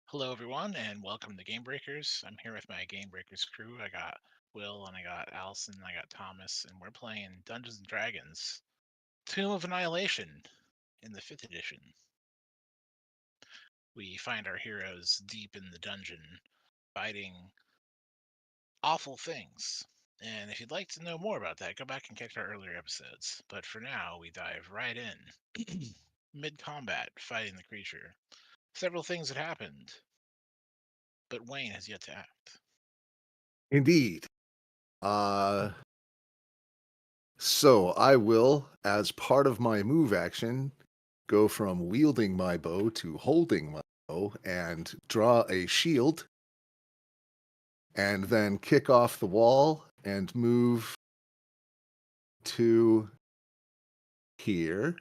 Hello, everyone, and welcome to Gamebreakers. I'm here with my Gamebreakers crew. I got Will, and I got Allison, and I got Thomas, and we're playing Dungeons and Dragons Tomb of Annihilation in the 5th edition. We find our heroes deep in the dungeon, fighting awful things. And if you'd like to know more about that, go back and catch our earlier episodes. But for now, we dive right in. Mid combat, fighting the creature. Several things had happened, but Wayne has yet to act. Indeed. Uh, so I will, as part of my move action, go from wielding my bow to holding my bow and draw a shield, and then kick off the wall and move to here.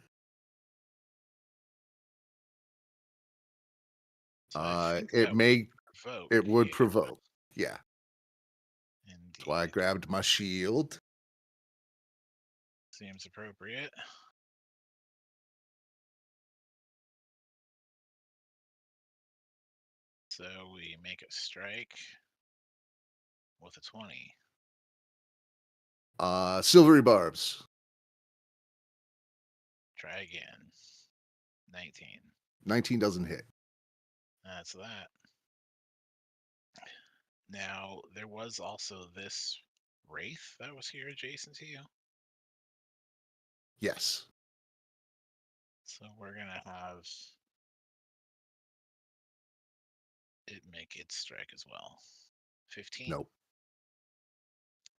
So I think It that would may, provoke it would you. provoke. Yeah. That's why I Indeed. grabbed my shield. Seems appropriate. So we make a strike with a 20. Silvery barbs. Try again. 19. 19 doesn't hit. That's that. Now, there was also this wraith that was here adjacent to you. Yes. So we're going to have it make its strike as well. 15. Nope.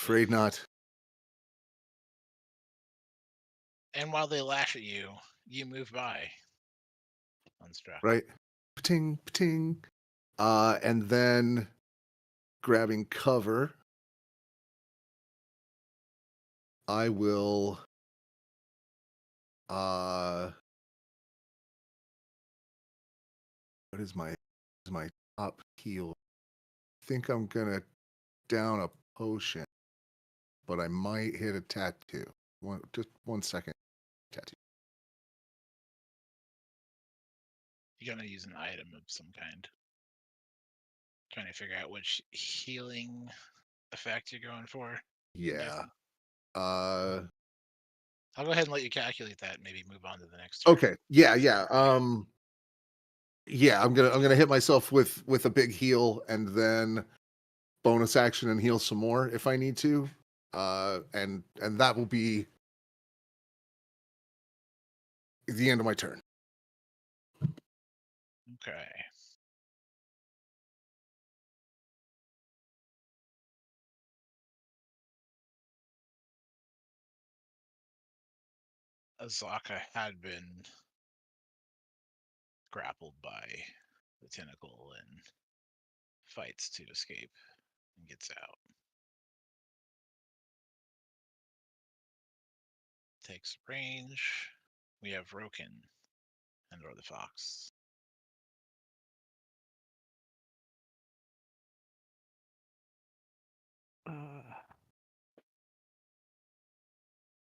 Afraid Whiff. not. And while they lash at you, you move by unstruck. Right? Pating, pating. And then grabbing cover, I will uh what is my top heal? I think I'm gonna down a potion, but I might hit a tattoo. Just 1 second. Tattoo. You're going to use an item of some kind. Trying to figure out which healing effect you're going for. I'm Yeah. guessing. Uh I'll go ahead and let you calculate that and maybe move on to the next turn. okay. Yeah, yeah. Yeah, I'm gonna hit myself with a big heal and then bonus action and heal some more if I need to. And that will be the end of my turn. Okay. Azaka had been grappled by the tentacle and fights to escape and gets out. Takes range. We have Roken and or the fox. Uh,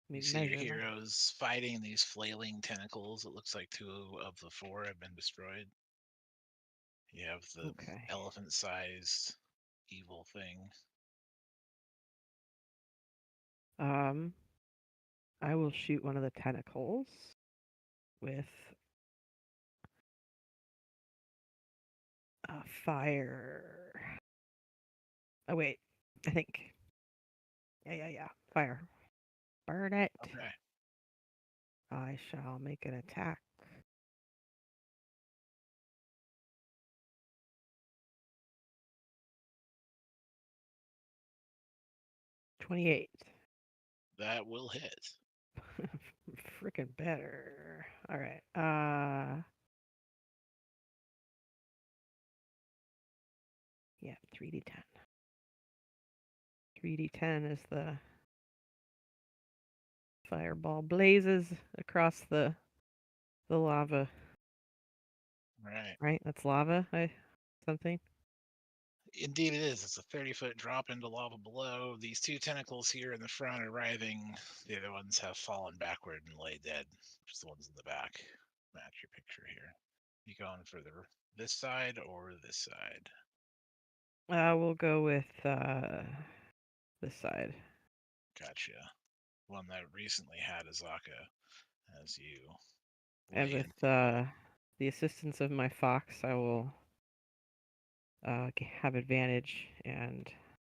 Let me You see your measure them. heroes fighting these flailing tentacles. It looks like 2 of the 4 have been destroyed. You have the Okay. elephant-sized evil thing. Um, I will shoot one of the tentacles with a fire. Oh wait, I think. Yeah. Fire. Burn it. Okay. I shall make an attack. $28. That will hit. Freaking better. All right. 3d10. 3d10 is the fireball blazes across the lava. Right. Right? That's lava. Something. Indeed, it is. It's a 30-foot drop into lava below. These 2 tentacles here in the front are writhing. The other ones have fallen backward and lay dead, just the ones in the back match your picture here. You going for this side or this side? We'll go with this side. Gotcha. One that recently had Azaka as you And lay with into the assistance of my fox, I will have advantage and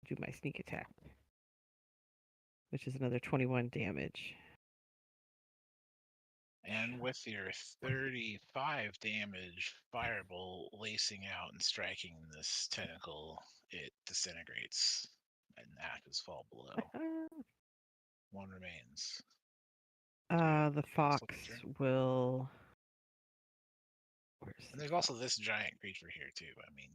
do my sneak attack, which is another 21 damage. and with your 35 damage firebolt lacing out and striking this tentacle, it disintegrates and ashes fall below. One remains. The fox will. Where's And the there's fox? also this giant creature here too. I mean,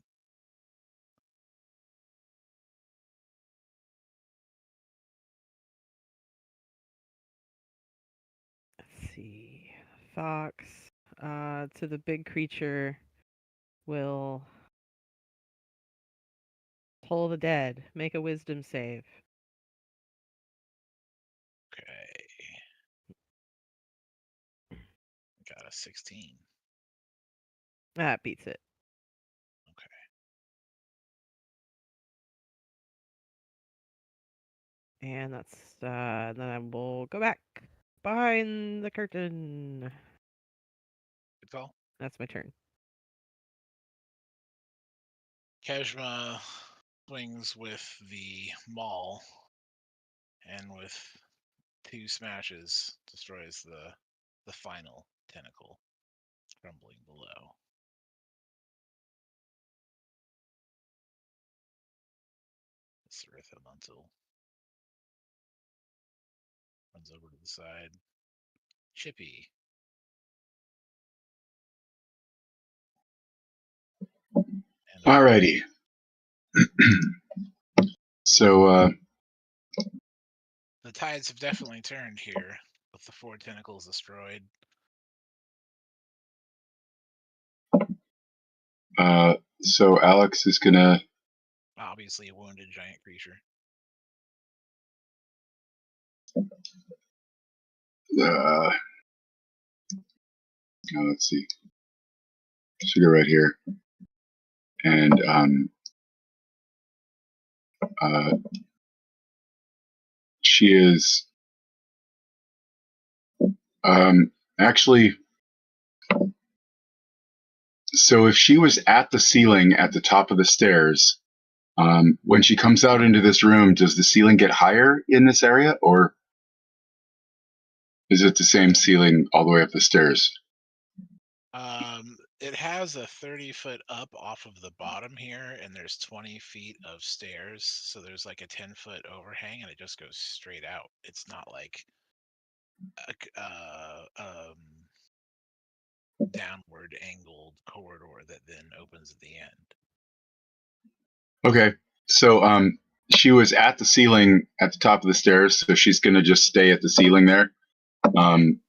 Let's see. Fox to the big creature will toll the dead. Make a wisdom save. okay. Got a 16. That beats it. Okay. And that's then I will go back behind the curtain. Good call. That's my turn. Keshma swings with the maul and with 2 smashes destroys the final tentacle crumbling below. Saritha runs over to the side. Chippy. Alrighty. So, the tides have definitely turned here with the 4 tentacles destroyed. so Alex is gonna. Obviously, a wounded giant creature. Let's see. Should go right here, and she is actually. So if she was at the ceiling at the top of the stairs, when she comes out into this room, does the ceiling get higher in this area, or is it the same ceiling all the way up the stairs? It has a 30-foot up off of the bottom here, and there's 20 feet of stairs. So there's like a 10-foot overhang, and it just goes straight out. It's not like a downward angled corridor that then opens at the end. Okay, so she was at the ceiling at the top of the stairs, so she's gonna just stay at the ceiling there. And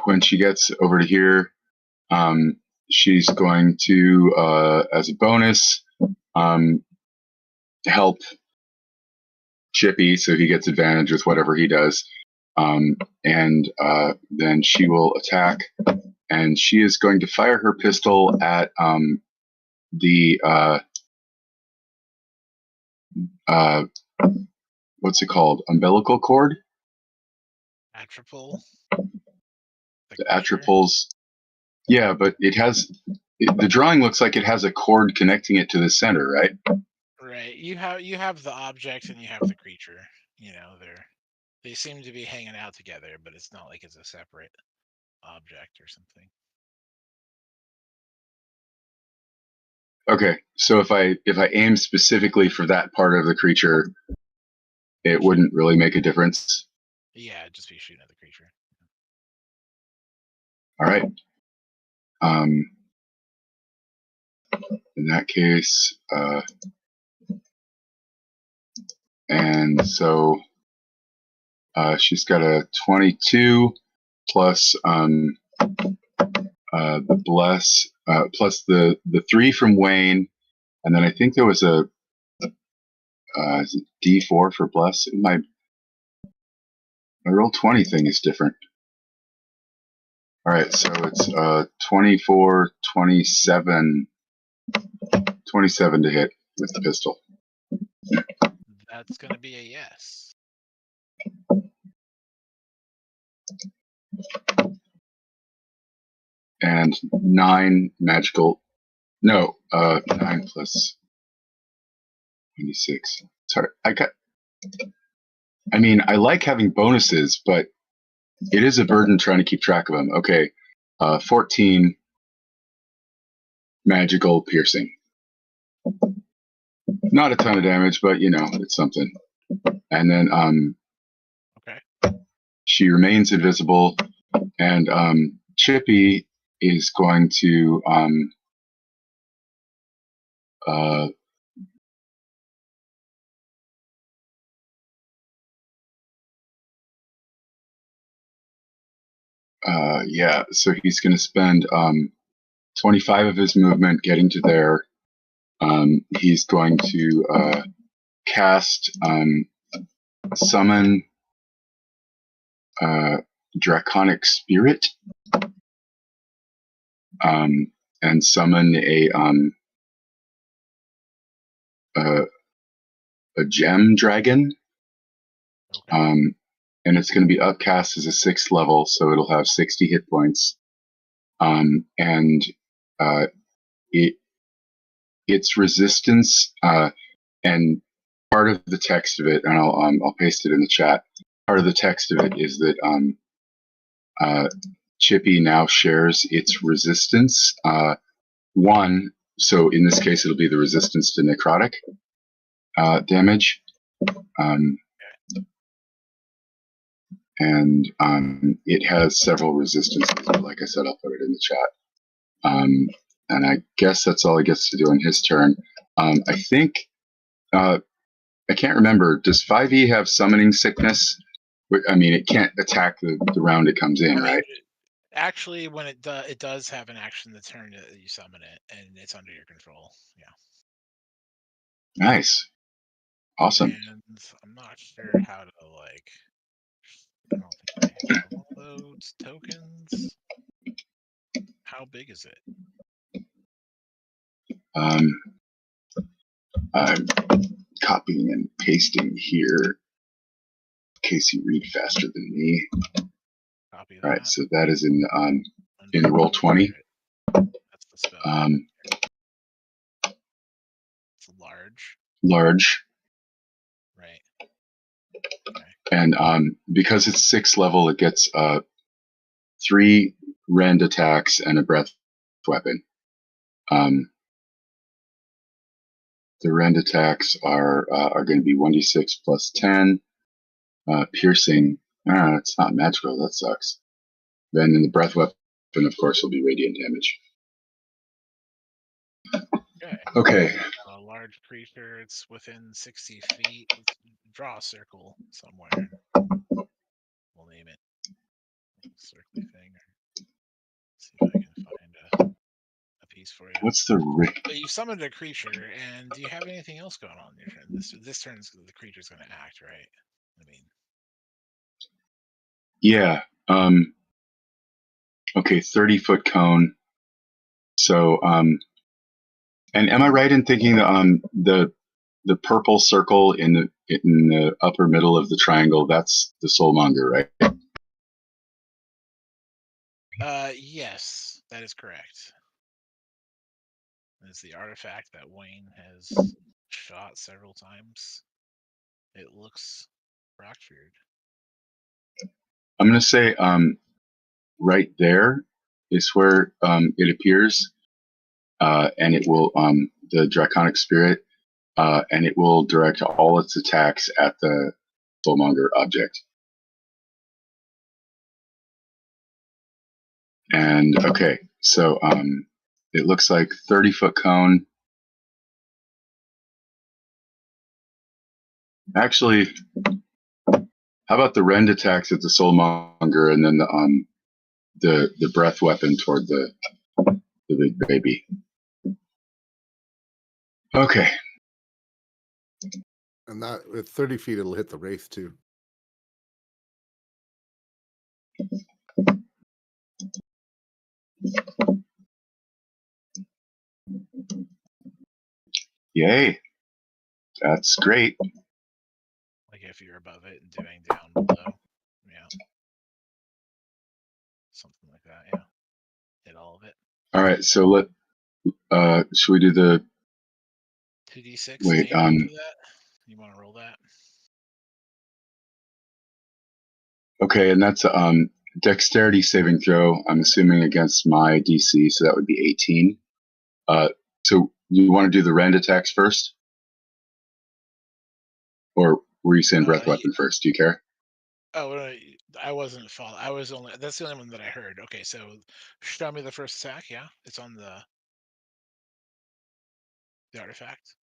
when she gets over to here, she's going to, as a bonus, help Chippy, so he gets advantage with whatever he does. And then she will attack, and she is going to fire her pistol at the what's it called? Umbilical cord? Atropol? The Atropol's. Yeah, but it has. The drawing looks like it has a cord connecting it to the center, right? Right. You have the object and you have the creature. You know, they seem to be hanging out together, but it's not like it's a separate object or something. Okay, so if I aim specifically for that part of the creature, it wouldn't really make a difference. Yeah, just be shooting at the creature. All right. In that case, and so she's got a 22 plus the bless plus the 3 from Wayne, and then I think there was a D4 for bless. My roll 20 thing is different. All right, so it's 24, 27, 27 to hit with the pistol. That's going to be a yes. And 9 magical. No, 9 plus 26. Sorry, I mean, I like having bonuses, but it is a burden trying to keep track of them. Okay, 14 magical piercing. Not a ton of damage, but you know, it's something. And then Okay. she remains invisible, and Chippy is going to yeah, so he's going to spend 25 of his movement getting to there. He's going to cast summon Draconic Spirit, and summon a gem dragon. Okay. And it's going to be upcast as a 6th level, so it'll have 60 hit points. And its resistance, and part of the text of it, and I'll paste it in the chat. Part of the text of it is that Chippy now shares its resistance. 1, so in this case, it'll be the resistance to necrotic damage. And it has several resistances, but like I said, I'll put it in the chat. And I guess that's all he gets to do in his turn. I think, I can't remember, does 5e have summoning sickness? I mean, it can't attack the round it comes in, right? Actually, when it does have an action the turn that you summon it, and it's under your control. Yeah. Nice. Awesome. And I'm not sure how to I don't think I have all those tokens. How big is it? I'm copying and pasting here in case you read faster than me. Copy that. All right, so that is in the roll 20. That's the spell. It's large. Large. Right. Okay. And because it's 6th level, it gets 3 rend attacks and a breath weapon. The rend attacks are going to be 1d6 plus 10. Piercing. It's not magical. That sucks. Then in the breath weapon, of course, will be radiant damage. Okay. A large creature. It's within 60 feet. Let's draw a circle somewhere. We'll name it circly thing. See if I can find a piece for you. What's the But you summoned a creature, and do you have anything else going on in your turn? This turn's the creature's going to act, right? I mean, yeah. Okay, 30-foot cone. So, and am I right in thinking the purple circle in the upper middle of the triangle, that's the soulmonger, right? yes, that is correct. It's the artifact that Wayne has shot several times. It looks fractured. I'm going to say right there is where it appears, and it will, the Draconic Spirit, and it will direct all its attacks at the soulmonger object. And okay, so it looks like 30-foot cone. Actually, how about the rend attacks at the soulmonger, and then the breath weapon toward the big baby. Okay. And that at 30 feet, it'll hit the wraith too. Yay. That's great. Like if you're above it and doing down below. Yeah. Something like that, yeah. Hit all of it. All right, so should we do the 2d6 wait, damage for that? You want to roll that? okay, and that's dexterity saving throw, I'm assuming against my DC, so that would be 18. So you want to do the rend attacks first? Or were you saying breath weapon first? Do you care? Oh, I wasn't following. That's the only one that I heard. Okay, so show me the first attack. Yeah, it's on the artifact.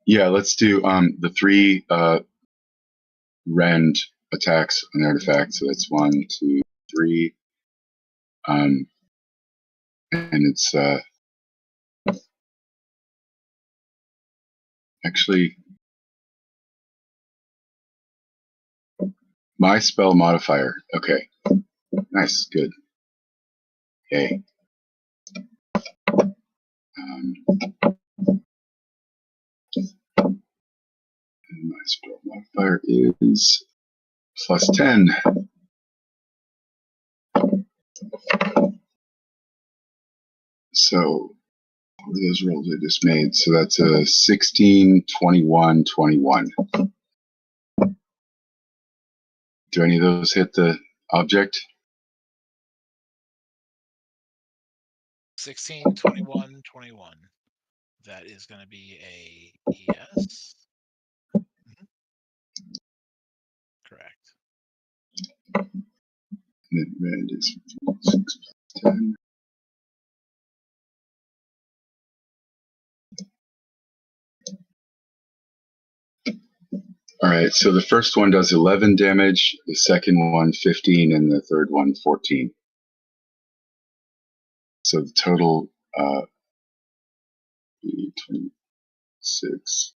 Yeah, let's do the 3 rend attacks on the artifact. So that's 1, 2, 3. And it's actually my spell modifier. Okay, nice, good. Okay. And my spell modifier is +10. So what are those rolls I just made? So that's a 16, 21, 21. Do any of those hit the object? 16, 21, 21. That is going to be a yes. Correct. And then red is 6 + 10. All right, so the first one does 11 damage, the second one 15, and the third one 14. So the total 26,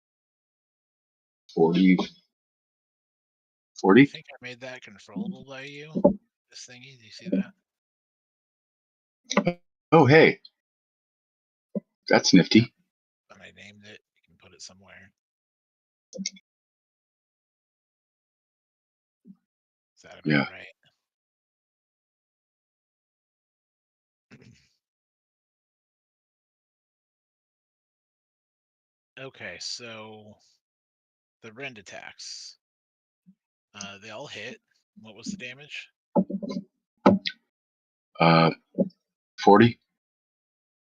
40, I 40? think I made that controllable by you. This thingy, do you see that? Oh, hey, that's nifty. When I named it, you can put it somewhere. Is that about Yeah. right? Okay, so the rend attacks. They all hit. What was the damage? 40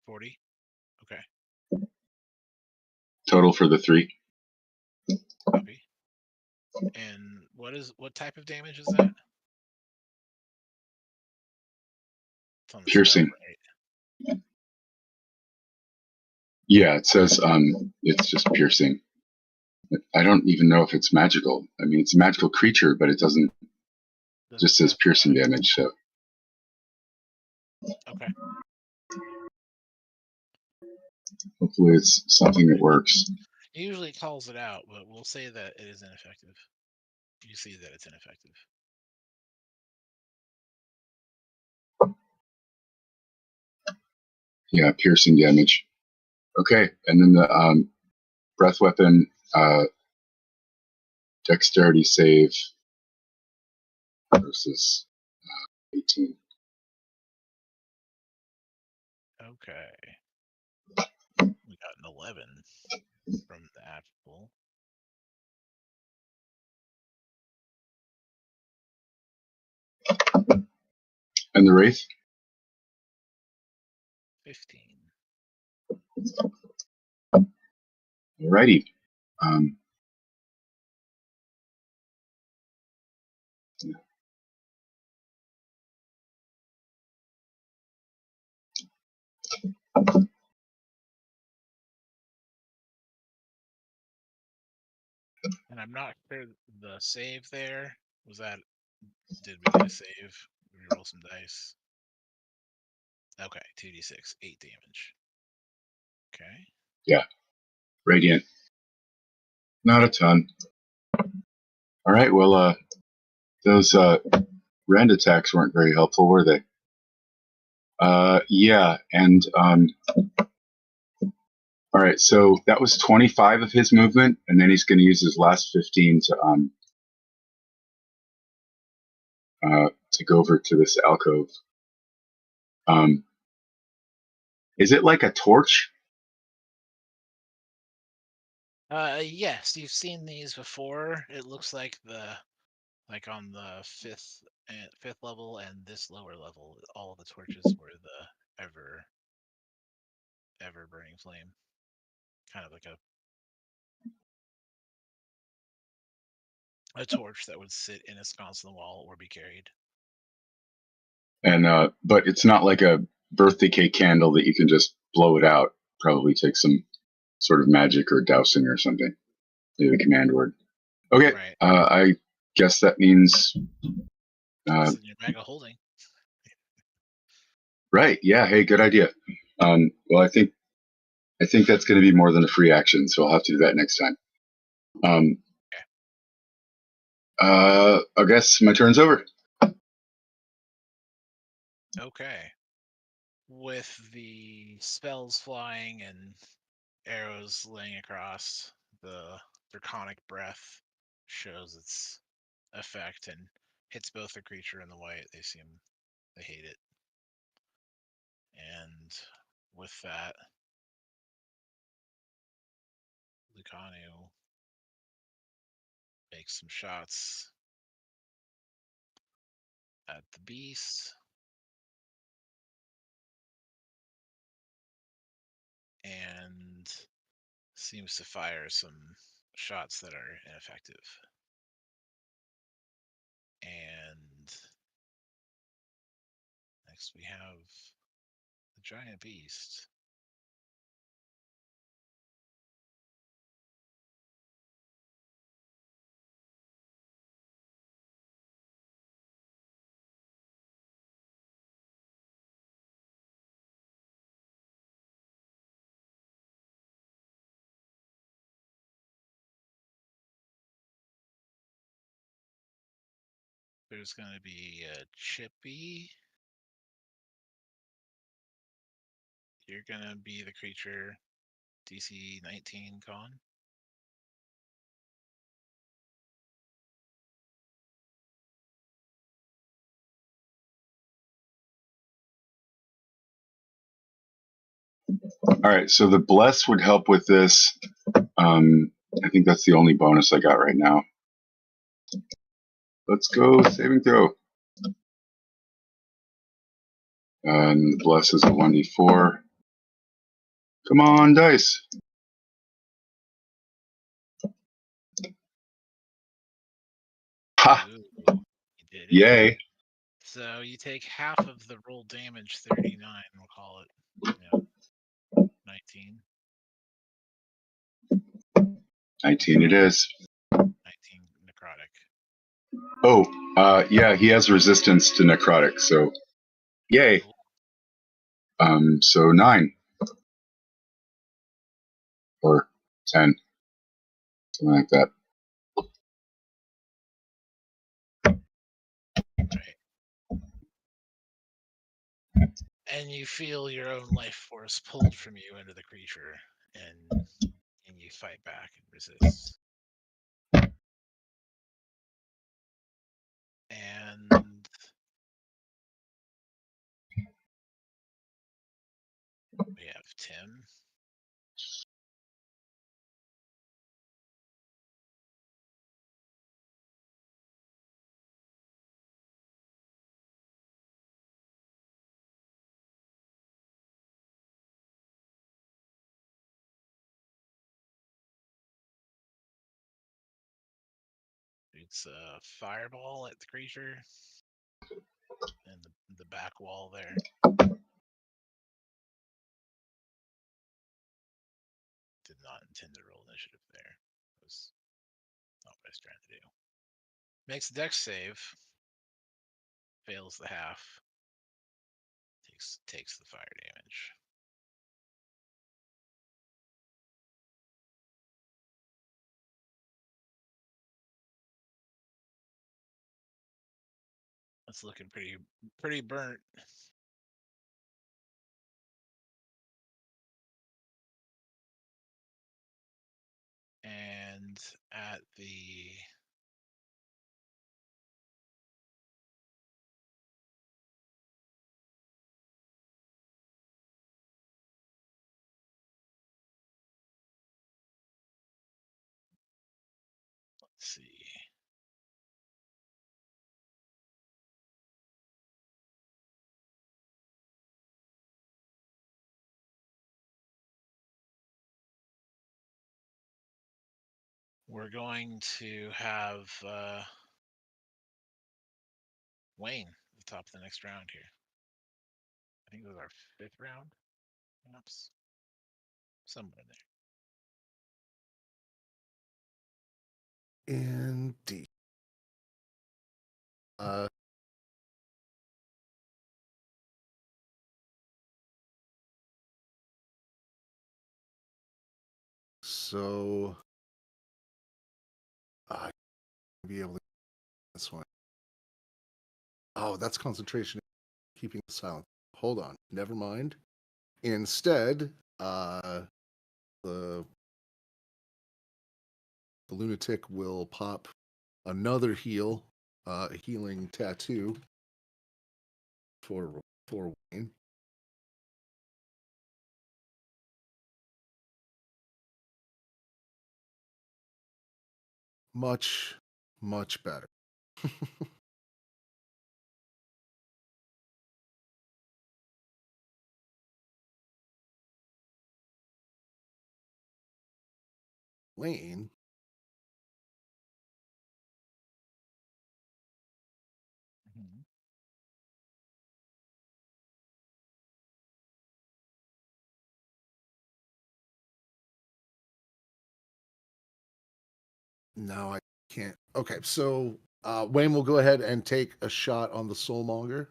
40. Okay, total for the 3. copy. And what type of damage is that? It's on the Piercing. spell, right? Yeah, it says it's just piercing. I don't even know if it's magical. I mean, it's a magical creature, but it doesn't. Just says piercing damage. So Okay. hopefully it's something that works. It usually calls it out, but we'll say that it is ineffective. You see that it's ineffective. Yeah, piercing damage. Okay, and then the breath weapon dexterity save versus 18. Okay. We got an 11 from the apple. And the wraith? 15. Alrighty. And I'm not sure the save there was that. Did we get a save? We roll some dice. Okay, 2d6, 8 damage. Okay. Yeah, radiant. Not a ton. All right. Well, those rend attacks weren't very helpful, were they? Yeah, and All right, so that was 25 of his movement, and then he's going to use his last 15 to go over to this alcove. Is it like a torch? Yes, you've seen these before. It looks like on the fifth level and this lower level, all the torches were the ever burning flame, kind of like a torch that would sit in a sconce on the wall or be carried. And but it's not like a birthday cake candle that you can just blow it out. Probably take some sort of magic or dousing or something. Maybe the command word. Okay, Right. I guess that means It's in your bag of holding. right. Yeah. Hey, good idea. Well, I think that's going to be more than a free action, so I'll have to do that next time. I guess my turn's over. Okay. With the spells flying and arrows laying across, the draconic breath shows its effect and hits both the creature and the white. They hate it. And with that, Lucanu makes some shots at the beast. And seems to fire some shots that are ineffective. And next we have the giant beast. There's going to be a Chippy. You're going to be the creature, DC 19 con. All right. So the bless would help with this. I think that's the only bonus I got right now. Let's go saving throw. And the bless is a 1d4. Come on, dice. Ha! Ooh, you did it. Yay. So you take half of the roll damage, 39, we'll call it. 19. 19 it is. 19 necrotic. Oh, yeah, he has resistance to necrotic, so yay. Cool. So 9. Or 10. Something like that. Right. And you feel your own life force pulled from you into the creature, and you fight back and resist. And we have Tim. It's a fireball at the creature and the back wall there. Did not intend to roll initiative there. That was not what I was trying to do. Makes a dex save. Fails the half. Takes the fire damage. That's looking pretty burnt. And at the let's see. We're going to have Wayne at the top of the next round here. I think it was our 5th round, perhaps. Somewhere in there. Indeed. So I be able to this one. Oh, that's concentration. Keeping silent. Hold on. Never mind. Instead, the lunatic will pop another heal, a healing tattoo for Wayne. Much, much better. Wayne. Mm-hmm. No, I can't. Okay, so Wayne will go ahead and take a shot on the soulmonger.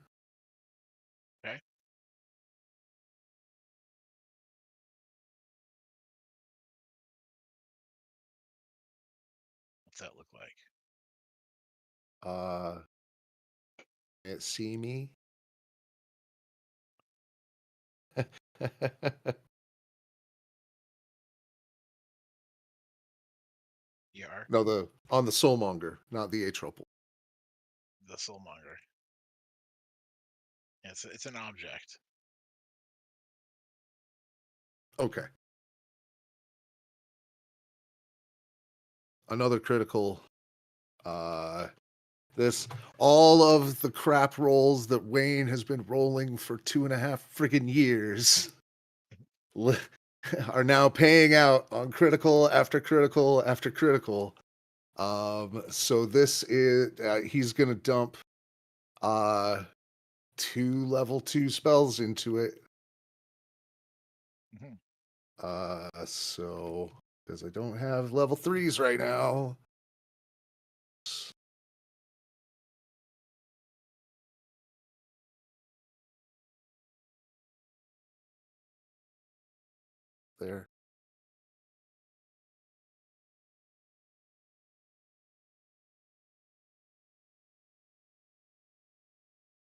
Okay. What's that look like? Can't see me. You are No, on the soulmonger, not the atropal. the soulmonger. Yeah, it's an object. Okay. Another critical. This all of the crap rolls that Wayne has been rolling for 2.5 friggin' years are now paying out on critical after critical after critical. So this is he's gonna dump 2 level 2 spells into it. Mm-hmm. So because I don't have level 3s right now. There.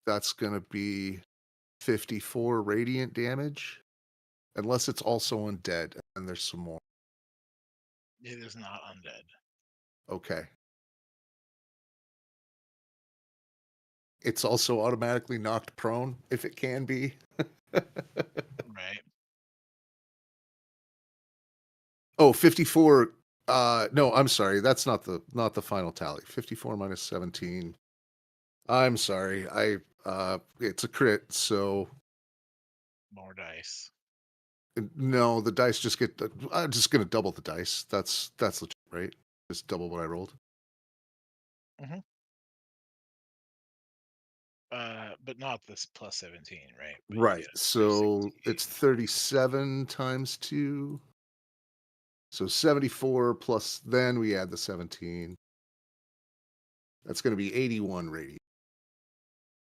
That's gonna be 54 radiant damage. Unless it's also undead, and there's some more. It is not undead. Okay. It's also automatically knocked prone, if it can be. Right. Oh, 54. No, I'm sorry. That's not the final tally. 54 minus 17. I'm sorry. It's a crit, so More dice. no, the dice just get. I'm just gonna double the dice. That's legit, right? Just double what I rolled. Mm-hmm. But not this plus 17, right? But you Right. get So 68. it's 37 times 2. So 74 plus then we add the 17. That's going to be 81 radiant.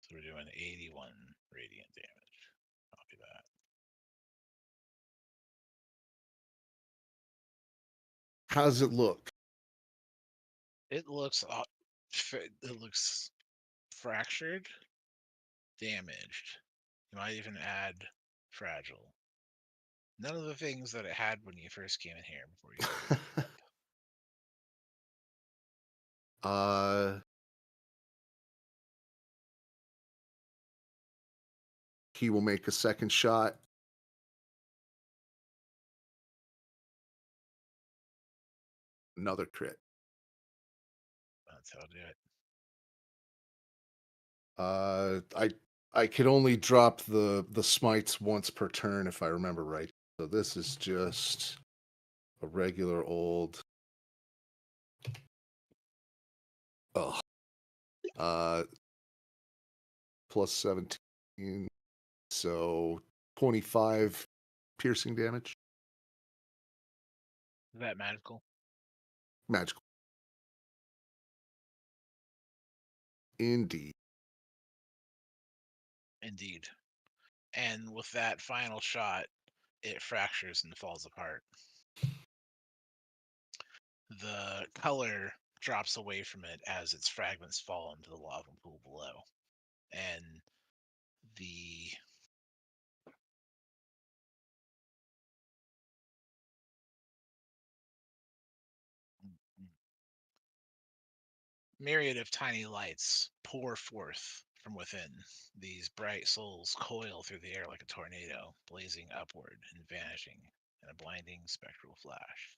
So we're doing 81 radiant damage. Copy that. How does it look? It looks fractured, damaged. You might even add fragile. None of the things that it had when you first came in here before you started. He will make a second shot. Another crit. That's how to do it. I can only drop the smites once per turn if I remember right. So this is just a regular old. Oh, plus 17, so 25 piercing damage. Is that magical? Magical. Indeed. Indeed. And with that final shot, it fractures and falls apart. The color drops away from it as its fragments fall into the lava pool below. And the myriad of tiny lights pour forth from within. These bright souls coil through the air like a tornado, blazing upward and vanishing in a blinding spectral flash.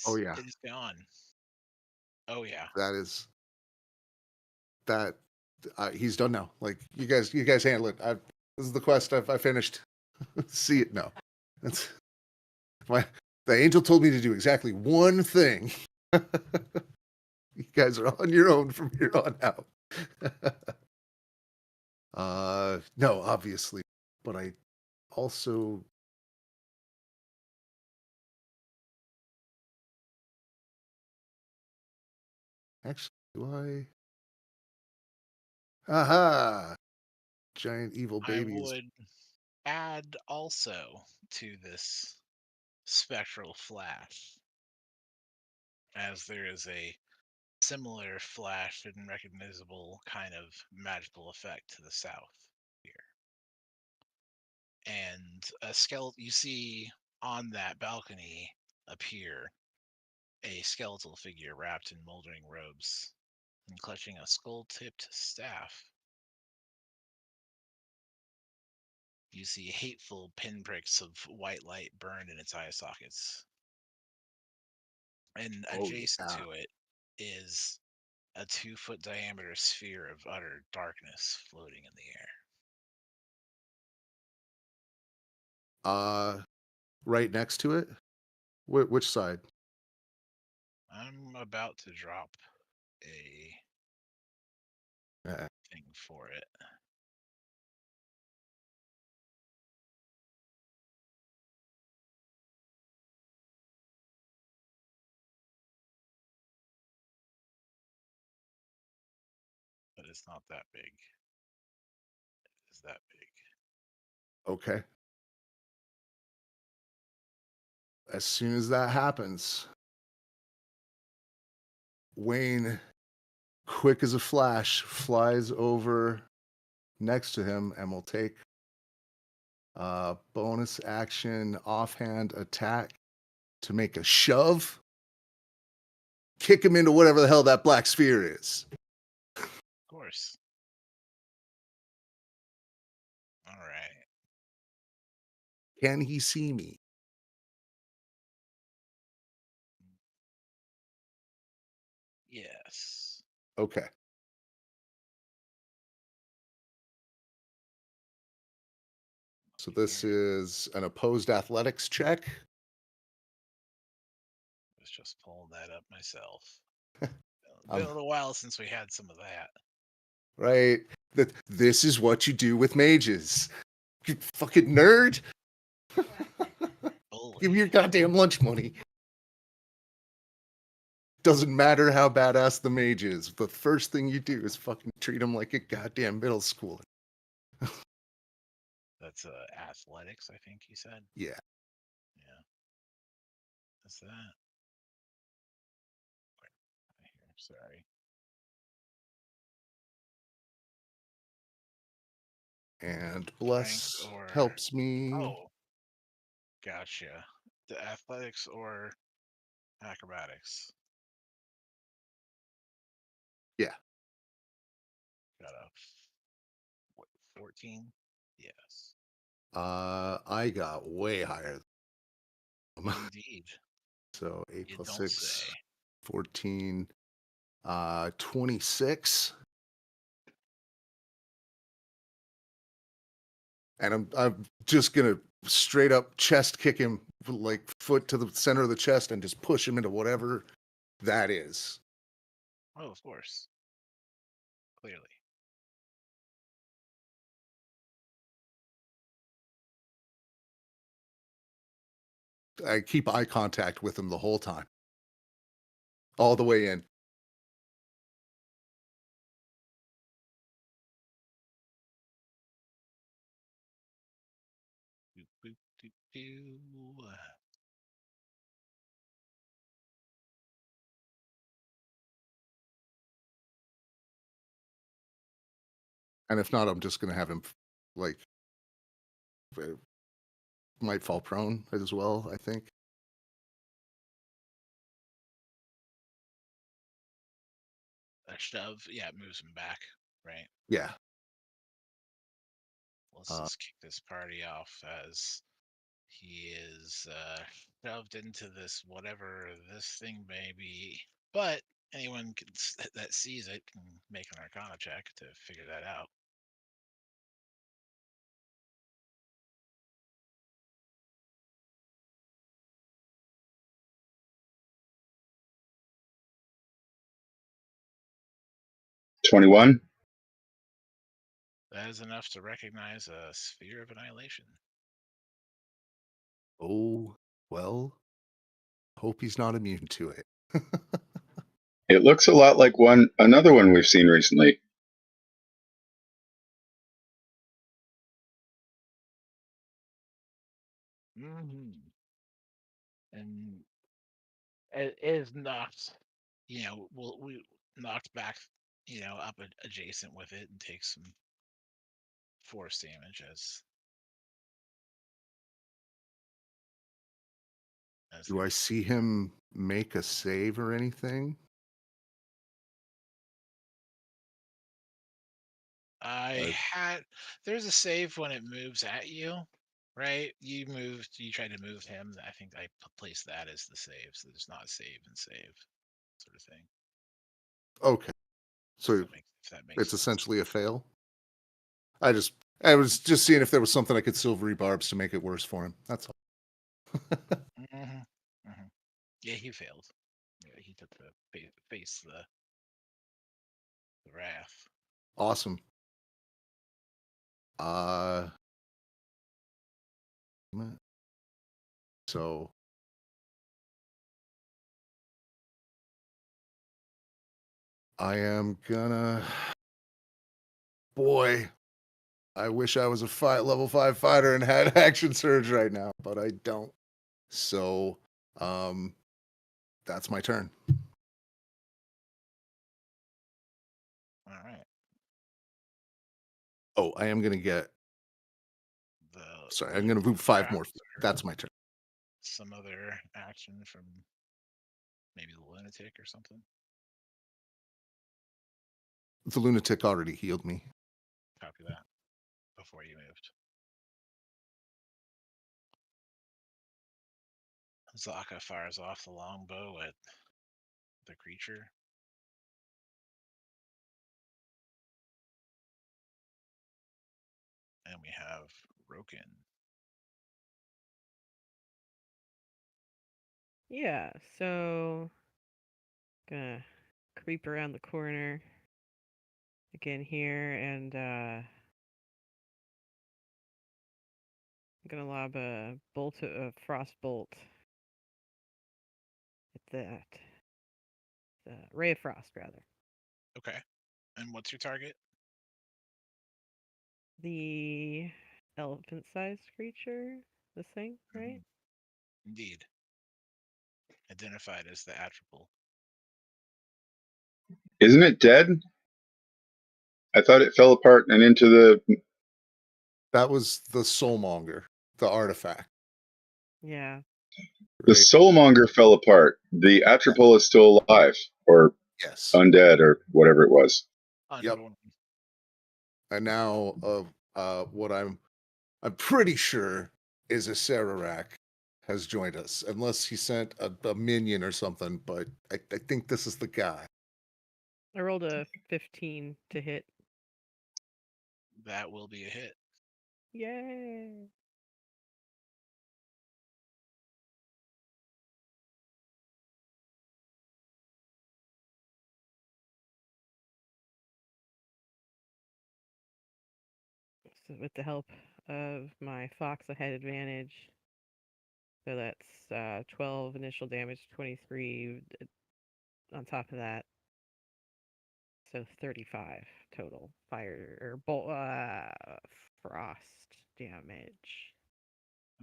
Oh yeah, it is gone. Oh yeah. that is that. He's done now. Like you guys handle it. This is the quest. I finished. See it now. That's my. The angel told me to do exactly one thing. You guys are on your own from here on out. No, obviously, but I also actually do I? Aha! Giant evil I babies. would add also to this spectral flash, as there is a similar flash and recognizable kind of magical effect to the south here. And a skeleton, you see on that balcony appear a skeletal figure wrapped in moldering robes and clutching a skull-tipped staff. You see hateful pinpricks of white light burned in its eye sockets. And Oh adjacent yeah. to it is a 2-foot diameter sphere of utter darkness floating in the air. Right next to it. Which side? I'm about to drop a Uh, thing for it. But it's not that big. It's that big. okay. As soon as that happens, Wayne, quick as a flash, flies over next to him and will take bonus action offhand attack to make a shove. Kick him into whatever the hell that black sphere is. Of course. All right. Can he see me? Yes. Okay. So this Here. is an opposed athletics check. I was just pulling that up myself. Um, Been a little while since we had some of that. right? That this is what you do with mages. You fucking nerd. Give me your Bully. goddamn lunch money. Doesn't matter how badass the mage is. The first thing you do is fucking treat him like a goddamn middle schooler. That's athletics, I think you said. Yeah. Yeah. What's that? Here, sorry. And Strength bless or helps me. oh, Gotcha. The athletics or acrobatics? Yeah. Got a 14? Yes. I got way higher. Indeed. So 8 You plus don't 6, say. 14, 26. And I'm just gonna straight up chest kick him, like foot to the center of the chest, and just push him into whatever that is. Oh, of course. Clearly. I keep eye contact with him the whole time, all the way in. Boop, boop, doop, doo. And if not, I'm just gonna have him like might fall prone as well. I think. A shove, yeah, it moves him back, right? Yeah. Let's just kick this party off as he is shoved into this whatever this thing may be. But anyone that sees it can make an Arcana check to figure that out. $21. That is enough to recognize a sphere of annihilation. Oh well. Hope he's not immune to it. It looks a lot like another one we've seen recently. Mm-hmm. And it is knocked, we knocked back, up adjacent with it and take some force damage as Do I see him make a save or anything? there's a save when it moves at you, right? You tried to move him. I think I placed that as the save, so there's not a save and save sort of thing. Okay. So If that makes it's sense. essentially a fail. I was just seeing if there was something I could silvery barbs to make it worse for him. That's all. Hmm. Hmm. Yeah, he failed. Yeah, he took the face the wrath. Awesome. Uh so I am gonna boy, I wish I was a level 5 fighter and had action surge right now, but I don't. So that's my turn. All right. Oh, I am gonna get sorry, I'm gonna move 5 more feet. That's my turn. Some other action from maybe the lunatic or something. The lunatic already healed me. Copy that before you moved. Zaka fires off the longbow at the creature. And we have Roken. Yeah, so gonna creep around the corner again here, and I'm gonna lob a frost bolt at that. Ray of frost, rather. Okay. And what's your target? The elephant-sized creature, this thing, right? Indeed. Identified as the Atropal. Isn't it dead? I thought it fell apart and into the. That was the soulmonger, the artifact. Yeah. The Right? soulmonger fell apart. The Atropole is still alive, or Yes. undead, or whatever it was. Yep. Unborn. And now, what I'm pretty sure is a Sararak has joined us, unless he sent a minion or something. But I think this is the guy. I rolled a 15 to hit. That will be a hit. Yay! So with the help of my fox, I had advantage. So that's 12 initial damage, 23 on top of that. So 35 total fire or frost damage.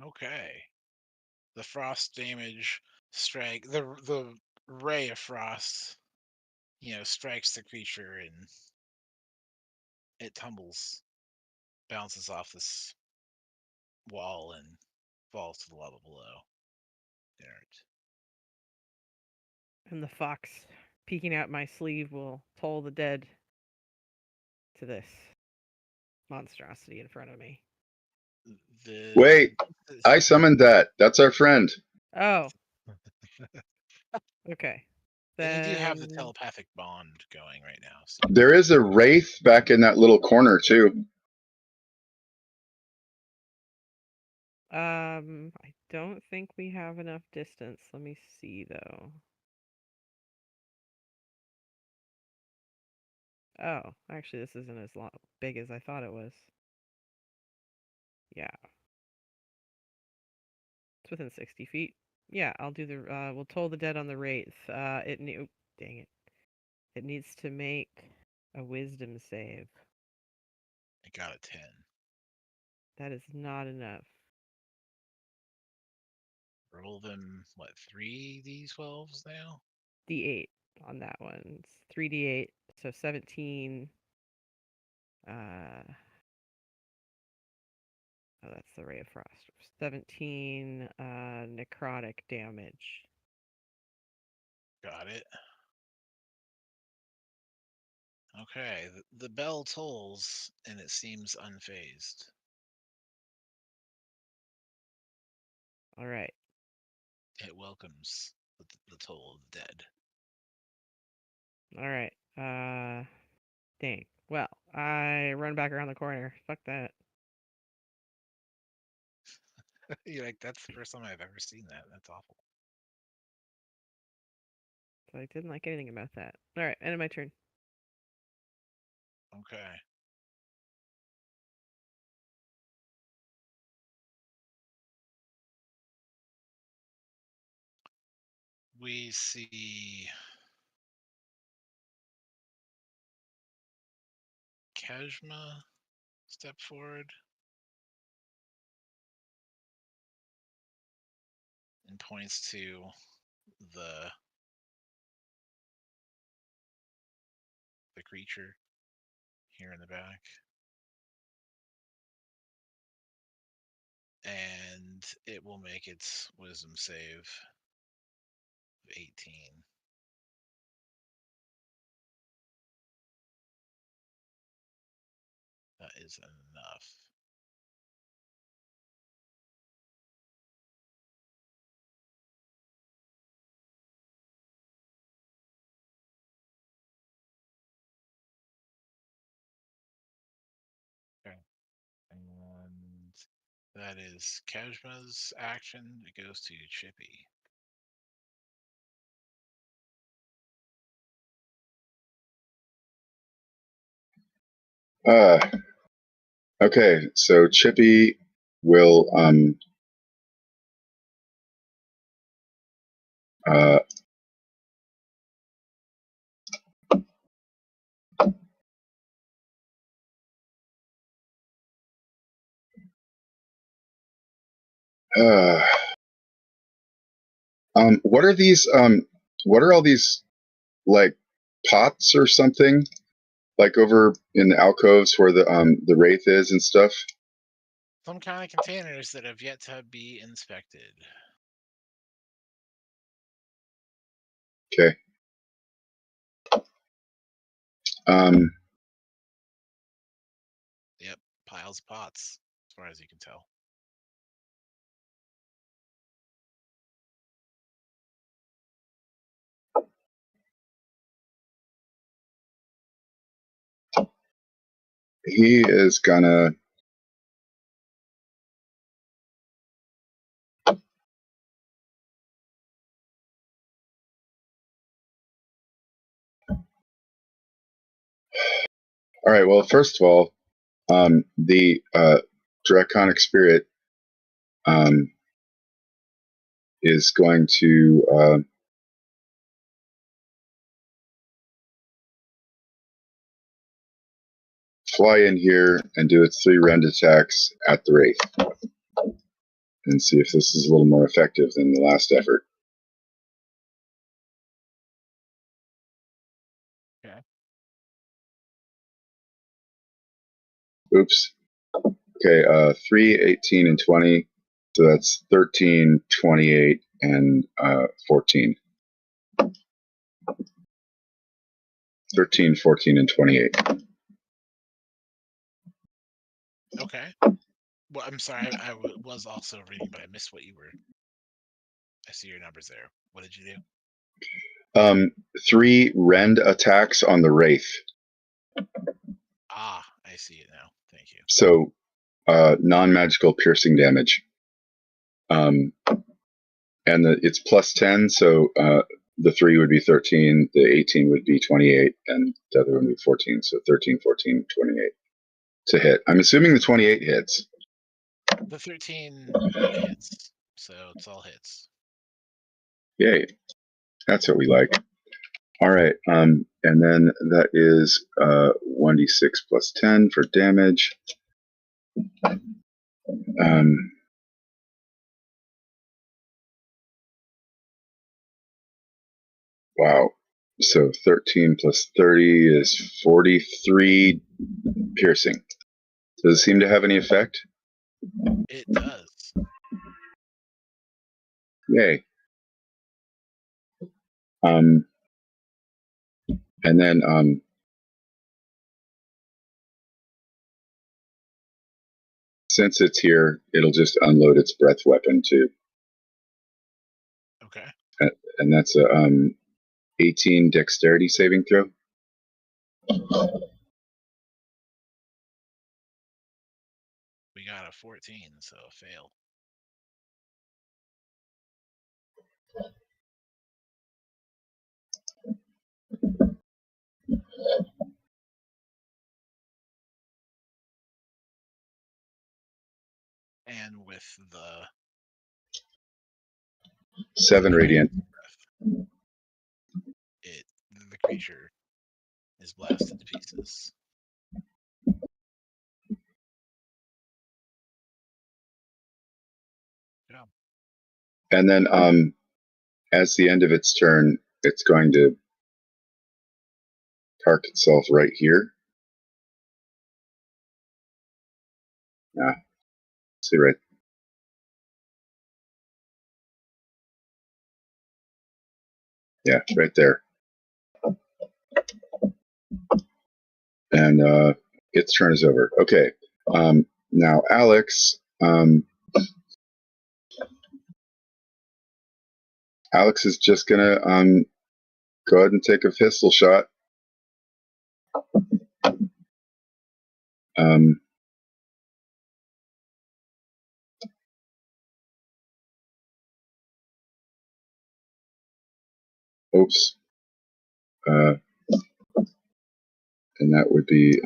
Okay. The frost damage strike the ray of frost, strikes the creature and it tumbles, bounces off this wall and falls to the level below. Inert. And the fox peeking out my sleeve will toll the dead to this monstrosity in front of me. Wait, I summoned that. That's our friend. Oh. Okay. And you do have the Then telepathic bond going right now. So. There is a wraith back in that little corner too. I don't think we have enough distance. Let me see though. Oh, actually this isn't as big as I thought it was. Yeah. It's within 60 feet. Yeah, I'll do the we'll toll the dead on the wraith. Dang it. It needs to make a wisdom save. It got a 10. That is not enough. Roll them, 3 d12s now? D8 on that one. It's 3d8, so 17. Oh, that's the Ray of Frost. 17 necrotic damage. Got it. Okay, the bell tolls and it seems unfazed. All right. It welcomes the toll of the dead. All right. Dang. Well, I run back around the corner. Fuck that. You're like, that's the first time I've ever seen that. That's awful. So I didn't like anything about that. All right, end of my turn. Okay. We see Kajma step forward and points to the creature here in the back. And it will make its wisdom save of 18. That is enough. Okay. And that is Kajma's action. It goes to Chippy. Okay, so Chippy will uh, uh what are these what are all these like pots or something like over in the alcoves where the wraith is and stuff? some kind of containers that have yet to be inspected. Okay. Yep, piles of pots, as far as you can tell. He is gonna. All right. Well, first of all, the draconic spirit is going to fly in here and do its 3 rend attacks at the wraith, and see if this is a little more effective than the last effort. Okay. Oops. Okay. 3, 18, and 20. So that's 13, 28, and 14. 13, 14, and 28. Okay. Well, I'm sorry, I was also reading, but I missed what you were. I see your numbers there. What did you do? 3 rend attacks on the wraith. Ah, I see it now. Thank you. So non-magical piercing damage. And it's plus 10, so the 3 would be 13, the 18 would be 28, and the other one would be 14. So 13, 14, 28 to hit. I'm assuming the 28 hits. The 13 hits, so it's all hits. Yay. That's what we like. All right. And then that is 1d6 plus 10 for damage. Wow. So 13 plus 30 is 43 piercing. Does it seem to have any effect? It does. Yay. And then since it's here, it'll just unload its breath weapon too. Okay. And that's a 18 dexterity saving throw. We got a 14, so a fail. And with the 7 radiant. the creature is blasted to pieces. Yeah. And then as the end of its turn, it's going to park itself right here. See right. Yeah, right there. And its turn is over. Okay. Now Alex. Alex is just gonna go ahead and take a pistol shot. Oops. And that would be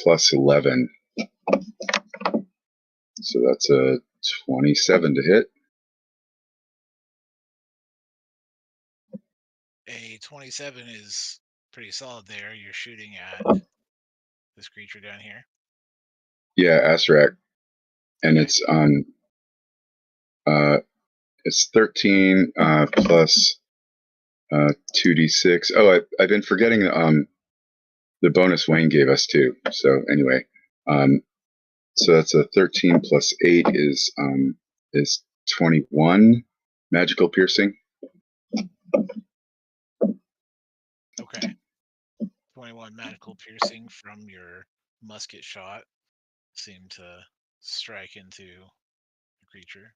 plus 11. So that's a 27 to hit. A 27 is pretty solid there. You're shooting at this creature down here. Yeah, Azrak. And it's on it's 13 plus 2d6. Oh, I've been forgetting the bonus Wayne gave us too. So anyway, So that's a 13 plus 8 is 21 magical piercing. Okay. 21 magical piercing from your musket shot seemed to strike into the creature.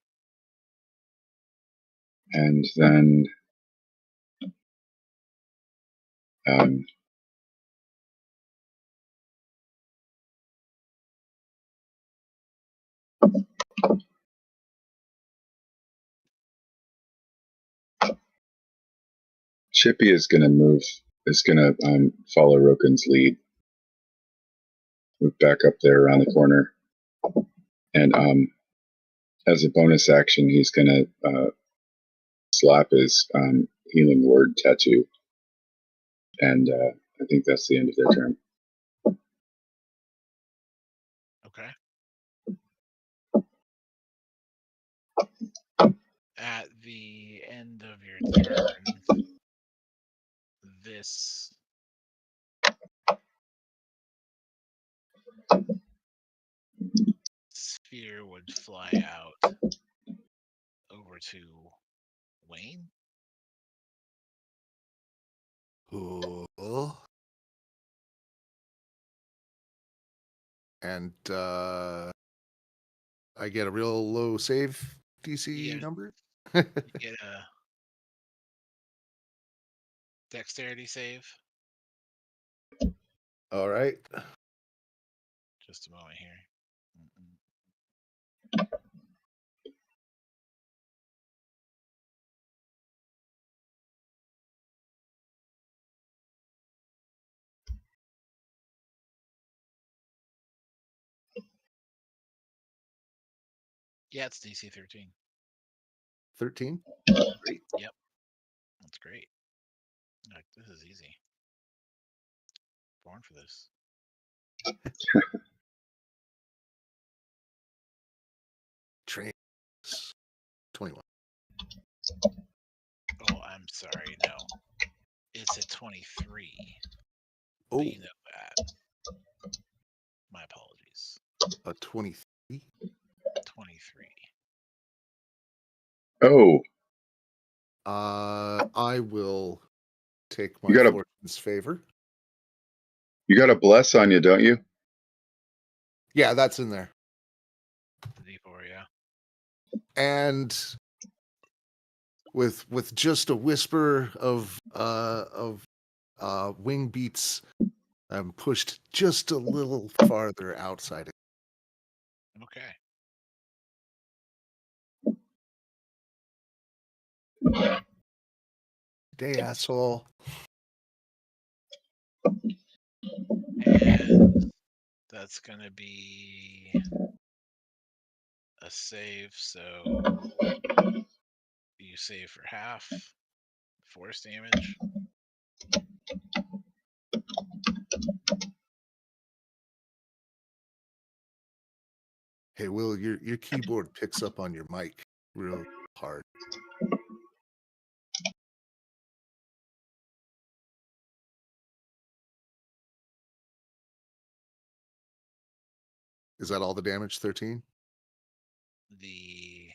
And then um, Chippy is going to follow Roken's lead, move back up there around the corner, and as a bonus action, he's going to slap his healing word tattoo, and I think that's the end of their turn. Okay. At the end of your turn, this sphere would fly out over to Wayne. Cool. And I get a real low save DC Yeah. number. You get a dexterity save. All right. Just a moment here. Yeah, it's DC 13. 13. Great. Yep, that's great. Like, this is easy. Born for this. Train. 21. Oh, I'm sorry. No, it's a 23. Oh, But you know that. My apologies. a 23. 23. Oh, I will take you my got a fortune's favor. bless on you, don't you? Yeah, that's in there. The D4, yeah. And with just a whisper of wing beats, I'm pushed just a little farther outside. Okay. Day, asshole. And that's going to be a save. So you save for half force damage. Hey, Will, your keyboard picks up on your mic real hard. Is that all the damage? 13? The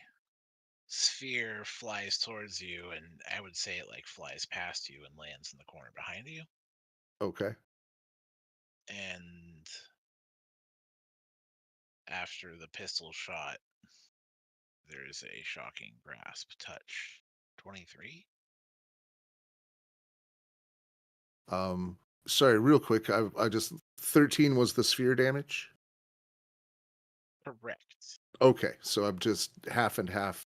sphere flies towards you, and I would say it like flies past you and lands in the corner behind you. Okay. And after the pistol shot, there's a shocking grasp touch. 23. Sorry, real quick. I just 13 was the sphere damage. Correct. Okay, so I'm just half and half.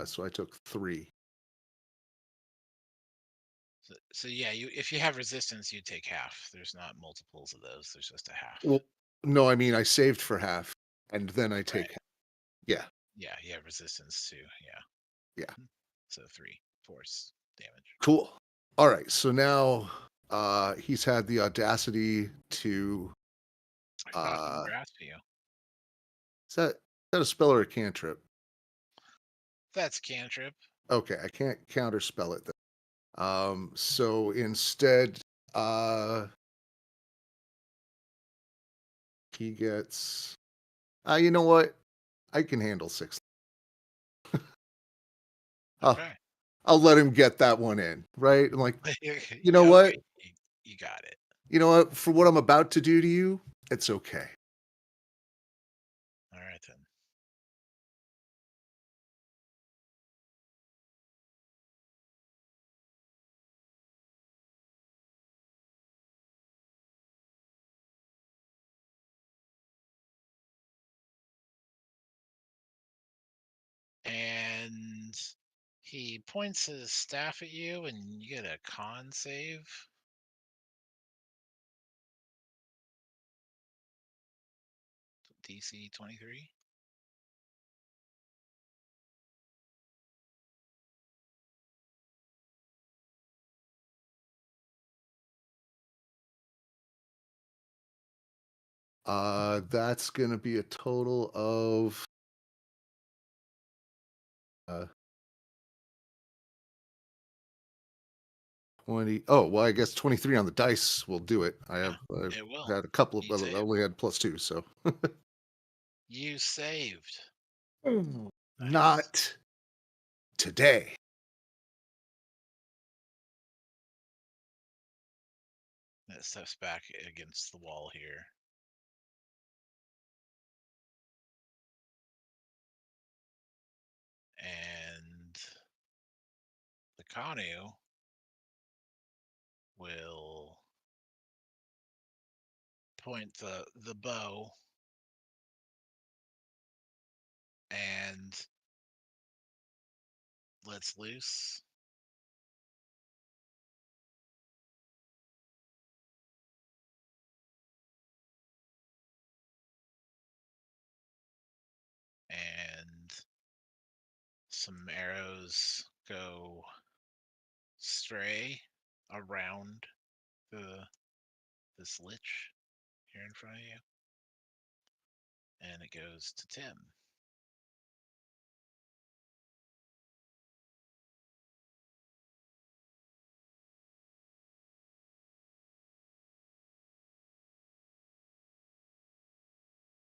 So I took 3. So yeah, if you have resistance, you take half. There's not multiples of those. There's just a half. Well, no, I mean I saved for half, and then I take Right. half. Yeah. Yeah, you have resistance too. Yeah. Yeah. So 3 force damage. Cool. All right. So now he's had the audacity to Shocking grasp you. is that a spell or a cantrip? That's cantrip. Okay, I can't counterspell it then. So instead, he gets You know what? I can handle 6. I'll, Okay. I'll let him get that one in, right? I'm like, you know Yeah, what? okay, you got it. You know what? For what I'm about to do to you, it's okay. All right then. And he points his staff at you, and you get a con save. DC 23. That's gonna be a total of 20. Oh, well, I guess 23 on the dice will do it. Yeah, I've it will. had a couple of, You but I saved. only had +2, so. You saved. Nice. Not today. That steps back against the wall here. And the Kanu will point the bow and lets loose. And some arrows go stray around this lich here in front of you. And it goes to Tim.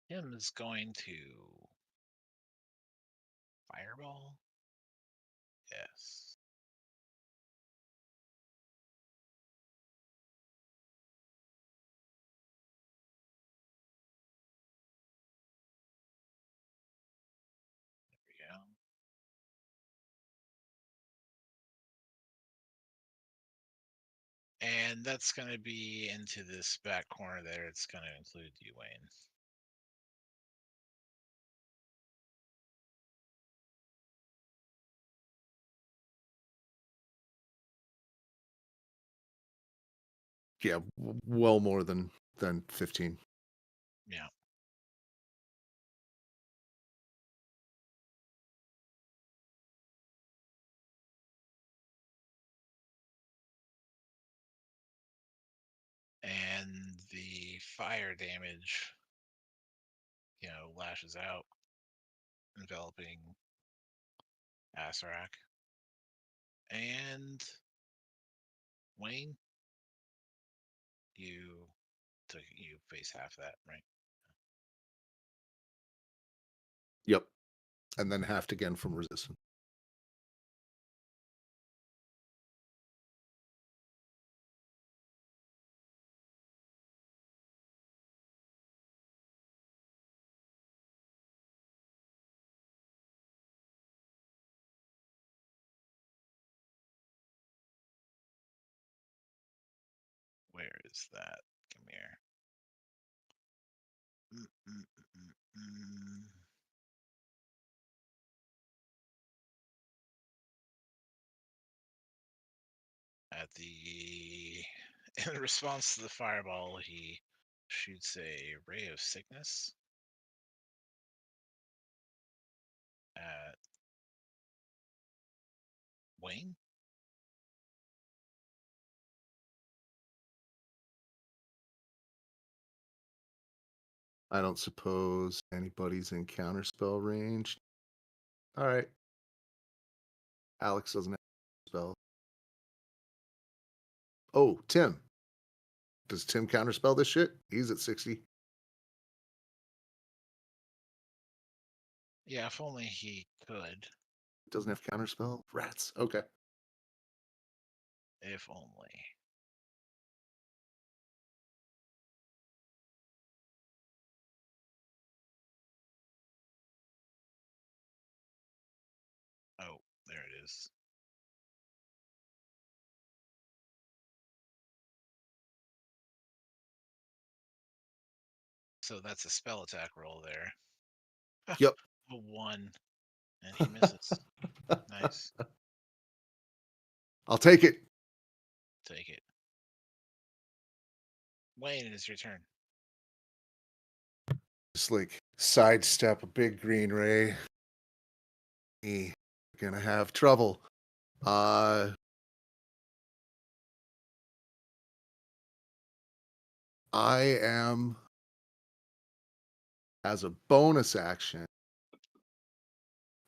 Tim is going to fireball. Yes. There we go. And that's going to be into this back corner there. It's going to include you, Wayne. Yeah, well more than 15. Yeah. And the fire damage, lashes out, enveloping Asarak. And Wayne, you face half that, right? Yep. And then halved again from resistance. Where is that? Come here. Mm, mm, mm, mm. At the in response to the fireball, he shoots a ray of sickness at Wayne. I don't suppose anybody's in counterspell range. All right. Alex doesn't have spell. Oh, Tim. Does Tim counterspell this shit? He's at 60. Yeah, if only he could. Doesn't have counterspell? Rats. Okay. If only. Oh, there it is. So that's a spell attack roll there. Yep. A 1, and he misses. Nice. I'll take it. Take it. Wayne, it is your turn. Just like sidestep a big green ray. Me gonna have trouble. I am, as a bonus action,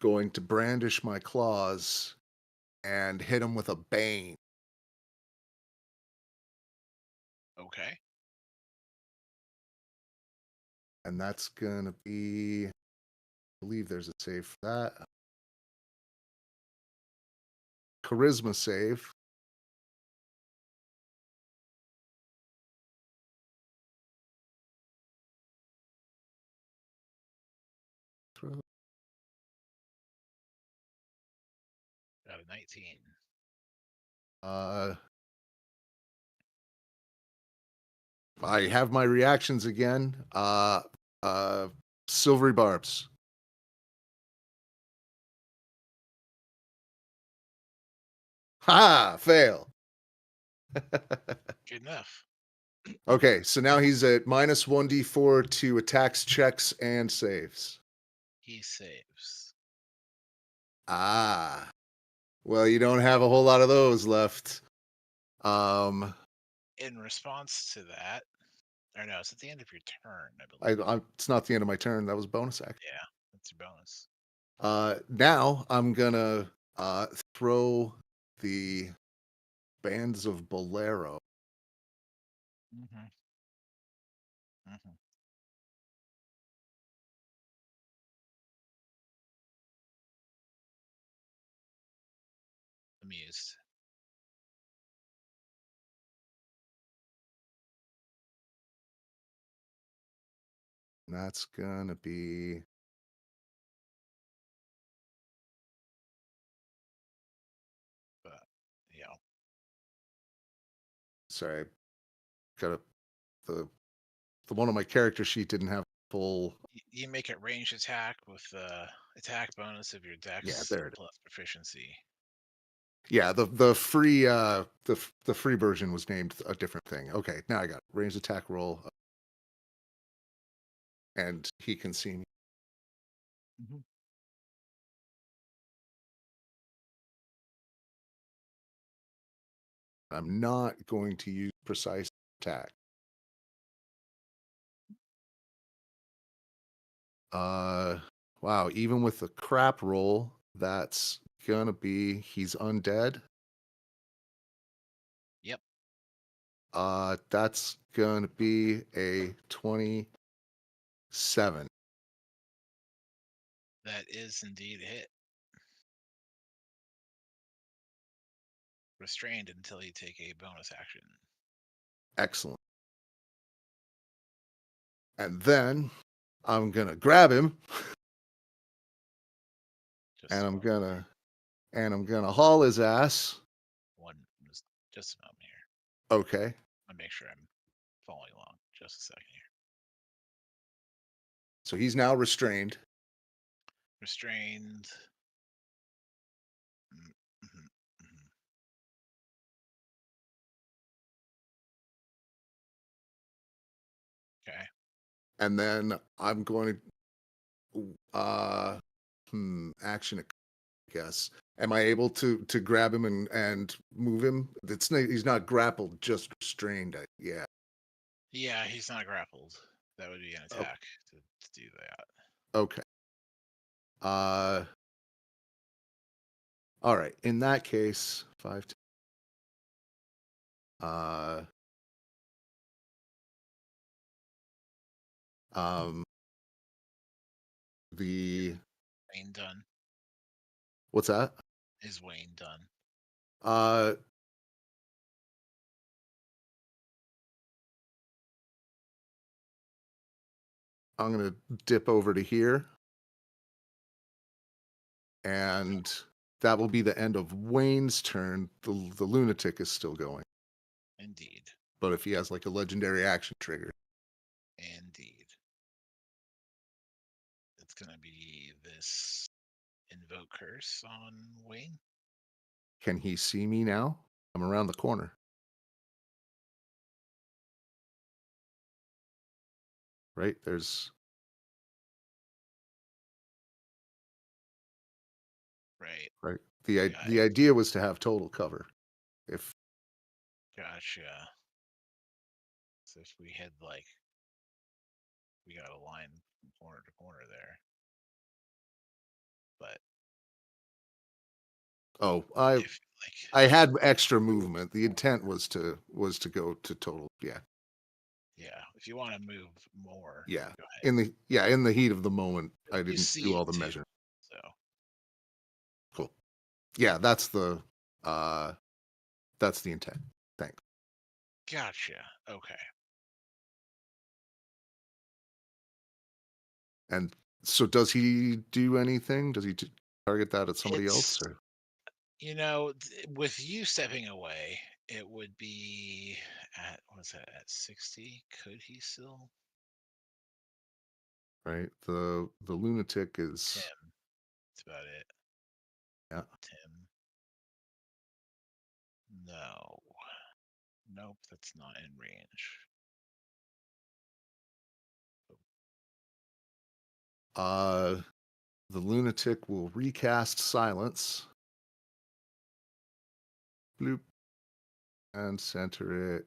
going to brandish my claws and hit him with a bane. Okay. And that's gonna be, I believe there's a save for that. Charisma save. Got a 19. I have my reactions again. Silvery barbs. Ha! Fail. Good enough. Okay, so now he's at minus 1d4 to attacks, checks, and saves. He saves. Ah. Well, you don't have a whole lot of those left. In response to that, or no, it's at the end of your turn, I believe. It's not the end of my turn. That was bonus action. Yeah, that's your bonus. Now I'm gonna throw the bands of Bolero. Mm-hmm. Mm-hmm. Amused. And that's gonna be But, you know, sorry. Got a, the one on my character sheet didn't have full. you make it ranged attack with the attack bonus of your Yeah, dex there it is. plus proficiency. Yeah, the free the free version was named a different thing. Okay, now I got it. Ranged attack roll, and he can see me. Mm-hmm. I'm not going to use precise attack. Wow, even with the crap roll, that's gonna be, he's undead. Yep. That's gonna be a 27. That is indeed a hit. Restrained until you take a bonus action. Excellent. And then I'm gonna grab him, Just and a I'm moment. gonna haul his ass. Just a moment here. Okay. I'll make sure I'm following along. Just a second here. So he's now restrained. Restrained. Mm-hmm. Mm-hmm. Okay. And then I'm going to action, I guess. Am I able to grab him and move him? He's not grappled, just restrained. Yeah. Yeah, he's not grappled. That would be an Oh, attack to do that. okay. All right. In that case, 5. Um. The Wayne done? What's that? Is Wayne done? Uh, I'm gonna dip over to here, and that will be the end of Wayne's turn. The lunatic is still going, Indeed. but if he has like a legendary action trigger, Indeed. It's gonna be this invoke curse on Wayne. can he see me now? I'm around the corner. Right there's Right. right. Got The idea was to have total cover. If Gotcha. So if we had like, we got a line from corner to corner there. But oh, if like, I had extra movement. The intent was to go to total. Yeah, yeah, if you want to move more, yeah. go ahead. In the heat of the moment, I You didn't see do all it the too. measurement. So Cool. Yeah, uh that's the intent. Thanks. gotcha. Okay. And so, does he do anything? Does he target that at somebody else? It's, Or with you stepping away, it would be at, what's that, at 60? Could he still? right, the lunatic is Tim. That's about it. yeah. Tim. No. Nope, that's not in range. Uh, the lunatic will recast silence. Bloop, and center it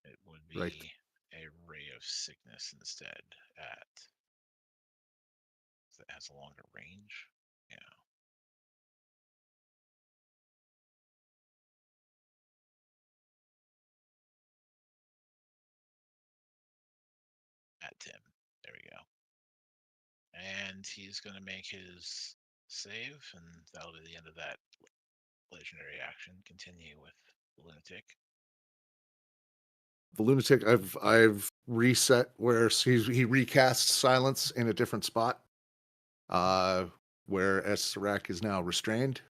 It would right. be a ray of sickness instead at, that has a longer range. Yeah. At Tim. There we go. And he's going to make his save, and that'll be the end of that legendary action. Continue with Lunatic. The lunatic, I've reset where he recasts silence in a different spot. Where Serac is now restrained,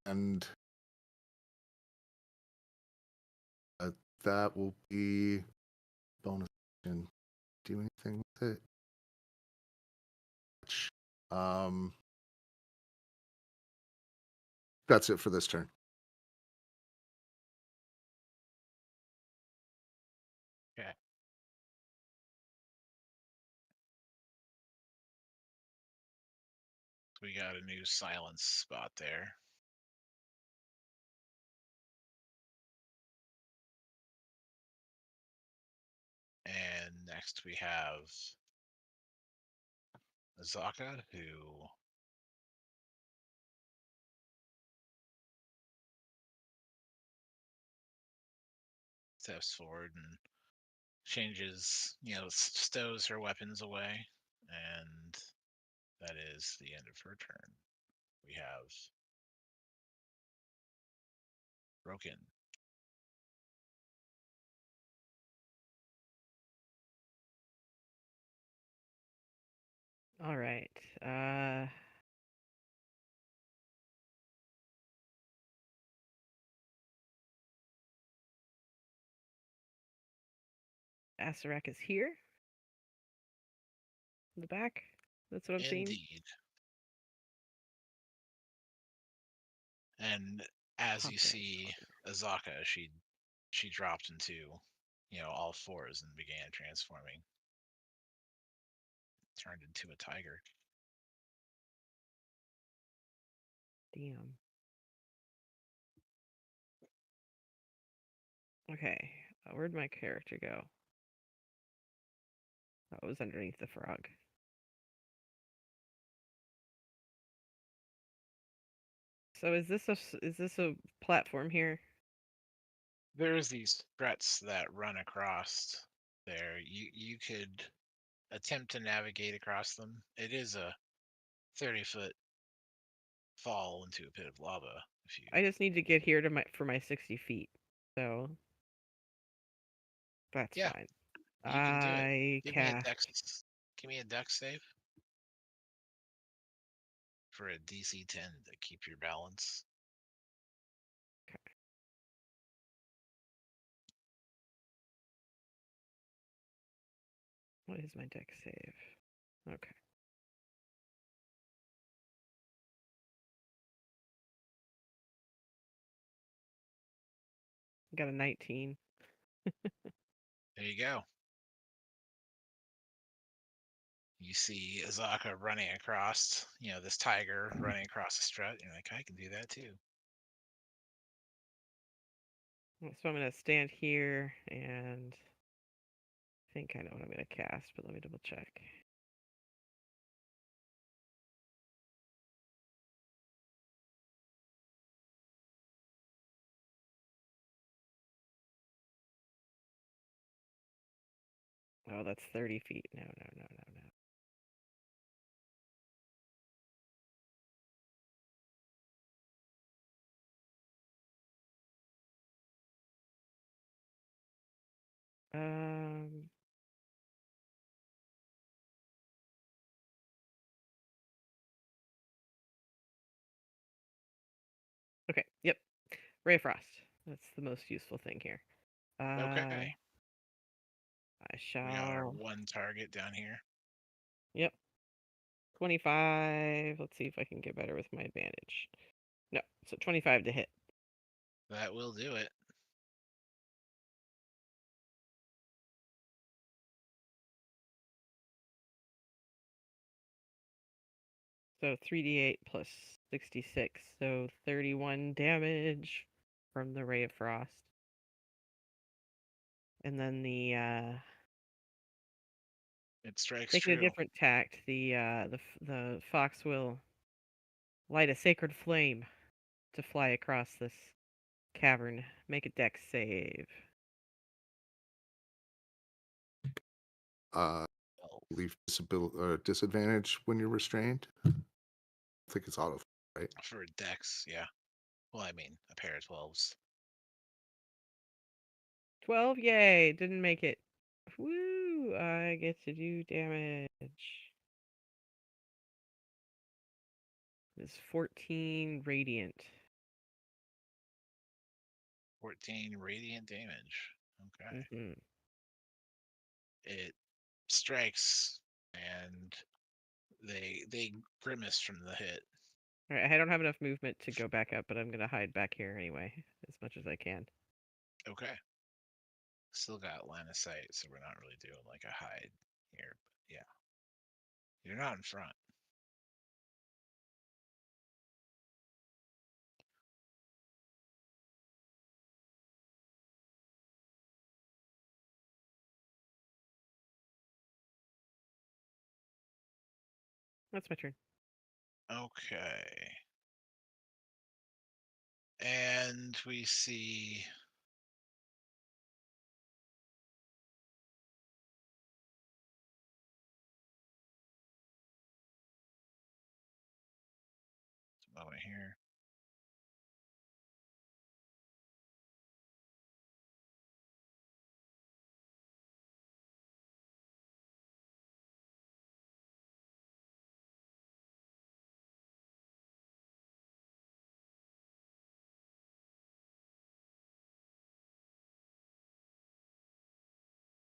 and that will be bonus and do anything with it. Um, that's it for this turn. Okay. We got a new silence spot there. And next we have Azaka, who steps forward and changes, stows her weapons away. And that is the end of her turn. We have Broken. All right. Asarak is here. In the back. That's what I'm seeing. Indeed. And as Pop you that see fucker. Azaka, she dropped into, all fours and began transforming. Turned into a tiger. Damn. Okay. Where'd my character go? Oh, it was underneath the frog. So is this a platform here? There's these threats that run across there. You could attempt to navigate across them. It is a 30-foot fall into a pit of lava. If you, I just need to get here to for my 60 feet. So that's yeah, fine. you can do it. I Give me a cast. dex. Give me a dex save for a DC 10 to keep your balance. What is my deck save? Okay. Got a 19. There you go. You see Azaka running across, this tiger running across the strut. You're like, I can do that too. So I'm going to stand here and I think I know what I'm going to cast, but let me double check. Oh, that's 30 feet. No, no, no, no, no. Um, okay, yep. Ray of Frost. That's the most useful thing here. Okay. I We got our shall. one target down here. Yep. 25. Let's see if I can get better with my advantage. No, so 25 to hit. That will do it. So 3d8 plus 66, so 31 damage from the Ray of Frost. And then It strikes taking a true. different tact, the fox will light a sacred flame to fly across this cavern. Make a dex save. Oh, Leave disadvantage when you're restrained. I think it's auto, right? for Dex, yeah. Well, I mean, a pair of 12s. 12, yay! Didn't make it. Woo! I get to do damage. It's 14 radiant. 14 radiant damage. Okay. Mm-hmm. It strikes, and they grimace from the hit. All right, I don't have enough movement to go back up, but I'm gonna hide back here anyway, as much as I can. Okay. Still got line of sight, so we're not really doing like a hide here. But yeah. You're not in front. That's my turn. Okay. And we see a moment here.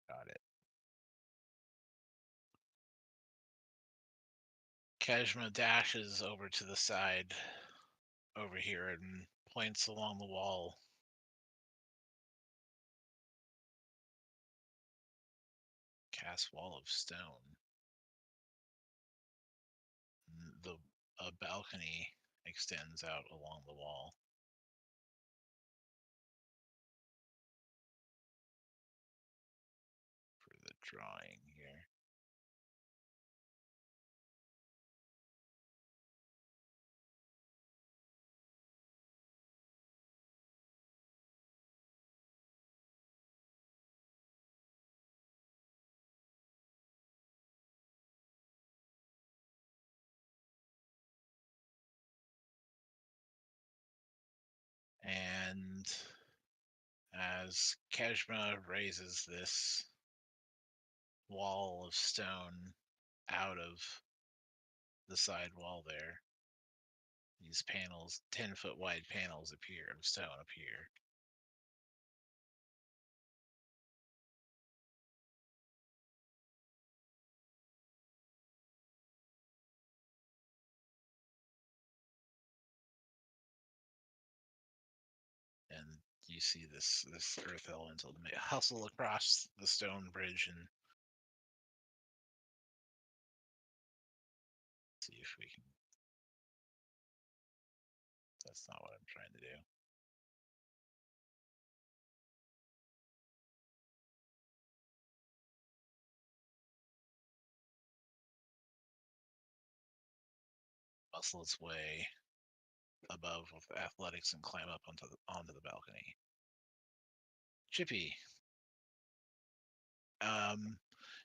Got it. Keshma dashes over to the side over here and points along the wall. Cast wall of stone. The a balcony extends out along the wall. For the drawing here. And as Keshma raises this wall of stone out of the side wall there, these panels, 10-foot wide panels appear, of stone appear. And you see this earth elemental hustle across the stone bridge and see if we can. That's not what I'm trying to do. Muscle its way above with athletics and climb up onto the balcony. Chippy,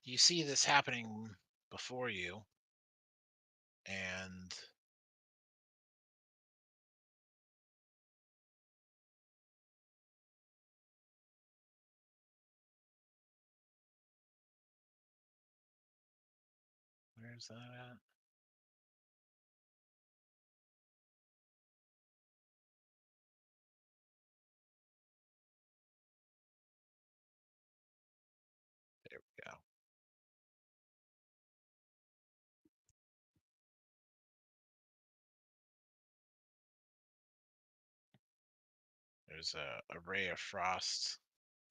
you see this happening before you, and where's that at? There we go. There's a ray of frost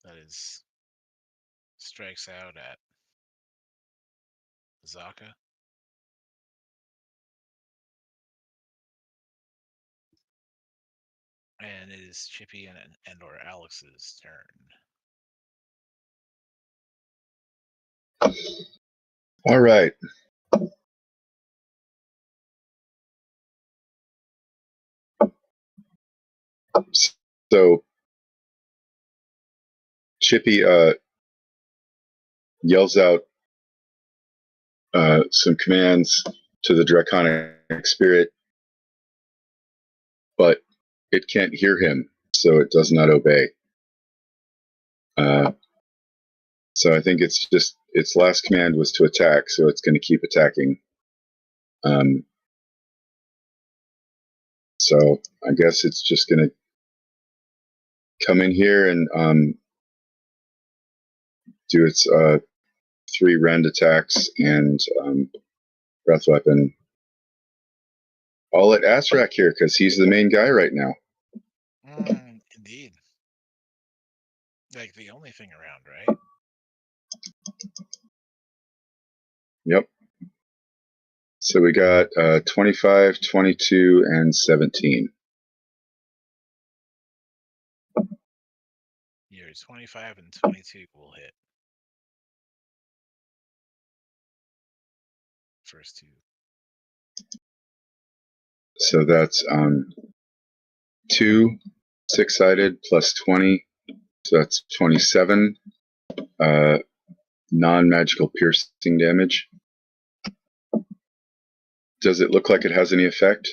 that strikes out at Zaka. And it is Chippy and or Alex's turn. All right. So Chippy yells out some commands to the draconic spirit, but it can't hear him, so it does not obey. So I think it's just its last command was to attack, so it's going to keep attacking. So I guess it's just going to come in here and do its 3 rend attacks and breath weapon. I'll let Azrak here because he's the main guy right now. Indeed. Like the only thing around, right? Yep. So we got 25, 22, and 17. Your 25 and 22 will hit. First 2. So that's 2 6-sided plus 20. So that's 27 non-magical piercing damage. Does it look like it has any effect?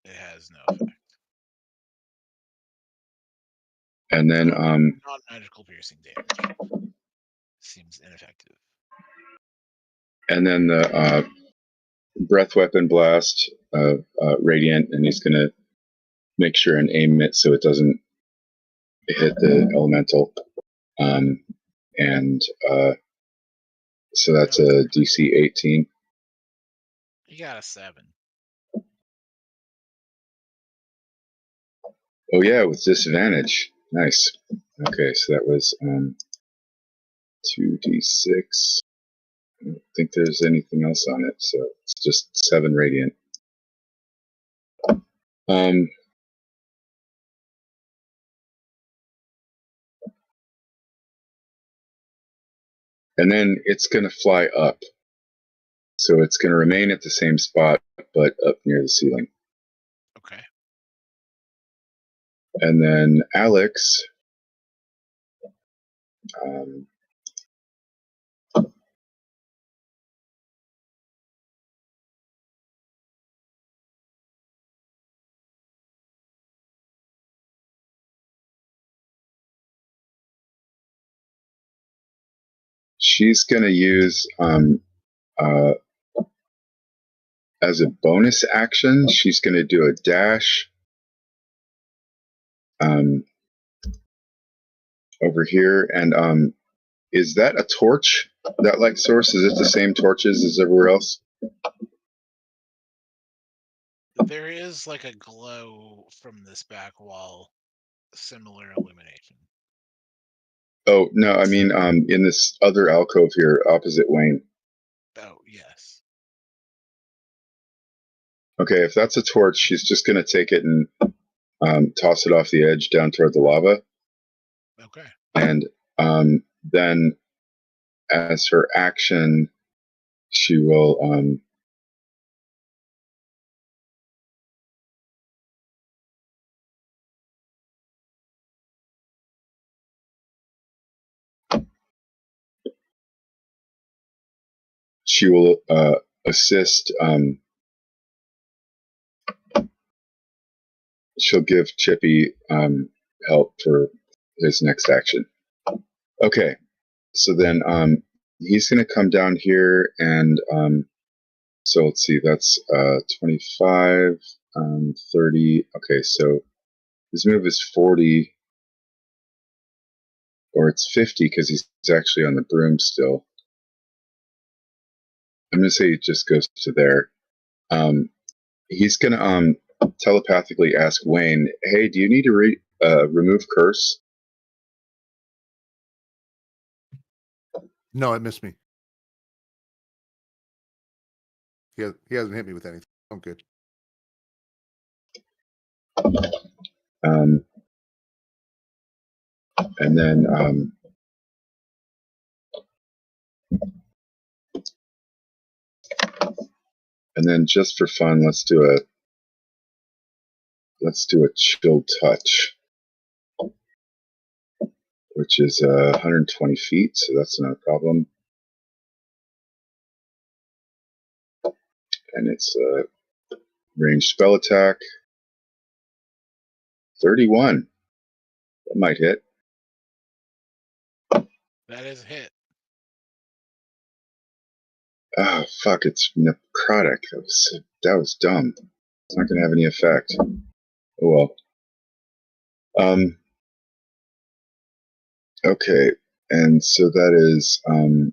It has no effect. And then non-magical piercing damage seems ineffective. And then the breath weapon blast, radiant, and he's going to make sure and aim it so it doesn't hit the elemental. And so that's a DC 18. You got a 7. Oh yeah, with disadvantage. Nice. Okay, so that was 2d6. I don't think there's anything else on it, so it's just 7 radiant. And then it's going to fly up. So it's going to remain at the same spot, but up near the ceiling. Okay. And then Alex, she's going to use as a bonus action. She's going to do a dash over here, and is that a torch? That light source, is it the same torches as everywhere else? There is like a glow from this back wall, similar illumination. Oh no, I mean in this other alcove here opposite Wayne. Oh, yes. Okay, if that's a torch, she's just going to take it and toss it off the edge down toward the lava. Okay. And then as her action, she will assist. She'll give Chippy help for his next action. Okay, so then he's going to come down here, and so let's see, that's 25, 30. Okay, so his move is 40, or it's 50 because he's actually on the broom still. I'm going to say he just goes to there. He's going to telepathically ask Wayne, hey, do you need to remove curse? No, it missed me. He hasn't hit me with anything. I'm good. And then just for fun, let's do a chill touch, which is 120 feet, so that's not a problem. And it's a ranged spell attack. 31. That might hit. That is a hit. Oh, fuck, it's necrotic. That was dumb. It's not going to have any effect. Oh, well. Okay, and so that is, well,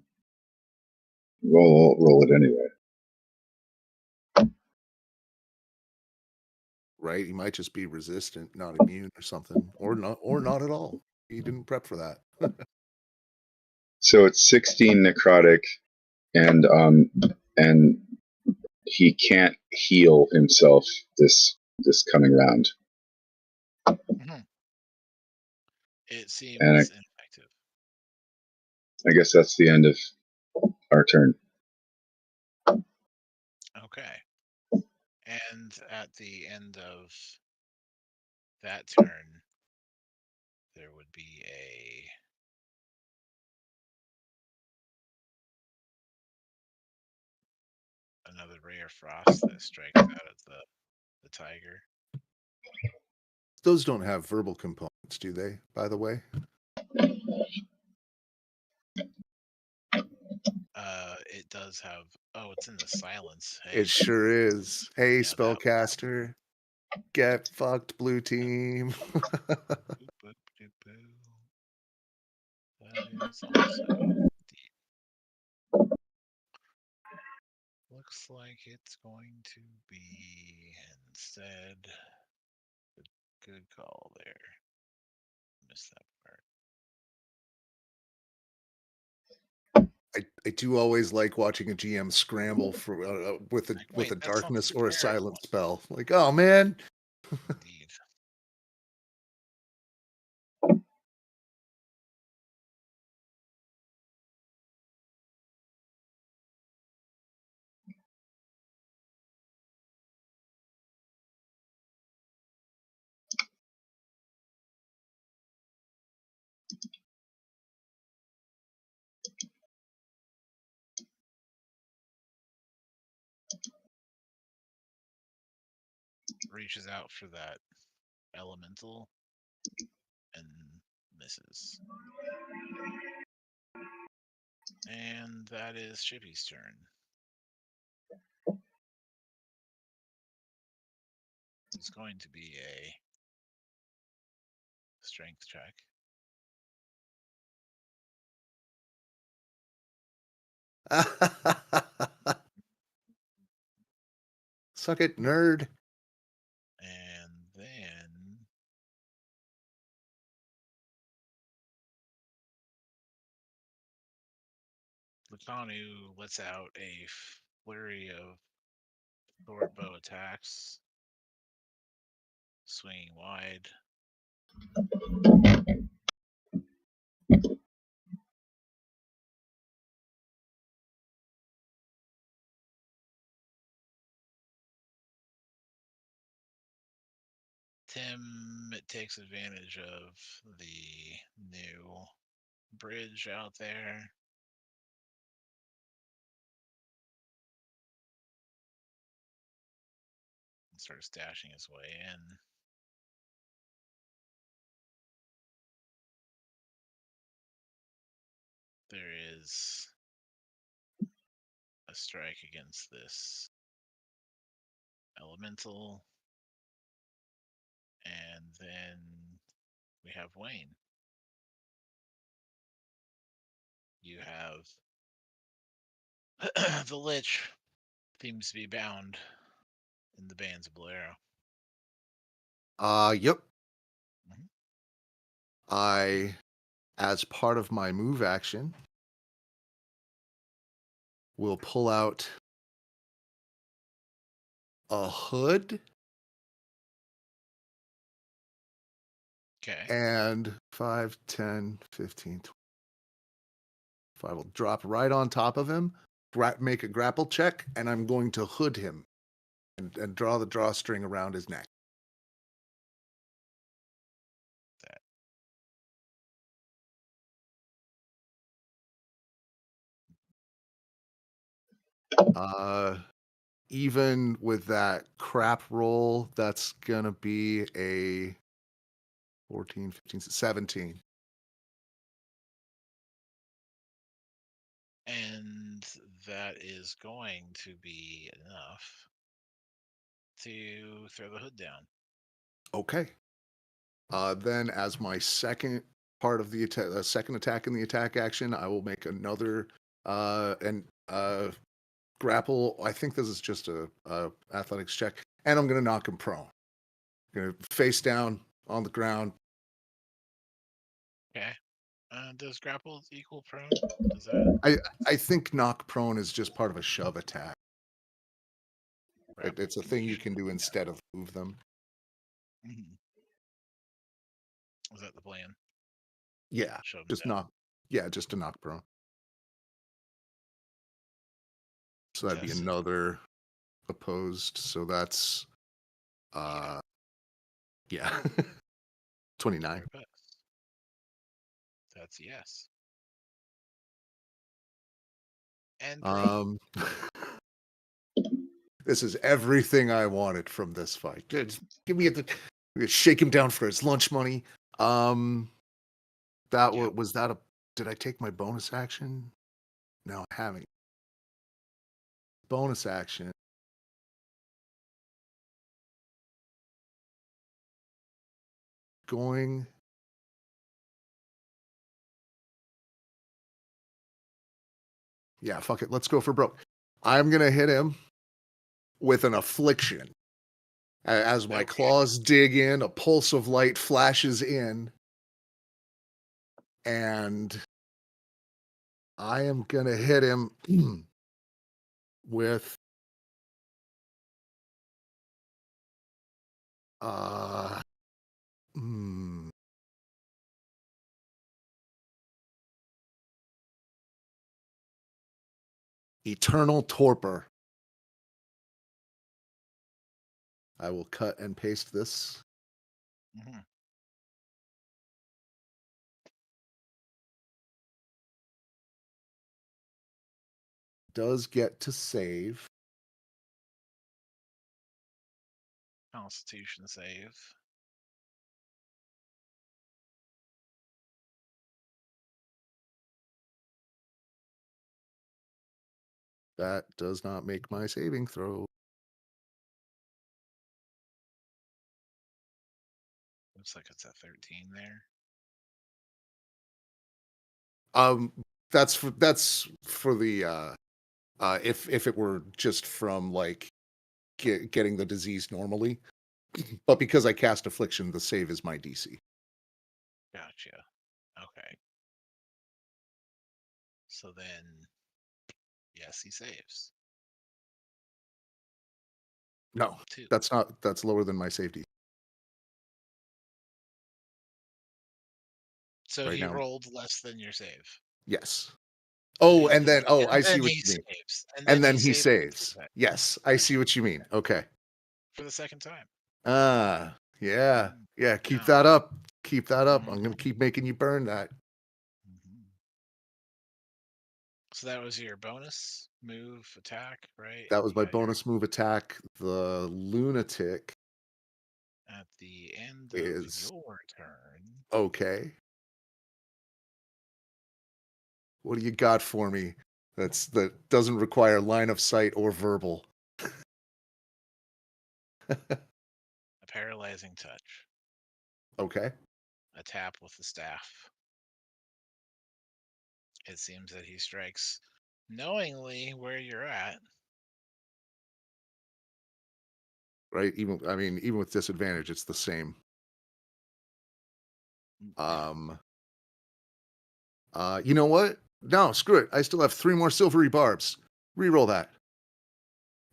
I'll roll it anyway. Right? He might just be resistant, not immune or something, or not at all. He didn't prep for that. So it's 16 necrotic, and he can't heal himself this coming round. Mm-hmm. It seems And ineffective. I guess that's the end of our turn. Okay. And at the end of that turn, there would be another ray of frost that strikes out at the tiger. Those don't have verbal components, do they, by the way? It does have. Oh, it's in the silence. Hey, It sure is. Hey, yeah, spellcaster, get fucked, blue team. boop, boop, boop, boop. That is also indeed. Looks like it's going to be instead. Good call there. Missed that part. I do always like watching a GM scramble for with Wait, a that's something darkness or a prepared. silent spell. Like, oh man. Indeed. Reaches out for that elemental and misses. And that is Chippy's turn. It's going to be a strength check. Suck it, nerd. And then Lucanu lets out a flurry of short bow attacks, swinging wide. Tim takes advantage of the new bridge out there. And starts dashing his way in. There is a strike against this elemental. And then we have Wayne. You have the Lich seems to be bound in the bands of Bolero. Yep. Mhm. I, as part of my move action, will pull out a hood Okay. and 5, 10, 15, 20. I will drop right on top of him, make a grapple check, and I'm going to hood him and draw the drawstring around his neck. That. Even with that crap roll, that's going to be a 14, 15, 17. And that is going to be enough to throw the hood down. Okay. Then, as my second part of the second attack in the attack action, I will make another and grapple. I think this is just a athletics check, and I'm going to knock him prone. Going to face down on the ground. Okay. Does grapple equal prone? Does that I think knock prone is just part of a shove attack. grapple It's a can be thing you can do shoved? instead of move them. Mhm. Was that the plan? Yeah, Shove them just down. knock. Yeah, just to knock prone. So that'd be Contested. another opposed. So that's yeah. 29. Opposed. That's a yes. And 3. This is everything I wanted from this fight. Just give me shake him down for his lunch money. That Yep. was that a? Did I take my bonus action? No, I haven't. Bonus action. Going. Yeah, fuck it. Let's go for broke. I'm gonna hit him with an affliction. As my Okay. claws dig in, a pulse of light flashes in, and I am gonna hit him with uh hmm, eternal torpor. I will cut and paste this. Mhm. Does get to save. Constitution save. That does not make my saving throw. Looks like it's a 13 there. Um, that's for the if it were just from like getting the disease normally, but because I cast affliction, the save is my DC. Gotcha. Okay. So then, yes, he saves. No, 2. that's lower than my safety So right he now. rolled less than your save. Yes. Oh, and then And I see then what he you mean. saves. And And then then he he saves saves. Yes, I see what you mean. Okay. for the second time. Ah, yeah. Mm, Yeah, keep yeah. that up. Keep that up. I'm going to Mhm, keep making you burn that. mhm. So that was your bonus move attack, right? That was You my got your bonus move attack. The lunatic at the end of is your turn. okay. What do you got for me? That doesn't require line of sight or verbal. A paralyzing touch. Okay. A tap with the staff. It seems that he strikes knowingly where you're at. Right? Even with disadvantage, it's the same. Yeah. You know what? No, screw it. I still have 3 more silvery barbs. Reroll that.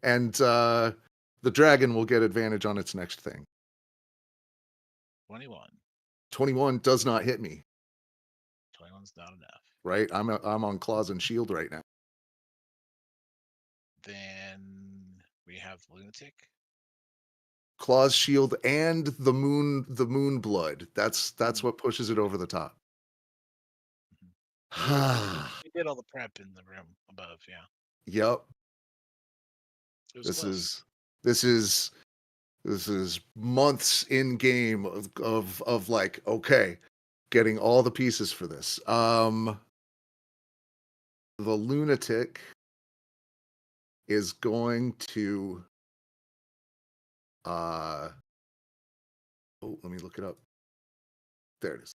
And the dragon will get advantage on its next thing. 21. 21 does not hit me, 21's not enough. right? I'm on claws and shield right now. Then we have lunatic. Claws, shield, and the moon blood. That's what pushes it over the top. We did all the prep in the room above, yeah. Yep. It was This close. is this is this is months in game of like, okay, getting all the pieces for this. The lunatic is going to oh, let me look it up. There it is.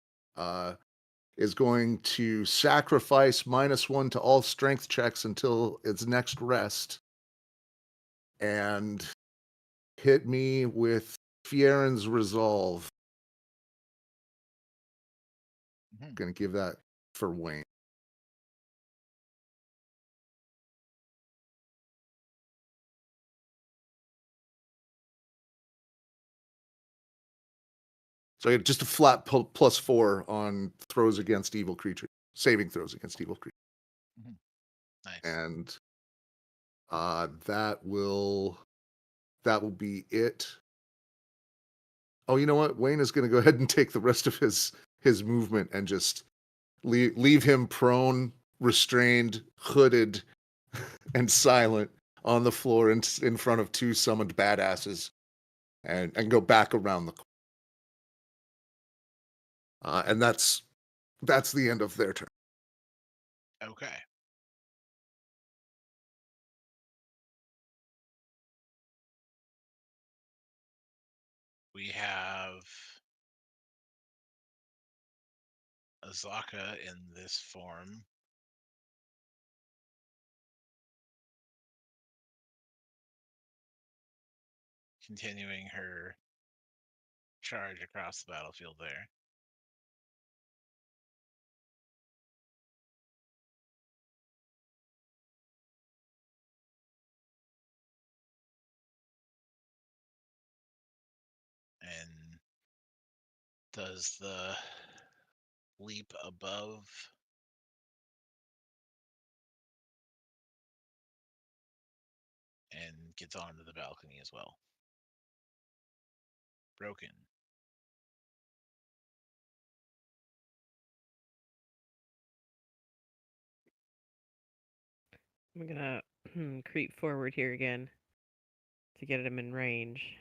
Is going to sacrifice -1 to all strength checks until its next rest and hit me with Fieren's Resolve. Mhm. Gonna give that for Wayne. So I get just a flat +4 on throws against evil creatures, saving throws against evil creatures. Mhm. Nice. And that will be it. Oh, you know what? Wayne is going to go ahead and take the rest of his movement and just leave him prone, restrained, hooded, and silent on the floor in front of 2 summoned badasses, and go back around the. And that's the end of their turn. Okay. We have Azaka in this form. Continuing her charge across the battlefield there. And does the leap above and gets onto the balcony as well. Broken. I'm gonna creep forward here again to get him in range.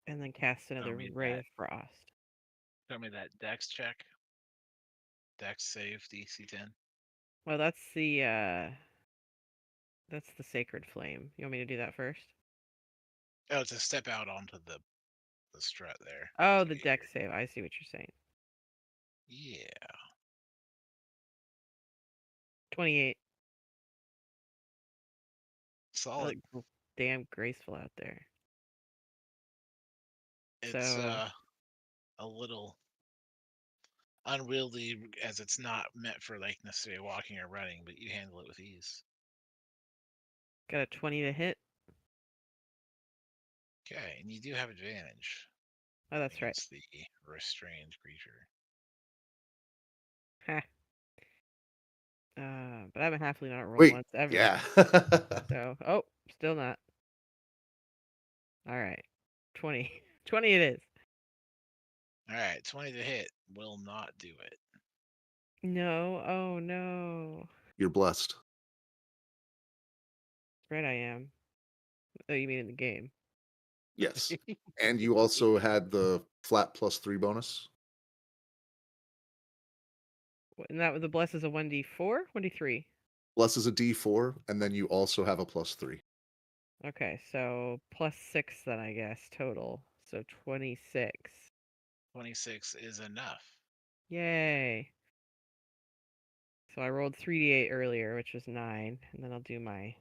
And then cast another me Ray that. of Frost. Show me that dex check. Dex save DC 10. Well, that's the sacred flame. You want me to do that first? Oh, to step out onto the strut there. Oh, That's the what you deck save. I see what you're saying. hear. Yeah. 28. I Solid. look damn graceful out there. It's So a little unwieldy as it's not meant for like necessarily walking or running, but you handle it with ease. got a 20 to hit. Okay, and you do have advantage Oh, that's right. against the restrained creature. Ha. But I haven't halfly not rolled Wait, once ever. yeah. So, oh, still not. All right, 20. 20 it is. All right, 20 to hit will not do it. No, oh no. You're blessed. Right, I am. Oh, you mean in the game? Yes. And you also had the flat +3 bonus. And that the bless is a 1d4, 1d3. Bless is a D4, and then you also have a +3. Okay, so +6 then I guess total. So 26. 26 is enough. Yay. So I rolled 3d8 earlier, which was 9, and then I'll do my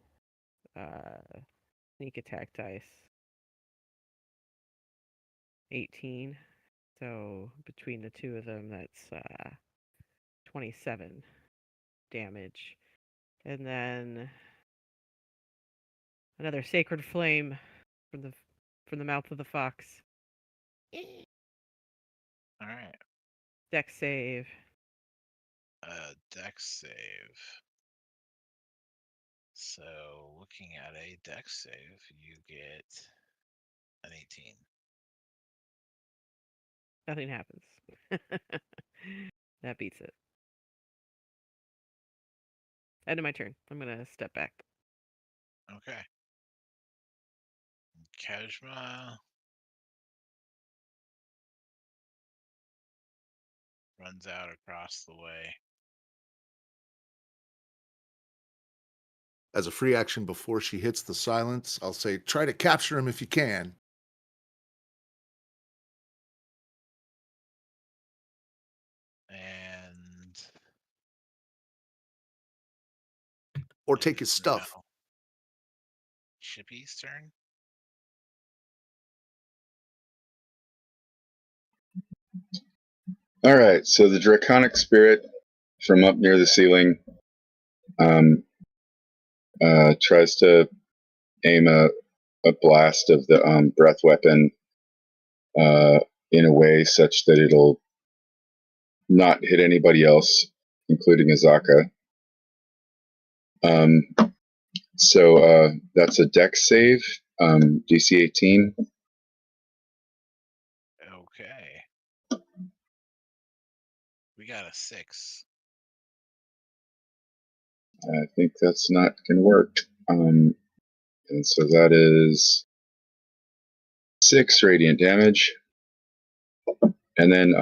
sneak attack dice. 18. So between the two of them, that's 27 damage. And then another sacred flame from the mouth of the fox. All right. Dex save. Dex save. So looking at a dex save, you get an 18. Nothing happens. That beats it. End of my turn. I'm gonna step back. Okay. Kajma runs out across the way. As a free action before she hits the silence, I'll say, try to capture him if you can. And Or it take is his stuff. now Chippy's turn. All right, so the draconic spirit from up near the ceiling tries to aim a blast of the breath weapon in a way such that it'll not hit anybody else, including Azaka. So that's a dex save, DC 18. Okay. We got a 6. I think that's not going to work. And so that is 6 radiant damage. And then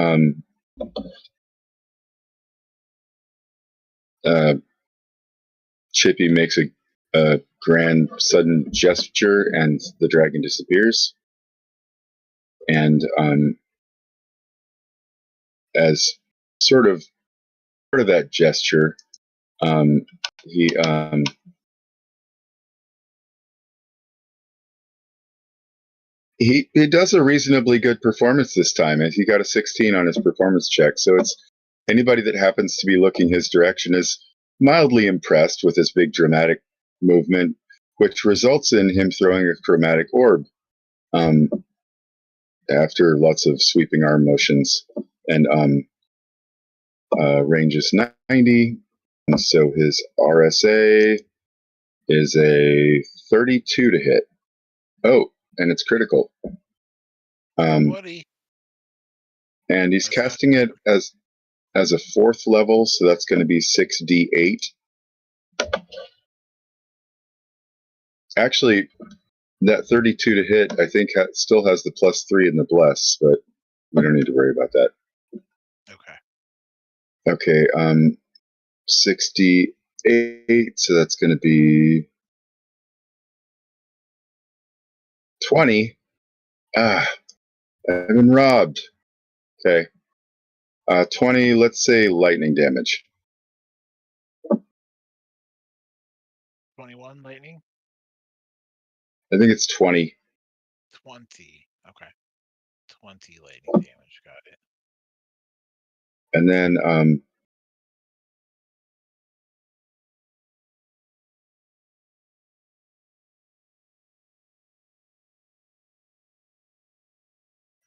Chippy makes a grand sudden gesture and the dragon disappears. And as sort of part of that gesture, he he does a reasonably good performance this time, and he got a 16 on his performance check. So it's anybody that happens to be looking his direction is mildly impressed with his big dramatic movement, which results in him throwing a chromatic orb after lots of sweeping arm motions, and range is 90, and so his RSA is a 32 to hit. Oh, and it's critical. Buddy. And he's casting it as a 4th level, so that's going to be 6d8. Actually, that 32 to hit, I think, still has the +3 in the bless, but we don't need to worry about that. Okay. Okay, 68, so that's going to be 20. Ah, I've been robbed. Okay. 20, let's say lightning damage. 21 lightning? I think it's 20. 20. Okay. 20 lightning damage. Got it. And then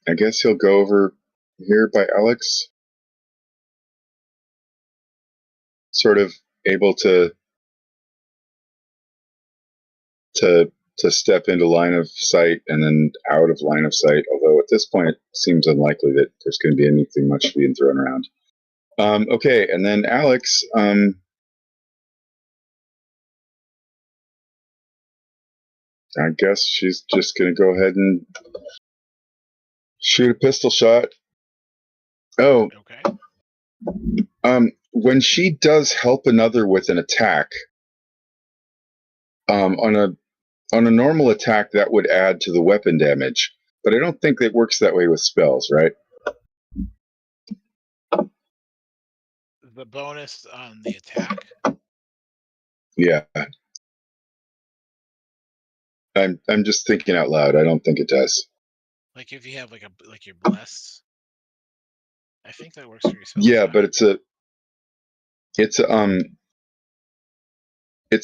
I guess he'll go over here by Alex. Sort of able to step into line of sight and then out of line of sight, although at this point it seems unlikely that there's going to be anything much being thrown around. Okay, and then Alex, I guess she's just going to go ahead and shoot a pistol shot. Oh, Okay. when she does help another with an attack, on a normal attack that would add to the weapon damage, but I don't think it works that way with spells, right? The bonus on the attack? Yeah. I'm just thinking out loud. I don't think it does. Like if you have like you're blessed. I think that works for your spells. Yeah, but it's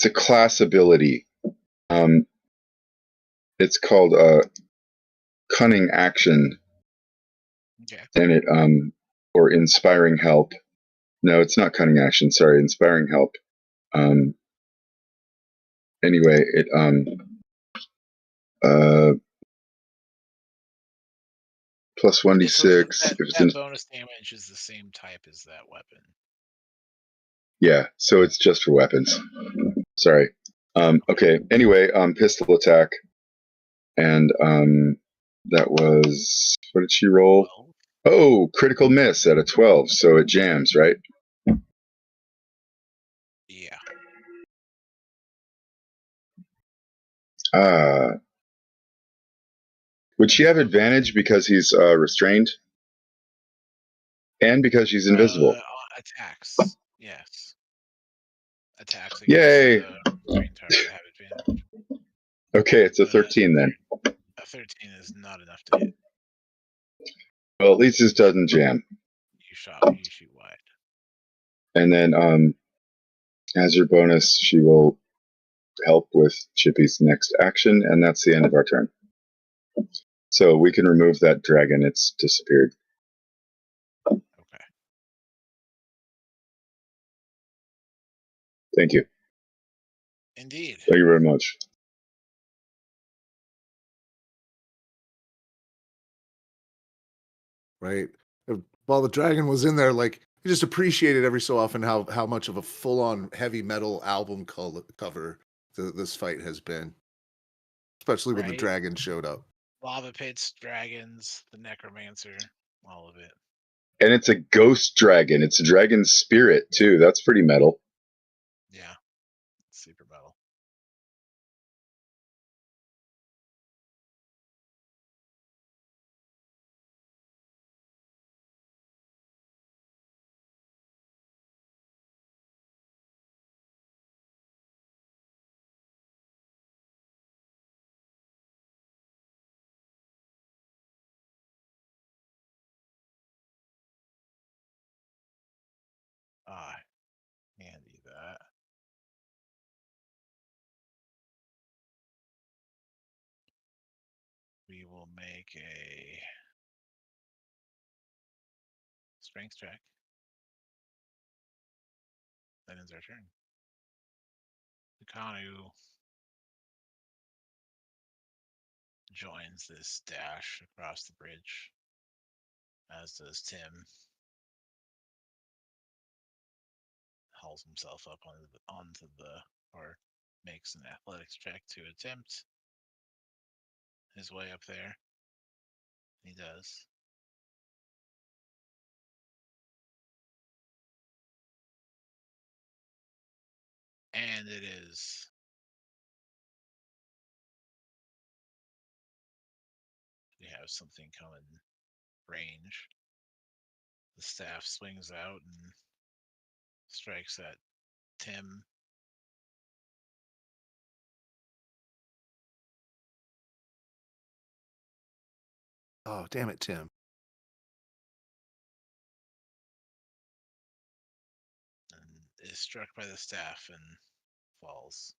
a class ability. It's called cunning action, Okay. and it or inspiring help. No, it's not cunning action. Sorry, inspiring help. Anyway, it plus 1d6. If it's in, that bonus damage is the same type as that weapon. yeah, so it's just for weapons. Sorry. Okay. Anyway, pistol attack, and that was, what did she roll? 12. Oh, critical miss at a 12, so it jams, right? Yeah. Would she have advantage because he's restrained, and because she's invisible? Attacks. Yes. Attacks against Yay! the restrained target have advantage. Okay, it's a But 13 then. a 13 is not enough to hit. Well, at least this doesn't jam. You shoot wide. And then as her bonus, she will help with Chippy's next action, and that's the end of our turn. So we can remove that dragon. It's disappeared. Okay. Thank you. Indeed. Thank you very much. Right. While the dragon was in there, like you just appreciated every so often how much of a full on heavy metal album cover this fight has been, especially when the Right. dragon showed up. Lava pits, dragons, the necromancer, all of it. And it's a ghost dragon. It's a dragon spirit too. That's pretty metal. Yeah. Super metal. Ah, handy that. We will make a strength check. That ends our turn. Kanu joins this dash across the bridge, as does Tim. Hauls himself up onto the, or makes an athletics check to attempt his way up there. He does. And it is. We have something coming range. The staff swings out and strikes at Tim. Oh, damn it, Tim. And is struck by the staff and falls.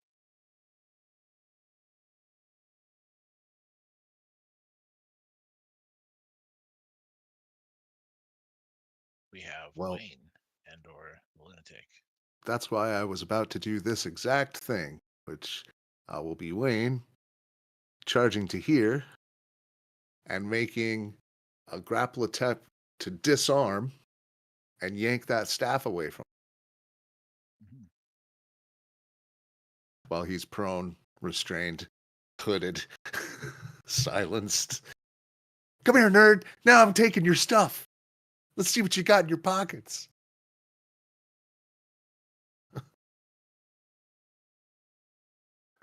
We have Well, Wayne and or Lunatic. that's why I was about to do this exact thing, which will be Wayne charging to here and making a grapple attack to disarm and yank that staff away from him Mhm. while he's prone, restrained, hooded, silenced. Come here, nerd. Now I'm taking your stuff. Let's see what you got in your pockets.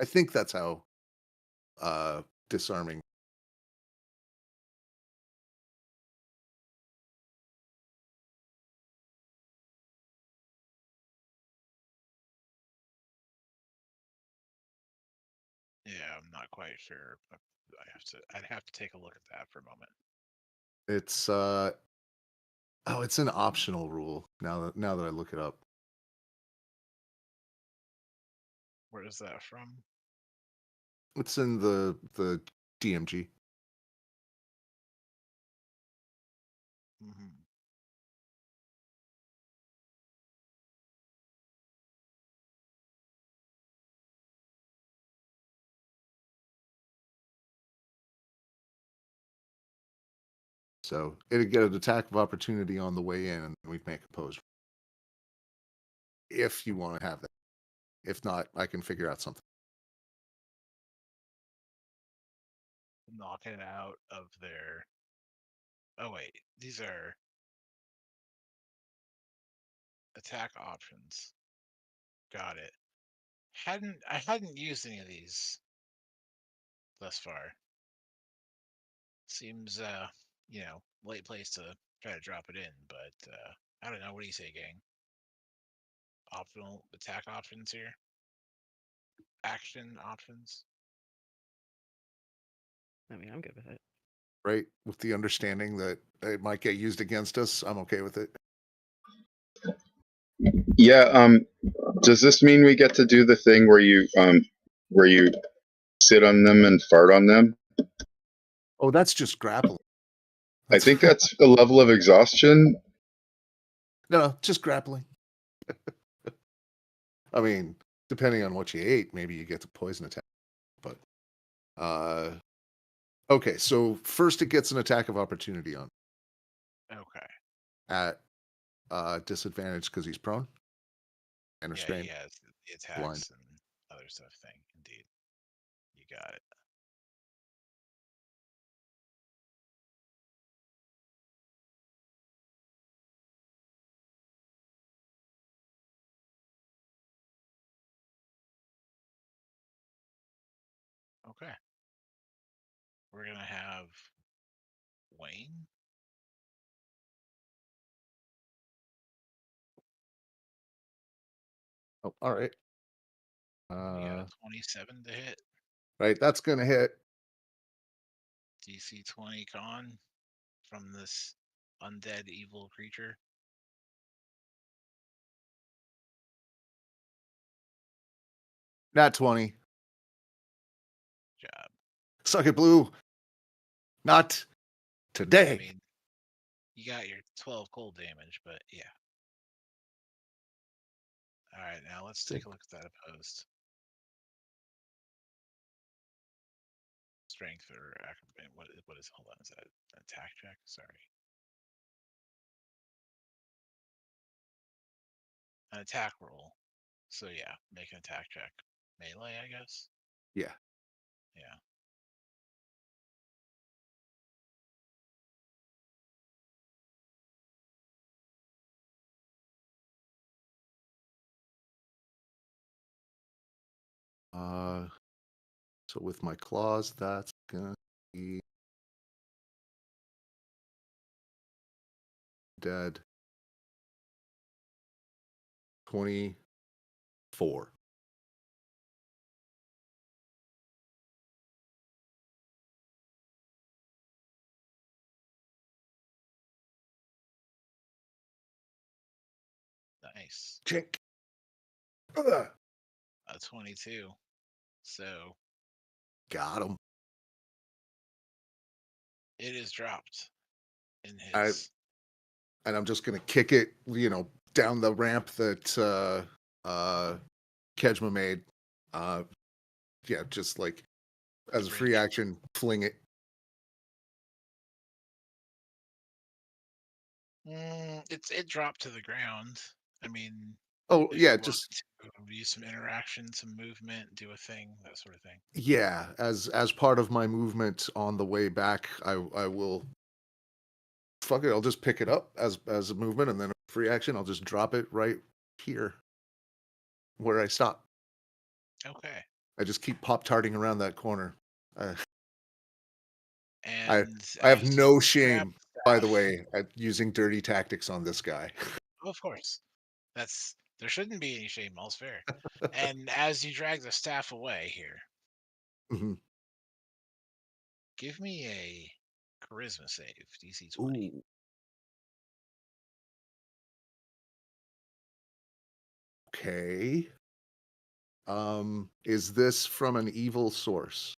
I think that's how disarming. Yeah, I'm not quite sure. I'd have to take a look at that for a moment. It's it's an optional rule now that I look it up. Where is that from? It's in the DMG. Mm-hmm. So it'd get an attack of opportunity on the way in, and we'd make a pose. If you want to have that. If not, I can figure out something. Knock it out of their. Oh wait, these are attack options. Got it. I hadn't used any of these thus far. Seems late place to try to drop it in, but I don't know. What do you say, gang? Optional attack options here. Action options. I mean, I'm good with it. Right? With the understanding that it might get used against us, I'm okay with it. Yeah. Does this mean we get to do the thing where you sit on them and fart on them? Oh, that's just grappling. I think that's a level of exhaustion. No, just grappling. I mean, depending on what you ate, maybe you get the poison attack. But okay, so first it gets an attack of opportunity on Okay. at disadvantage because he's prone and Yeah, he restrained, has the blind. attacks and other stuff thing. Indeed. You got it. Okay. We're gonna have Wayne. Oh, all right. We got a 27 to hit. Right, that's gonna hit. DC 20 con from this undead evil creature. Nat 20. Job. Suck it, Blue. Not I today. mean, you got your 12 cold damage, but yeah. All right, now let's take a look at that opposed. Strength or what is, hold on, is that an attack check? Sorry. An attack roll. So yeah, make an attack check. Melee, I guess. Yeah. Yeah. So with my claws, that's gonna be dead. 24. Nice. Chink. 22. So Got him. it is dropped in I his. and I'm just gonna kick it, down the ramp that Kejma made. Yeah, just like as a Bring free it. action, fling it. It dropped to the ground. I mean, Oh if yeah, you want just to use some interaction, some movement, do a thing, that sort of thing. yeah. As part of my movement on the way back, I will fuck it. I'll just pick it up as a movement, and then a free action, I'll just drop it right here where I stop. Okay. I just keep pop tarting around that corner. Uh, I And I have as you no grab shame, the by the staff, way, at using dirty tactics on this guy. oh, of course, there shouldn't be any shame. All's fair. And as you drag the staff away here, Mhm. give me a charisma save, DC 20. Ooh, okay. Is this from an evil source?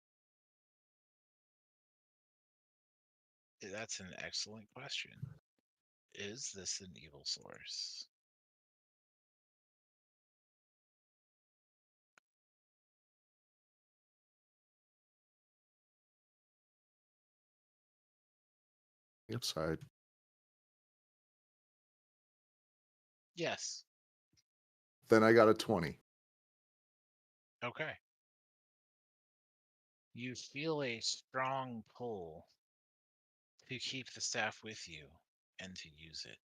That's an excellent question. Is this an evil source? Upside. Yes. Then I got a 20. Okay. You feel a strong pull to keep the staff with you and to use it.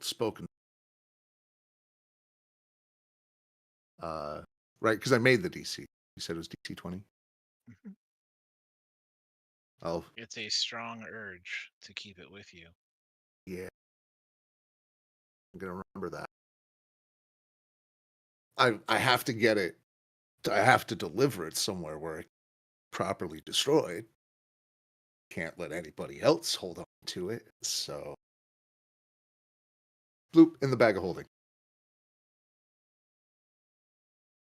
Spoken. Right, because I made the DC. You said it was DC 20. Mhm. Oh, It's a strong urge to keep it with you. yeah. I'm gonna remember that. I have to get it. I have to deliver it somewhere where it's properly destroyed. Can't let anybody else hold on to it. So, bloop in the bag of holding.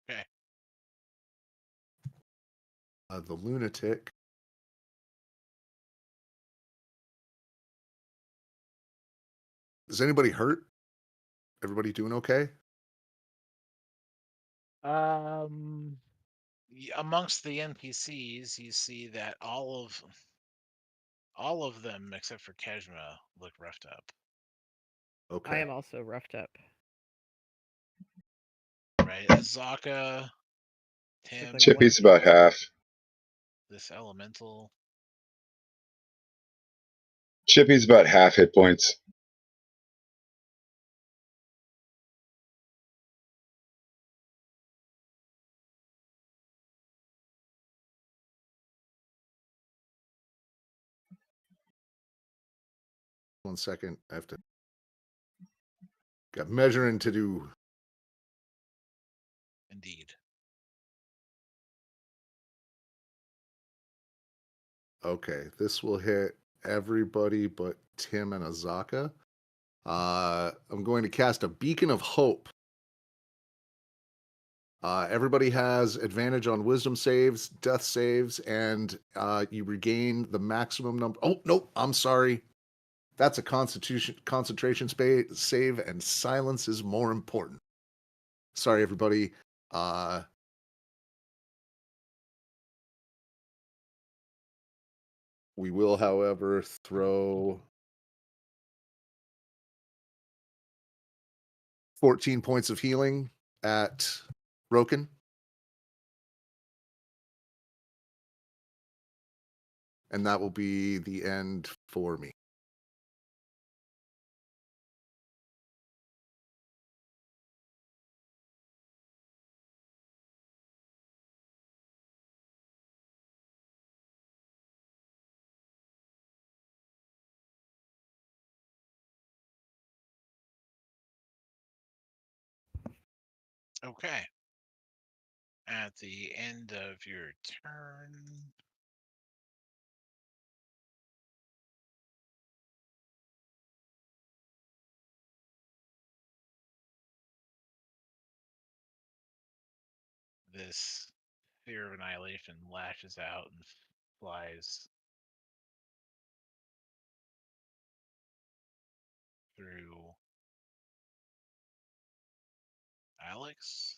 Okay. The lunatic. Is anybody hurt? Everybody doing okay? Um, Amongst the NPCs, you see that all of them except for Kejma look roughed up. I Okay. am also roughed up. Right? Azaka, Look Tim, like a Chippy's white about half. this elemental. Chippy's about half hit points. One second. I have to got measuring to do. Indeed. Okay, this will hit everybody but Tim and Azaka. I'm going to cast a beacon of hope. Everybody has advantage on wisdom saves, death saves, and you regain the maximum number. Oh nope, I'm sorry. That's a concentration save, and silence is more important. Sorry, everybody. We will, however, throw 14 points of healing at Broken. And that will be the end for me. Okay. At the end of your turn, this Fear of Annihilation lashes out and flies through Alex.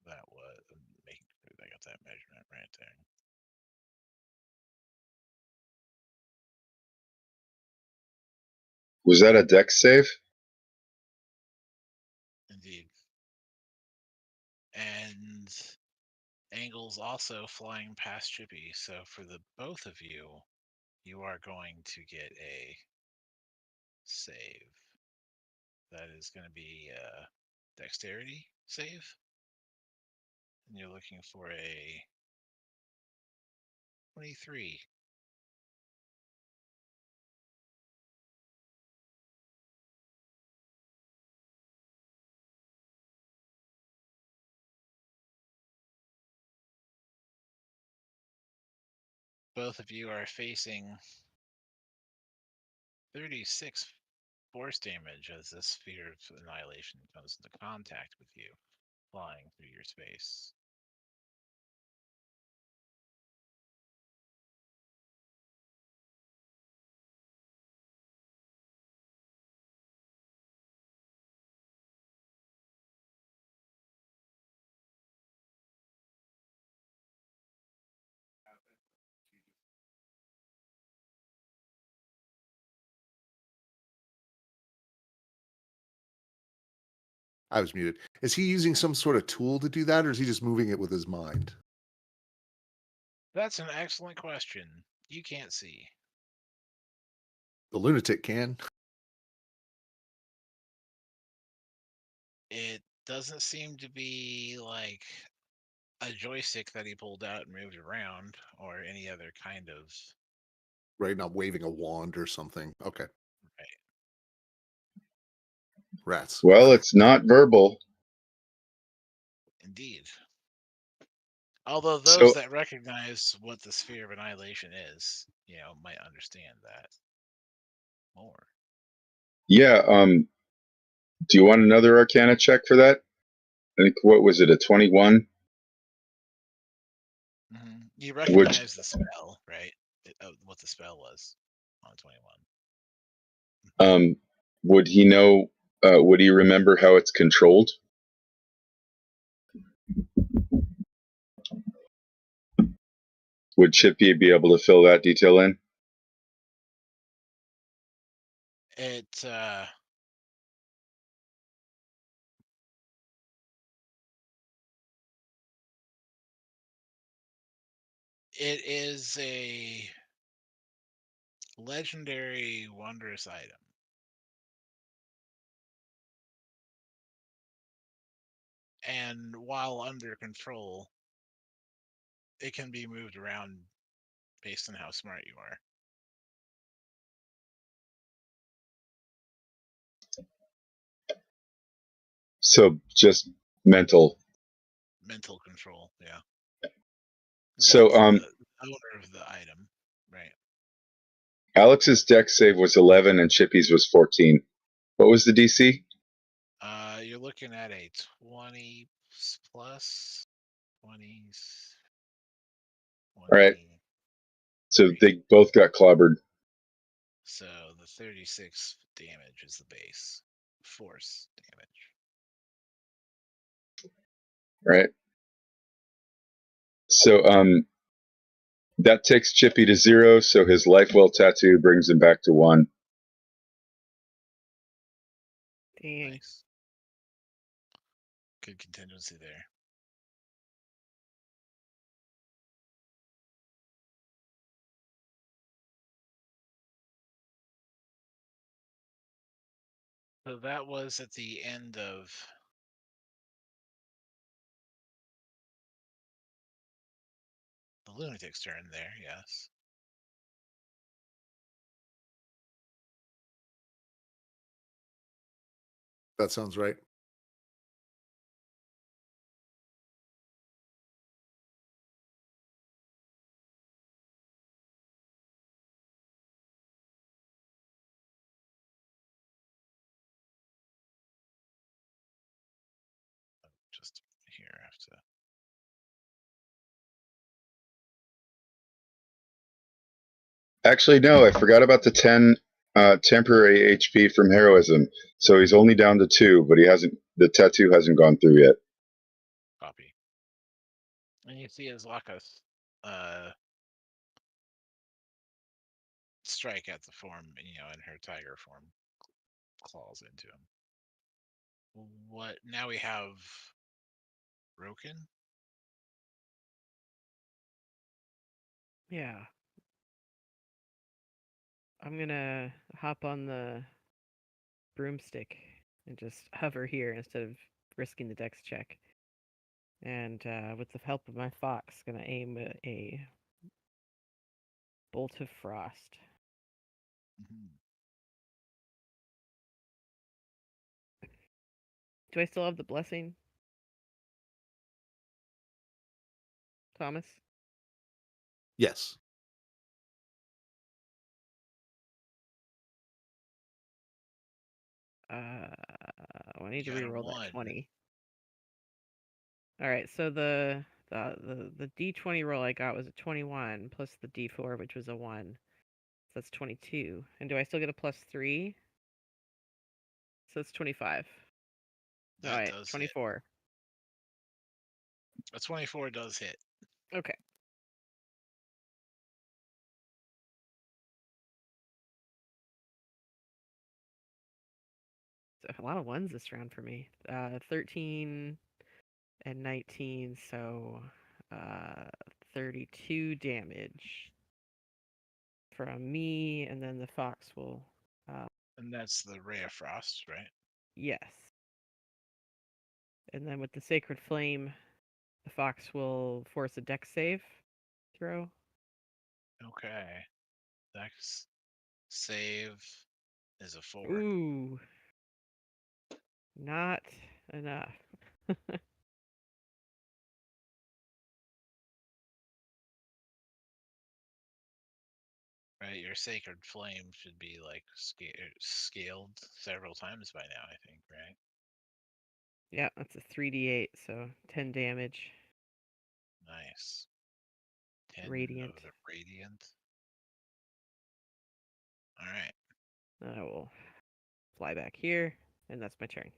That was making sure I got that measurement right there. Was that a dex save? Indeed. And Angle's also flying past Chippy, so for the both of you, you are going to get a save. That is going to be a dexterity save. And you're looking for a 23. Both of you are facing 36 force damage as this sphere of annihilation comes into contact with you, flying through your space. I was muted. Is he using some sort of tool to do that, or is he just moving it with his mind? That's an excellent question. You can't see. The lunatic can. It doesn't seem to be like a joystick that he pulled out and moved around or any other kind of. Right, not waving a wand or something. Okay. Right. Rats. Well, it's not verbal. Indeed. Although those So that recognize what the sphere of annihilation is, might understand that more. yeah, do you want another Arcana check for that? I think what was it, a 21? You Would recognize the spell, right? What the spell was on 21. would he know? Would he remember how it's controlled? Would Chippy be able to fill that detail in? It it is a legendary wondrous item. And while under control, it can be moved around based on how smart you are. So just mental. Mental control, yeah. So The owner of the item, right? Alex's dex save was 11 and Chippy's was 14. What was the DC? You're looking at a 20 plus 20s. All right. 20. So they both got clobbered. So the 36 damage is the base force damage. Right. So that takes Chippy to 0, so his life well tattoo brings him back to 1. Dang. Nice. Good contingency there. So that was at the end of lunatic's turn there, yes. That sounds right. Just here, I have to. Actually, no, I forgot about the 10 temporary HP from heroism. So he's only down to 2, but the tattoo hasn't gone through yet. Copy. And you see as Laka's strike at the form, in her tiger form, claws into him. What now we have Roken? Yeah. I'm gonna hop on the broomstick and just hover here instead of risking the dex check. And with the help of my fox, gonna aim a bolt of frost. Mm-hmm. Do I still have the blessing, Thomas? Yes. I need to You got a reroll that 1. 20. All right, so the D20 roll I got was a 21 plus the D4, which was a 1. So that's 22. And do I still get a +3? So it's 25. All That right, does 24. hit. A 24 does hit. Okay. So a lot of ones this round for me. 13 and 19, so 32 damage from me, and then the fox will. And that's the Ray of Frost, right? Yes. And then with the Sacred Flame, the fox will force a dex save throw. Okay. Dex save is a 4. Ooh. Not enough. Right, your Sacred Flame should be like scaled several times by now, I think, right? Yeah, that's a 3d8, so 10 damage. Nice. 10 Radiant. of the Radiant. Alright. I will fly back here, and that's my turn.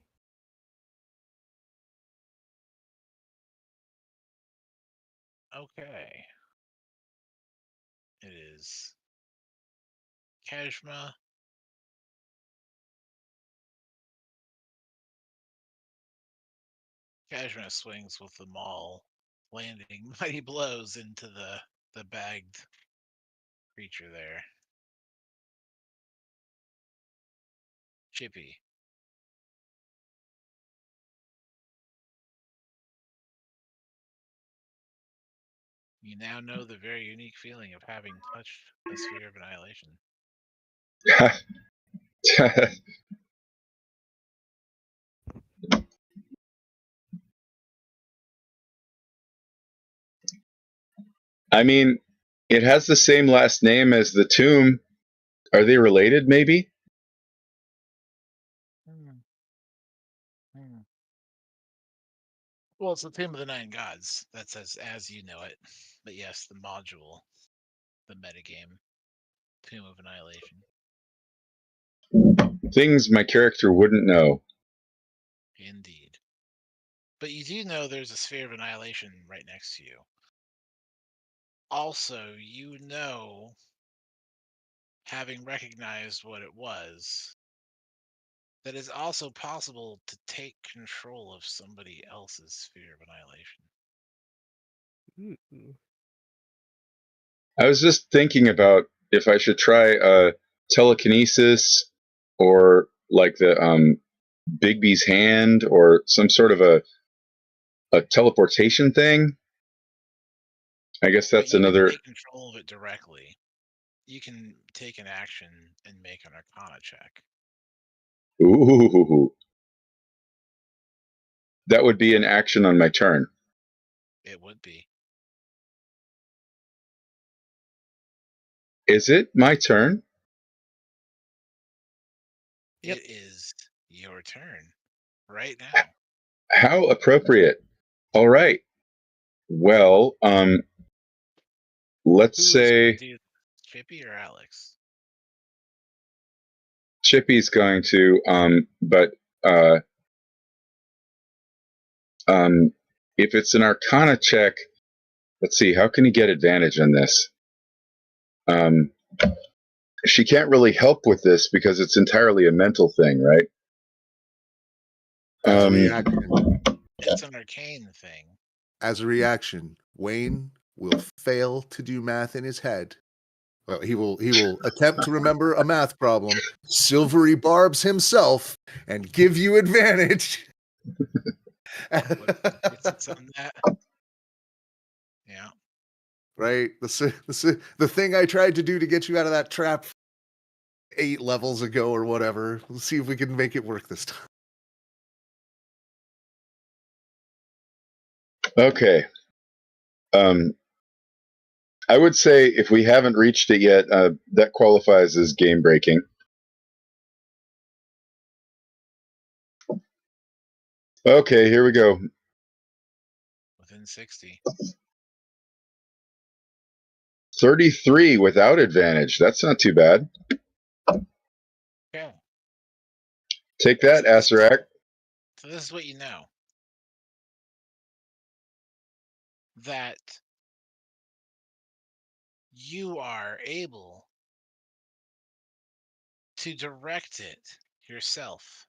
Okay. It is Kashma. Kashma swings with the maul, landing mighty blows into the bagged creature there. Chippy. You now know the very unique feeling of having touched a sphere of annihilation. I mean, it has the same last name as the tomb. Are they related, maybe? Well, it's the Tomb of the Nine Gods. That says as you know it. But yes, the module, the metagame, Tomb of Annihilation. Things my character wouldn't know. Indeed. But you do know there's a sphere of annihilation right next to you. Also, you know, having recognized what it was, that it's also possible to take control of somebody else's sphere of annihilation. Ooh. I was just thinking about if I should try telekinesis or like the Bigby's hand or some sort of a teleportation thing. I guess But that's you can another. take control of it directly. You can take an action and make an Arcana check. Ooh. That would be an action on my turn. It would be. Is it my turn? Yep. It is your turn right now. How appropriate. All right. Well, let's Who is going say to do this, Chippy or Alex? Chippy's going to, but if it's an Arcana check, let's see, how can he get advantage on this? She can't really help with this because it's entirely a mental thing, right? As a reaction, It's an arcane thing. Wayne will fail to do math in his head. Well, he will attempt to remember a math problem, silvery barbs himself, and give you advantage. What it's on that? Yeah. Right? The thing I tried to do to get you out of that trap 8 levels ago or whatever. Let's see if we can make it work this time. Okay. I would say if we haven't reached it yet, that qualifies as game breaking. Okay, here we go. Within 60. 33 without advantage. That's not too bad. Okay. Take that, Acerak. So this is what you know. That you are able to direct it yourself.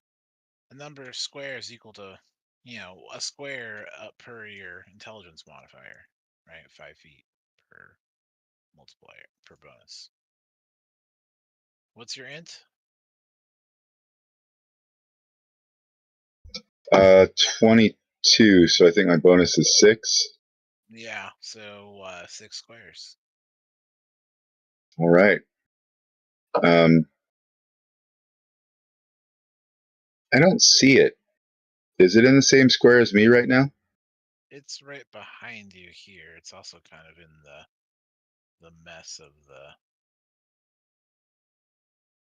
A number of squares equal to, a square up per your intelligence modifier, right? 5 feet per multiplier per bonus. What's your int? 22. So I think my bonus is 6. Yeah, so 6 squares. All right. I don't see it. Is it in the same square as me right now? It's right behind you here. It's also kind of in the mess of the.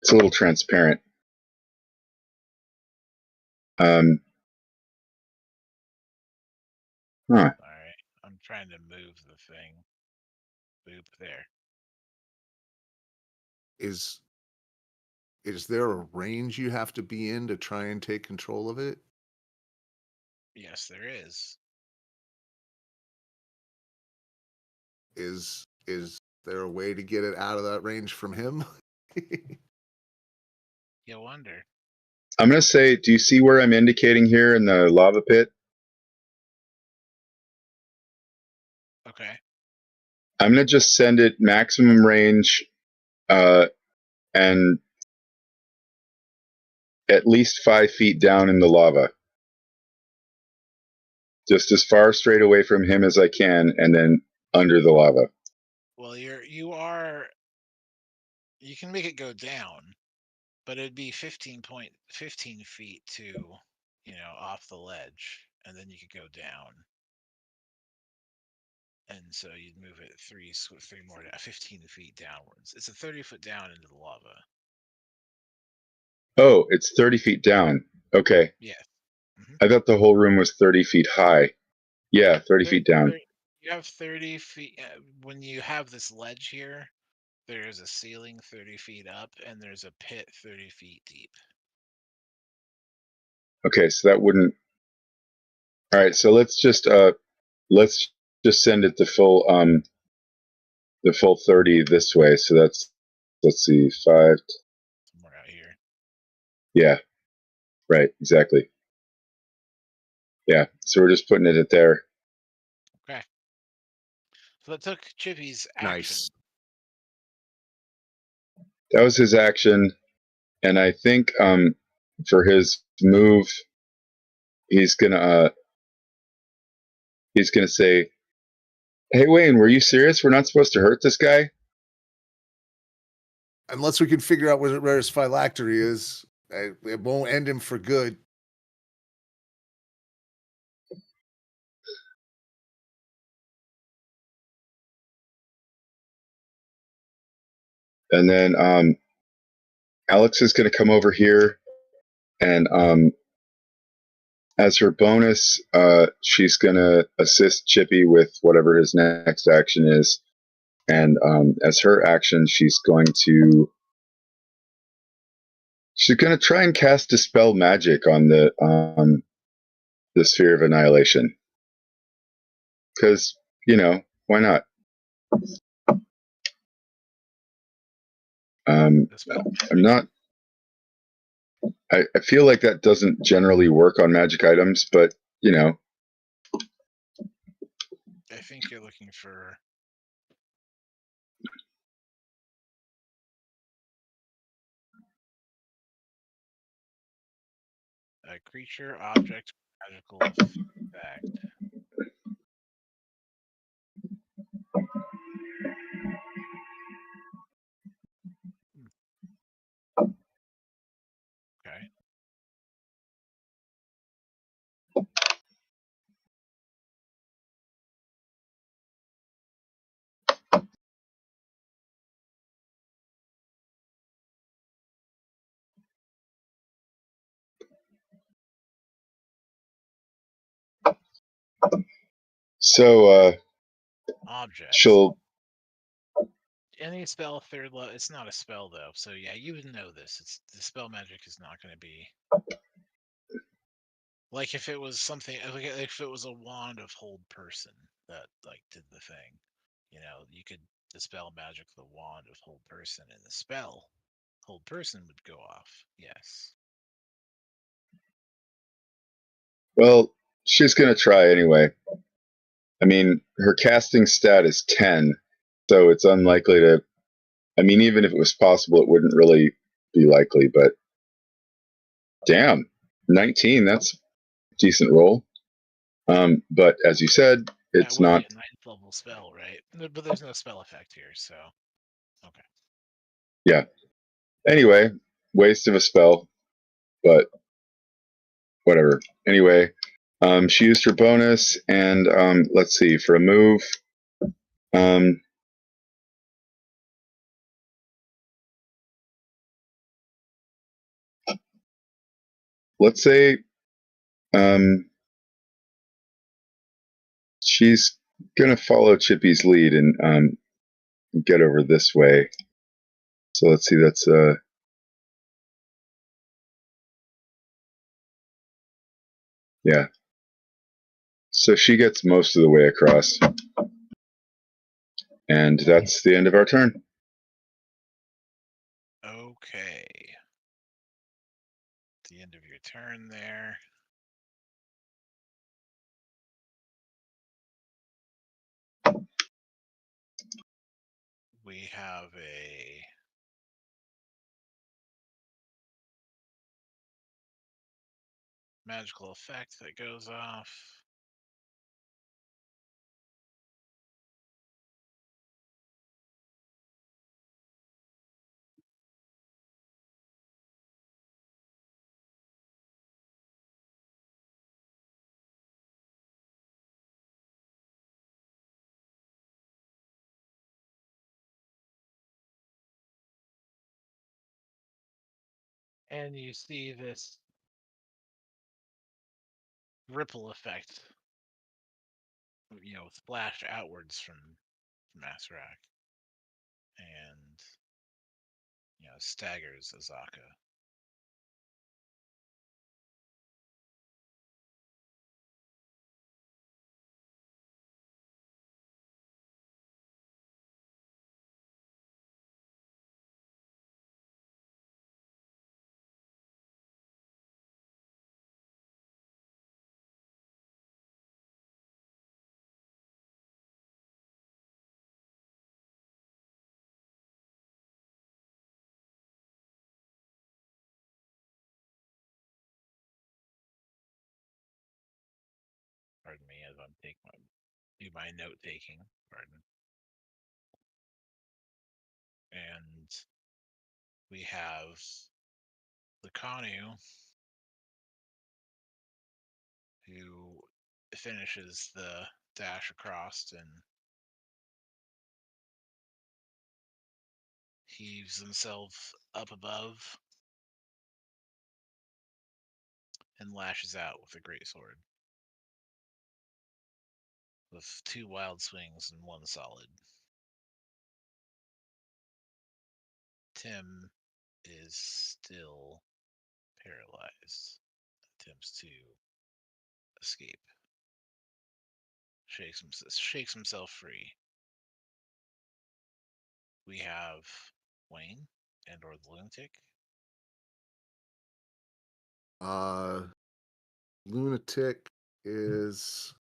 It's a little transparent. Huh. All right, I'm trying to move the thing. Boop there. Is there a range you have to be in to try and take control of it? Yes, there is. Is there a way to get it out of that range from him? You wonder. I'm going to say, do you see where I'm indicating here in the lava pit? Okay. I'm going to just send it maximum range and at least 5 feet down in the lava. Just as far straight away from him as I can, and then under the lava. Well, you can make it go down, but it'd be 15 feet to, off the ledge, and then you could go down. And so you'd move it three more, 15 feet downwards. It's a 30-foot down into the lava. Oh, it's 30 feet down. Okay. Yeah. Mm-hmm. I thought the whole room was 30 feet high. Yeah, 30 feet down. You have 30 feet. When you have this ledge here, there's a ceiling 30 feet up, and there's a pit 30 feet deep. Okay, so that wouldn't. All right, so let's just send it the full 30 this way. So that's, let's see, 5. Somewhere out here. Yeah, right, exactly. Yeah, so we're just putting it at there. Okay. So that took Chippy's action. Nice. That was his action, and I think for his move, he's gonna say, Hey, Wayne, were you serious? We're not supposed to hurt this guy? Unless we can figure out where his phylactery is, it won't end him for good. And then Alex is going to come over here, and as her bonus, she's going to assist Chippy with whatever his next action is. And as her action, she's going to try and cast Dispel Magic on the Sphere of Annihilation. Because, why not? I'm not. I feel like that doesn't generally work on magic items, but I think you're looking for a creature, object, magical effect. Okay. so Object. she'll. Any spell third level. It's not a spell though, so yeah, you would know this. It's the spell magic is not going to be like if it was something like if it was a wand of hold person that like did the thing. You could dispel magic the wand of hold person, and the spell hold person would go off. Yes. Well, she's going to try anyway. I mean, her casting stat is 10, so it's unlikely to. I mean, even if it was possible, it wouldn't really be likely, but damn, 19, that's a decent roll. But as you said, That it's would not. be a ninth level spell, right? But there's no spell effect here, so okay. Yeah. Anyway, waste of a spell, but whatever. Anyway, she used her bonus, and let's see, for a move, um, let's say she's gonna follow Chippy's lead and get over this way. So let's see, that's yeah. So she gets most of the way across, and that's the end of our turn. Okay. The end of your turn there. We have a magical effect that goes off. And you see this ripple effect, splash outwards from Masrak and, staggers Azaka. Pardon me as I'm taking my do my note taking. Pardon. And we have the Kanu who finishes the dash across and heaves himself up above and lashes out with a great sword with 2 wild swings and 1 solid. Tim is still paralyzed. Attempts to escape. Shakes himself free. We have Wayne and or the lunatic. Lunatic is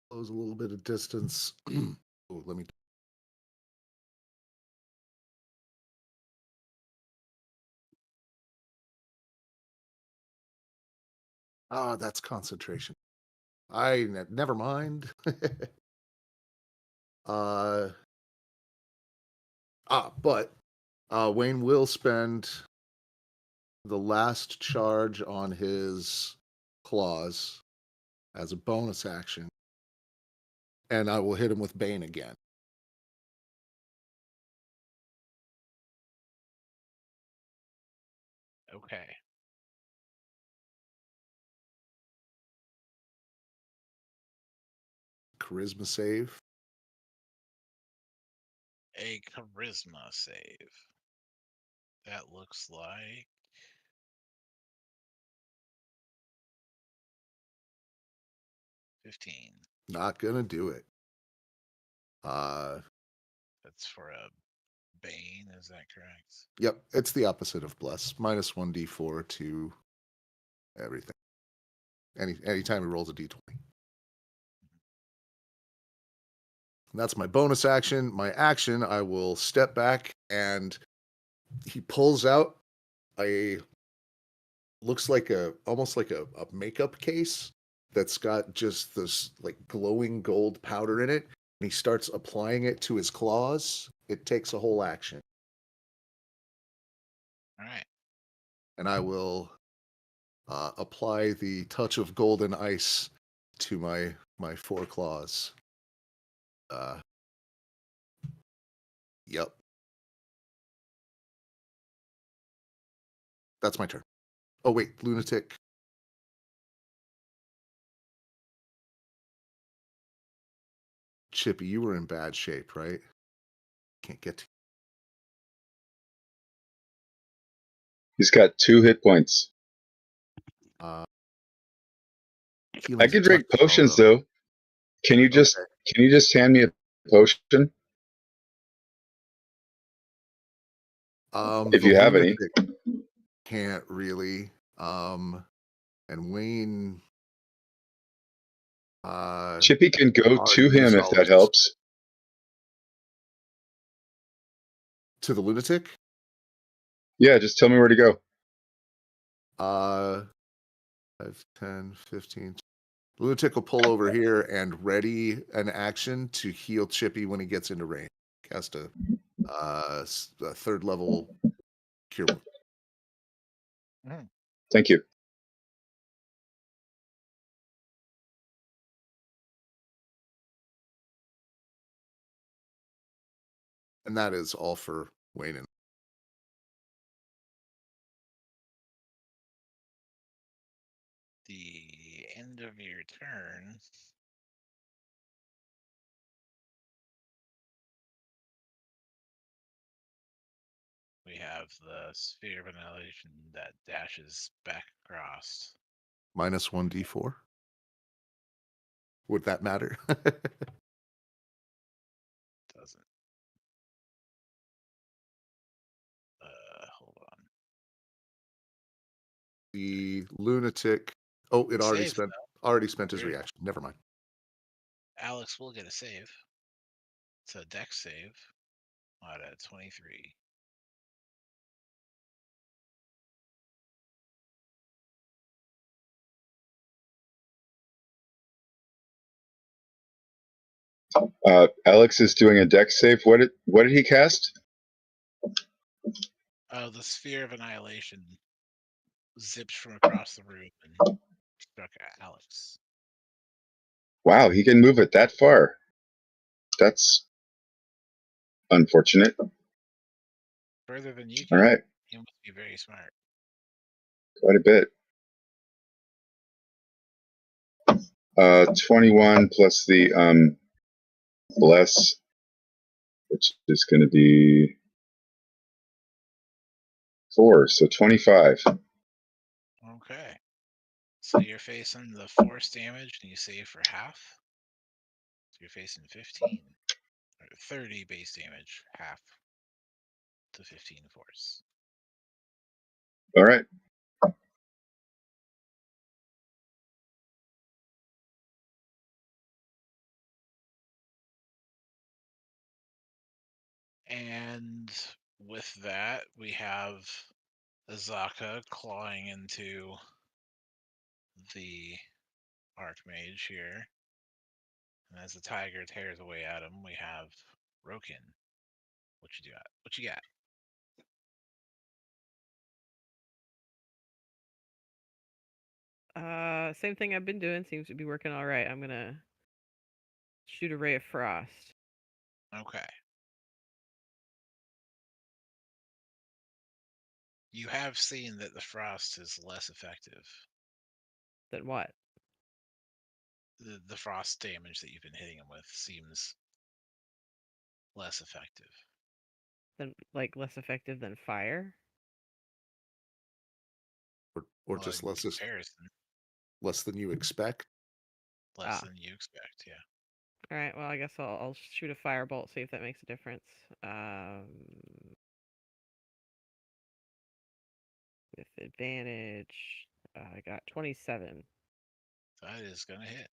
close a little bit of distance. Oh, let me. That's concentration. Never mind. But Wayne will spend the last charge on his claws as a bonus action, and I will hit him with Bane again. Okay. Charisma save. A charisma save. That looks like 15. Not gonna do it. That's for a Bane, is that correct? Yep, it's the opposite of bless. Minus 1d4 to everything. Anytime he rolls a d20. That's my bonus action. My action, I will step back and he pulls out a looks like almost like a makeup case that's got just this like glowing gold powder in it, and he starts applying it to his claws. It takes a whole action. All right. And I will apply the touch of golden ice to my 4 claws. Yep. That's my turn. Oh wait, lunatic. Chippy, you were in bad shape, right? Can't get to. He's got 2 hit points. Uh, I healing's a could touch drink spell, potions though. though. Can you just Okay. hand me a potion if The you have any? lunatic can't really. And Wayne, Chippy can go hard to him use if all of that his helps. to the lunatic. Yeah, just tell me where to go. 5, 10, 15. Lunatic will pull over here and ready an action to heal Chippy when he gets into range. Cast a 3rd level cure wound. Mm. Thank you. And that is all for Wayne. And The end of your turn. We have the sphere of annihilation that dashes back across. minus 1d4. Would that matter? Doesn't. Hold on. The lunatic. Oh, it Save, already spent his Weird. reaction. Never mind. Alex will get a save. It's a dex save. Out at 23. Alex is doing a dex save. What did he cast? The Sphere of Annihilation zipped from across the room and struck at Alex. Wow, he can move it that far. That's unfortunate. Further than you can. All right, He must be very smart. quite a bit. 21 plus the bless, which is going to be 4, so 25. Okay. So you're facing the force damage and you save for half. So you're facing 15. Or 30 base damage, half to 15 force. All right. And with that, we have Azaka clawing into the Archmage here. And as the tiger tears away at him, we have Rokin. What you got? What you got? Same thing I've been doing. Seems to be working all right. I'm gonna shoot a ray of frost. Okay. You have seen that the frost is less effective. Then what? The frost damage that you've been hitting him with seems less effective. Then like less effective than fire? Or Well, just in comparison, less than you expect. less Ah. than you expect. Yeah. All right. Well, I guess I'll shoot a firebolt. See if that makes a difference. With advantage, I got 27. That is gonna hit.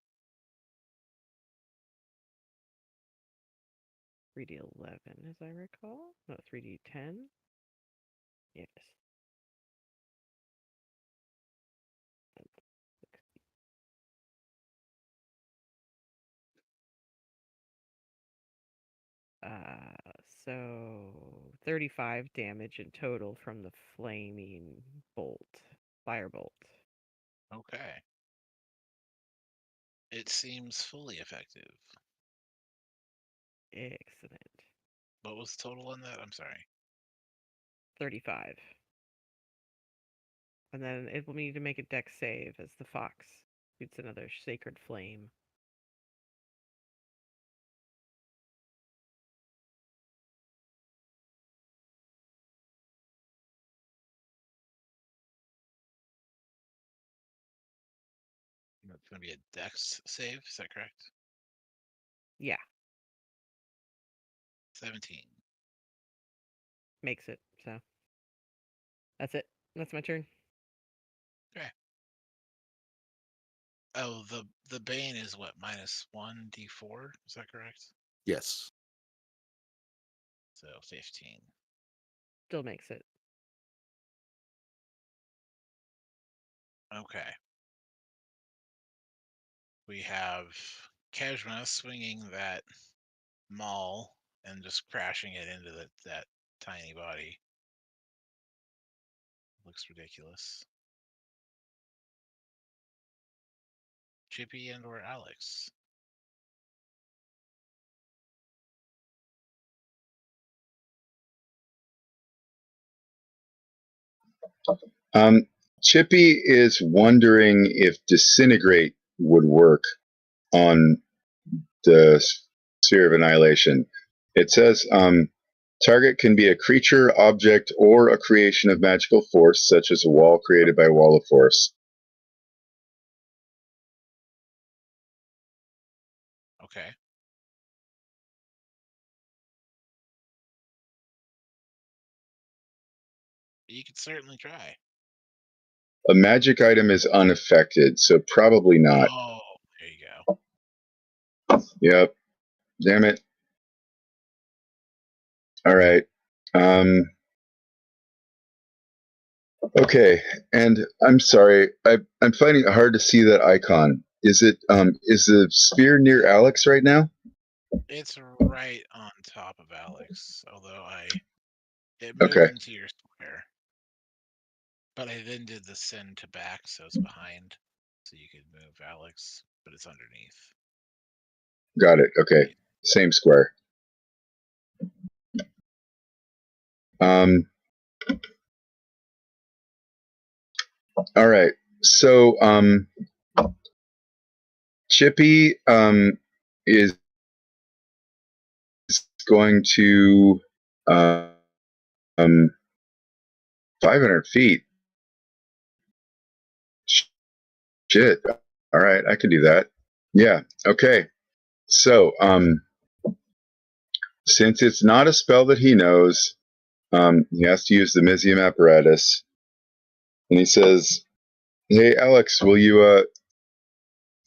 3d11, as I recall. No, 3d10. Yes. So 35 damage in total from the flaming bolt, firebolt. Okay. It seems fully effective. Excellent. What was the total on that? I'm sorry. 35. And then it will need to make a dex save as the fox shoots another sacred flame. That's gonna be a dex save. Is that correct? Yeah, 17. makes it. So that's it. That's my turn. Okay. Oh, the bane is what, -1 d4? Is that correct? Yes. So 15. Still makes it. Okay. We have Keshma swinging that maul and just crashing it into that tiny body. Looks ridiculous. Chippy and/or Alex. Chippy is wondering if disintegrate would work on the sphere of annihilation. It says target can be a creature, object, or a creation of magical force, such as a wall created by a wall of force. Okay. You could certainly try. A magic item is unaffected, so probably not. Oh, there you go. Yep. Damn it. All right. Okay, and I'm sorry, I'm finding it hard to see that icon. Is the sphere near Alex right now? It's right on top of Alex, although it moved Okay. into your square. But I then did the send to back, so it's behind, so you could move Alex, but it's underneath. Got it. Okay. Same square. All right. So Chippy is going to 500 feet. Shit. All right, I can do that. Yeah. Okay. So since it's not a spell that he knows, he has to use the Mizium apparatus, and he says, "Hey, Alex, will you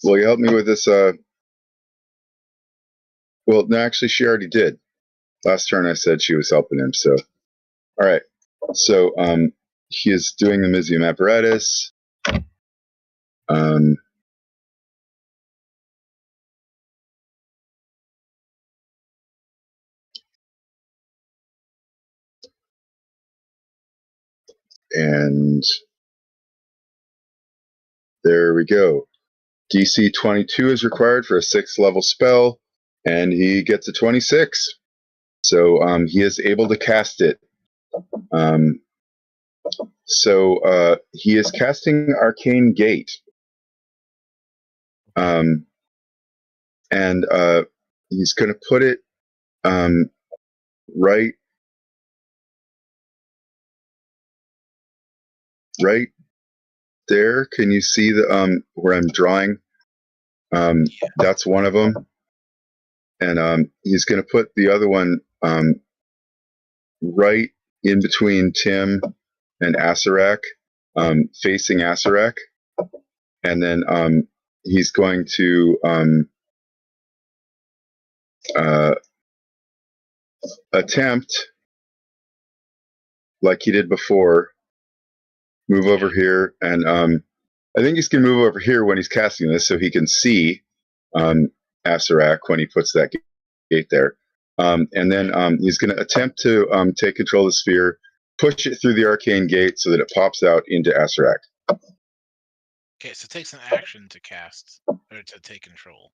help me with this?" Well, no, actually, she already did. Last turn, I said she was helping him. So, all right. So, he is doing the Mizium apparatus. And there we go. DC 22 is required for a 6th level spell, and he gets a 26. So he is able to cast it. So he is casting Arcane Gate. And he's going to put it right there. Can you see the where I'm drawing? That's one of them. And he's going to put the other one right in between Tim and Asarak, facing Asarak. And then he's going to attempt, like he did before, move over here. And I think he's going to move over here when he's casting this so he can see Asarak when he puts that gate there. And then he's going to attempt to take control of the sphere, push it through the arcane gate so that it pops out into Asarak. Okay, so it takes an action to cast, or to take control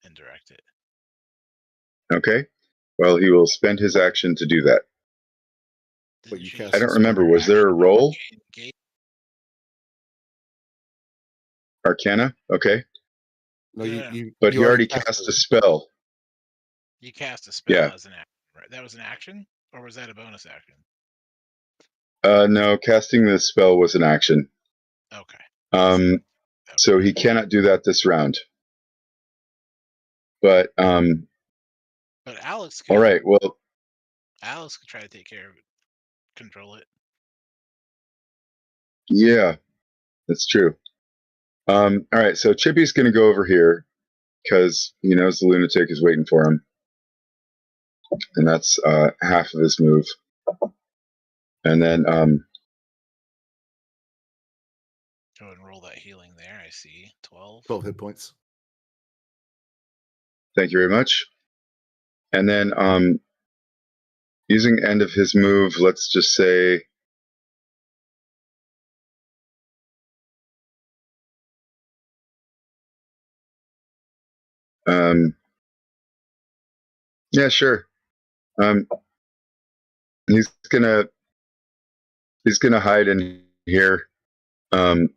and direct it. Okay. Well, he will spend his action to do that. But you Didn't cast I don't use remember. her Was there a action roll? Arcane Gate? Arcana? Okay. No, Yeah. But you he already cast cast it. a spell. You cast a spell Yeah. as an action, right? That was an action, or was that a bonus action? No, casting this spell was an action. Okay. So he cannot do that this round. But Alex could. all right. Well, Alex could try to take care of it, control it. yeah, that's true. All right. So Chippy's going to go over here because he knows the lunatic is waiting for him, and that's half of his move. And then Go and roll that healing there. I see 12. 12 hit points. thank you very much. And then using end of his move, let's just say yeah, sure. He's gonna hide in here. And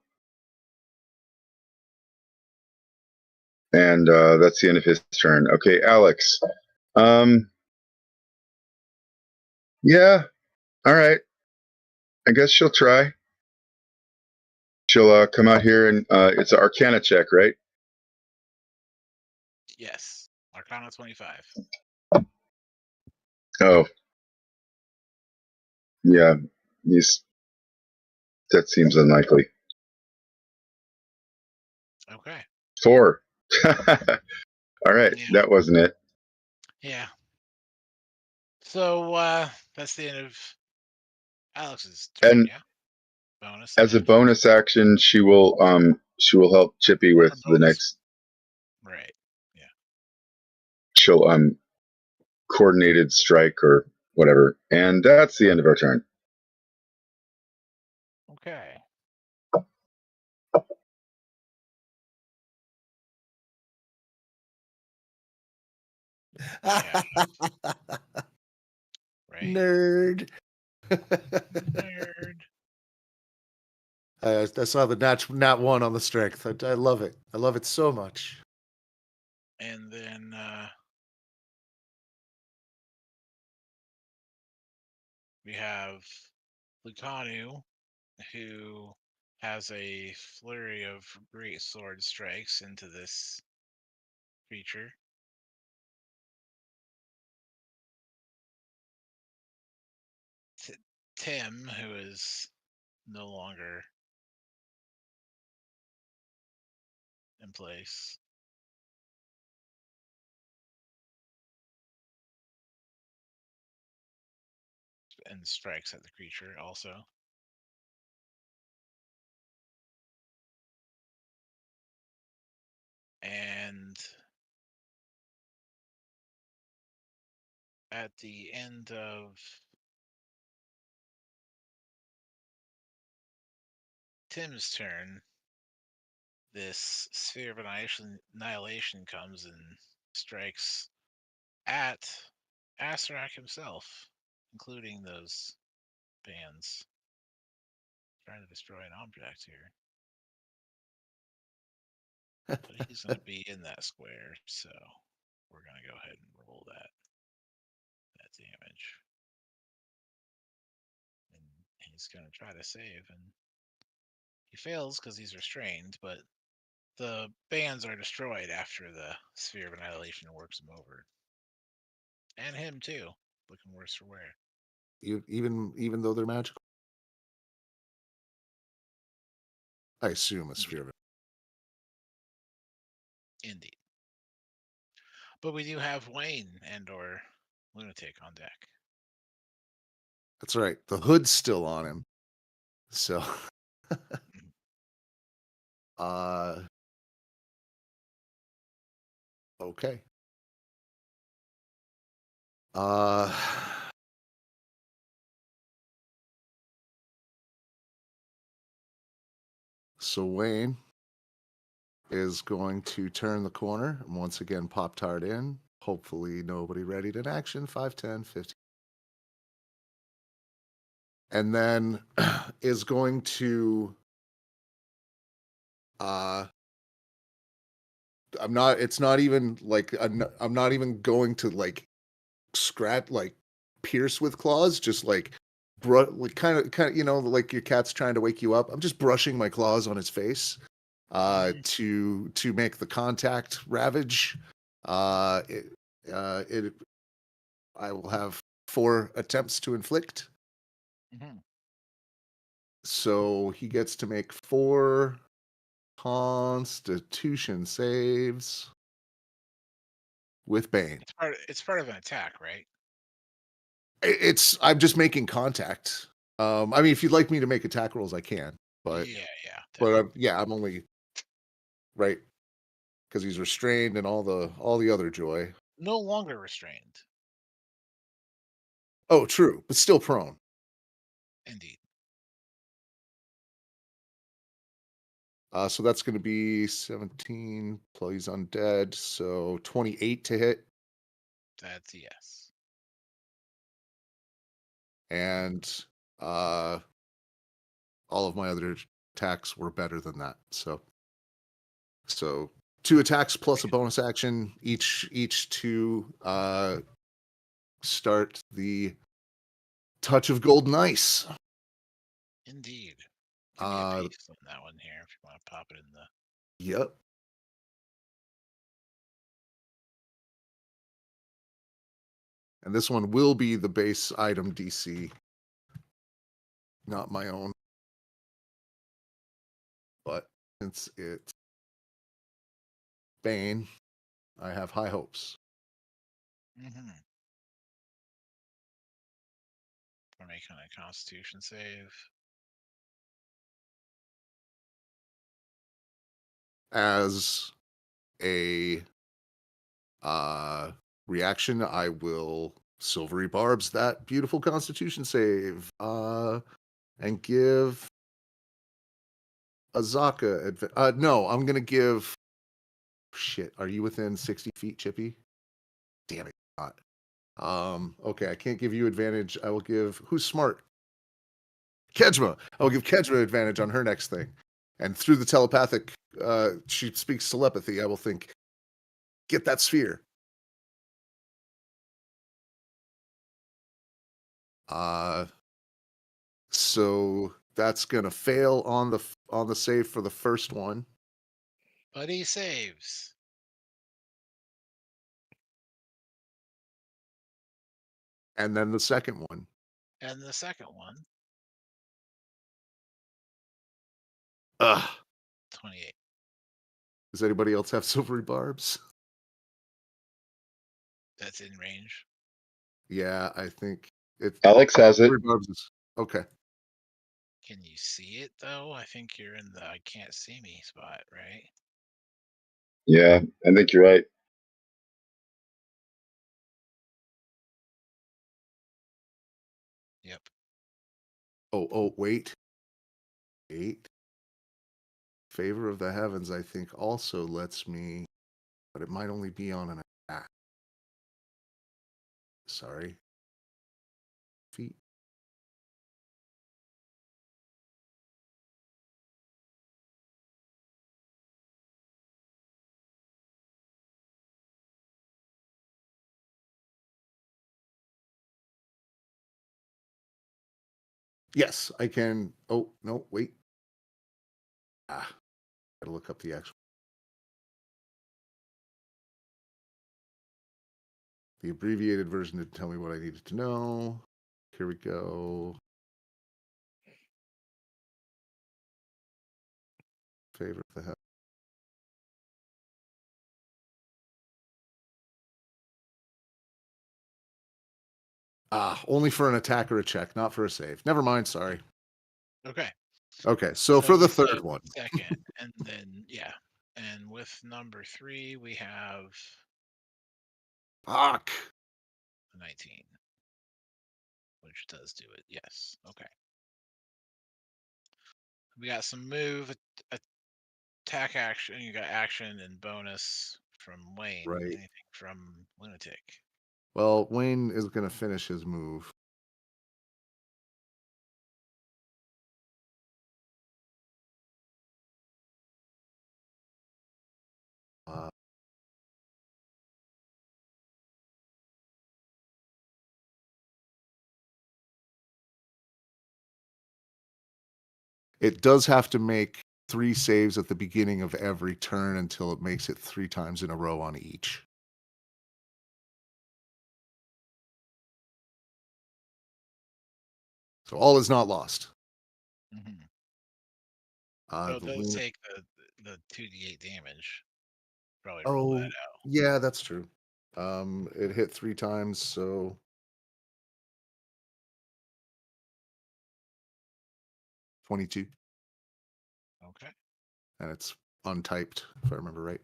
that's the end of his turn. Okay, Alex. Yeah, all right. I guess she'll try. She'll come out here and it's an Arcana check, right? Yes. Arcana 25. Oh. Yeah, that seems unlikely. Okay. 4. All right, Yeah. that wasn't it. Yeah. So that's the end of Alex's turn. And yeah. Bonus. as a bonus action, she will help Chippy with the next. Right. Yeah. she'll coordinated strike or whatever, and that's the end of our turn. Okay. Yeah. Right? Nerd. Nerd. I saw the nat 1 on the strength. I love it. I love it so much. And then we have Lucanu, who has a flurry of great sword strikes into this creature. Tim, who is no longer in place, and strikes at the creature also. And at the end of Tim's turn, this sphere of annihilation comes and strikes at Asarak himself, including those bands. Trying to destroy an object here. But he's going to be in that square, so we're going to go ahead and roll that damage. And he's going to try to save, and he fails because he's restrained, but the bands are destroyed after the sphere of annihilation works him over. And him too, looking worse for wear. Even though they're magical, I assume a sphere of. Indeed. But we do have Wayne and or Lunatic on deck. That's right. The hood's still on him. So okay. So Wayne is going to turn the corner and once again pop tart in. Hopefully nobody readied in action. 5, 10, 15. And then is going to it's not even like I'm not even going to like scratch, like pierce with claws, just like like kind of like your cat's trying to wake you up. I'm just brushing my claws on his face to make the contact ravage. It I will have 4 attempts to inflict. Mm-hmm. So he gets to make 4 Constitution saves with Bane. It's part of an attack, right? I'm just making contact. I mean, if you'd like me to make attack rolls, I can. But Yeah. I'm only right because he's restrained and all the other joy. No longer restrained. Oh, true, but still prone. Indeed. So that's going to be 17 plus he's undead, so 28 to hit. That's a yes. And all of my other attacks were better than that. So 2 attacks plus a bonus action each to start the touch of golden ice. Indeed. Give me a piece on that one here if you want to pop it in the. Yep. And this one will be the base item DC, not my own. But since it's Bane, I have high hopes. Mm-hmm. For making a Constitution save. As a reaction, I will silvery barbs that beautiful Constitution save, and give Azaka. No, I'm gonna give. Shit, are you within 60 feet, Chippy? Damn it, not. Okay, I can't give you advantage. I will give who's smart? Kedma. I will give Kedma advantage on her next thing. And through the telepathic, she speaks telepathy. I will think, get that sphere. So that's gonna fail on the save for the first one, But he saves. and then the second one. And the second one, Ugh. 28. Does anybody else have silvery barbs? That's in range. Yeah, I think it. Alex has it. Silvery barbs is okay. Can you see it though? I think you're in the I can't see me spot, right? Yeah, I think you're right. Yep. Oh, wait. Favor of the Heavens, I think, also lets me, but it might only be on an attack. Sorry. Feet. Yes, I can. Oh, no, wait. Gotta look up the actual. The abbreviated version didn't tell me what I needed to know. Here we go. Favor of the Heavens. Only for an attack or a check, not for a save. Never mind, sorry. Okay. Okay, so for we the said third one. second, and then yeah. And with number 3, we have Fuck. 19. Which does do it, yes. Okay. We got some move, attack action. You got action and bonus from Wayne. Right. Anything from Lunatic? Well, Wayne is going to finish his move. Uh, it does have to make 3 saves at the beginning of every turn until it makes it 3 times in a row on each. So all is not lost. Mm-hmm. Uh, It the does lunar- take the 2d8 damage. Probably roll that Oh, out. yeah, that's true. It hit 3 times, so 22, Okay. and it's untyped, if I remember right.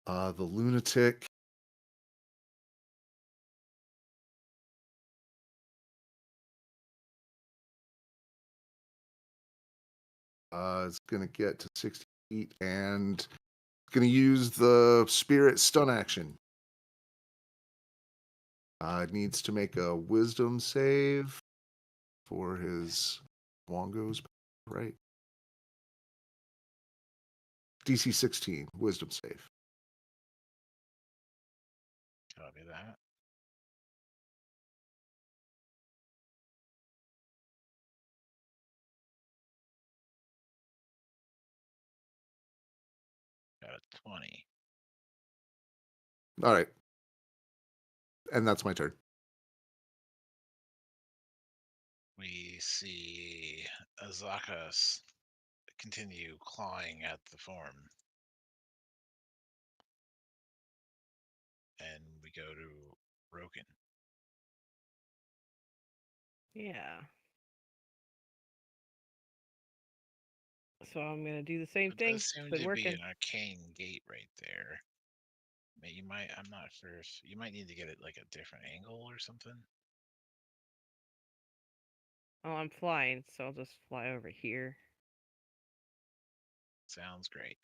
The lunatic. Is going to get to 60 feet and going to use the spirit stun action. Needs to make a wisdom save for his Wongos, right? DC 16, wisdom save. Copy that. Got a 20. All right. And that's my turn. We see Azaka continue clawing at the form. And we go to Roken. Yeah. So I'm gonna do the same It thing. does seem Been to be working. an arcane gate right there. You might. I'm not sure if you might need to get it like a different angle or something. Oh, I'm flying, so I'll just fly over here. Sounds great.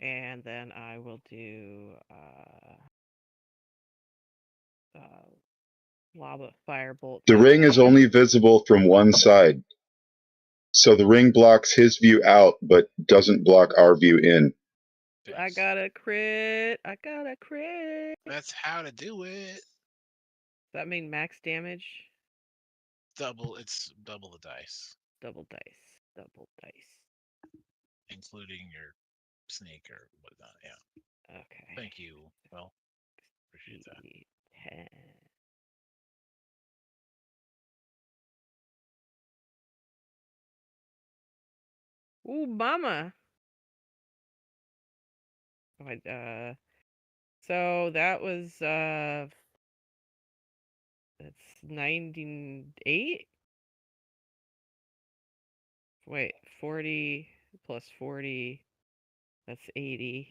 And then I will do lava firebolt. The ring is only visible from one side. So the ring blocks his view out, but doesn't block our view in. I Thanks. got a crit. I got a crit. That's how to do it. Does that mean max damage? Double. It's double the dice, Double dice. Double dice. including your sneak or whatnot. Yeah. Okay. Thank you. Well, appreciate that. 10. Ooh, mama. So that was that's 98. Wait, 40 plus 40. That's 80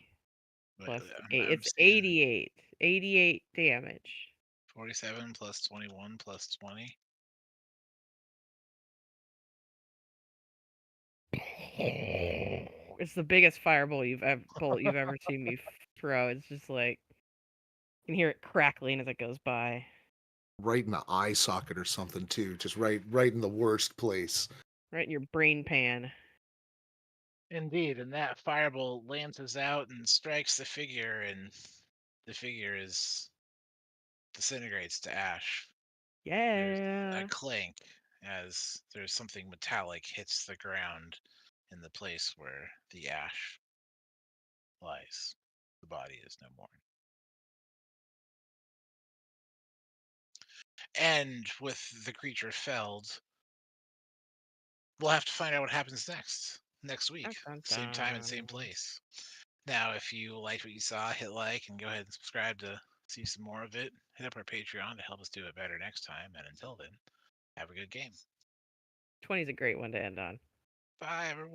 But plus I'm, 8. I'm It's seeing 88. 88 damage. 47 plus 21 plus 20. It's the biggest fireball bullet you've ever seen me throw. It's just like you can hear it crackling as it goes by. Right in the eye socket or something too. Just right in the worst place. Right in your brain pan. Indeed, and that firebolt lances out and strikes the figure, and the figure disintegrates to ash. There's a Yeah. clank as there's something metallic hits the ground in the place where the ash lies. The body is no more. And with the creature felled, we'll have to find out what happens next week. Dun, dun, Same time and same dun. place. Now, if you liked what you saw, hit like and go ahead and subscribe to see some more of it. Hit up our Patreon to help us do it better next time. And until then, have a good game. 20 is a great one to end on. Bye, everyone.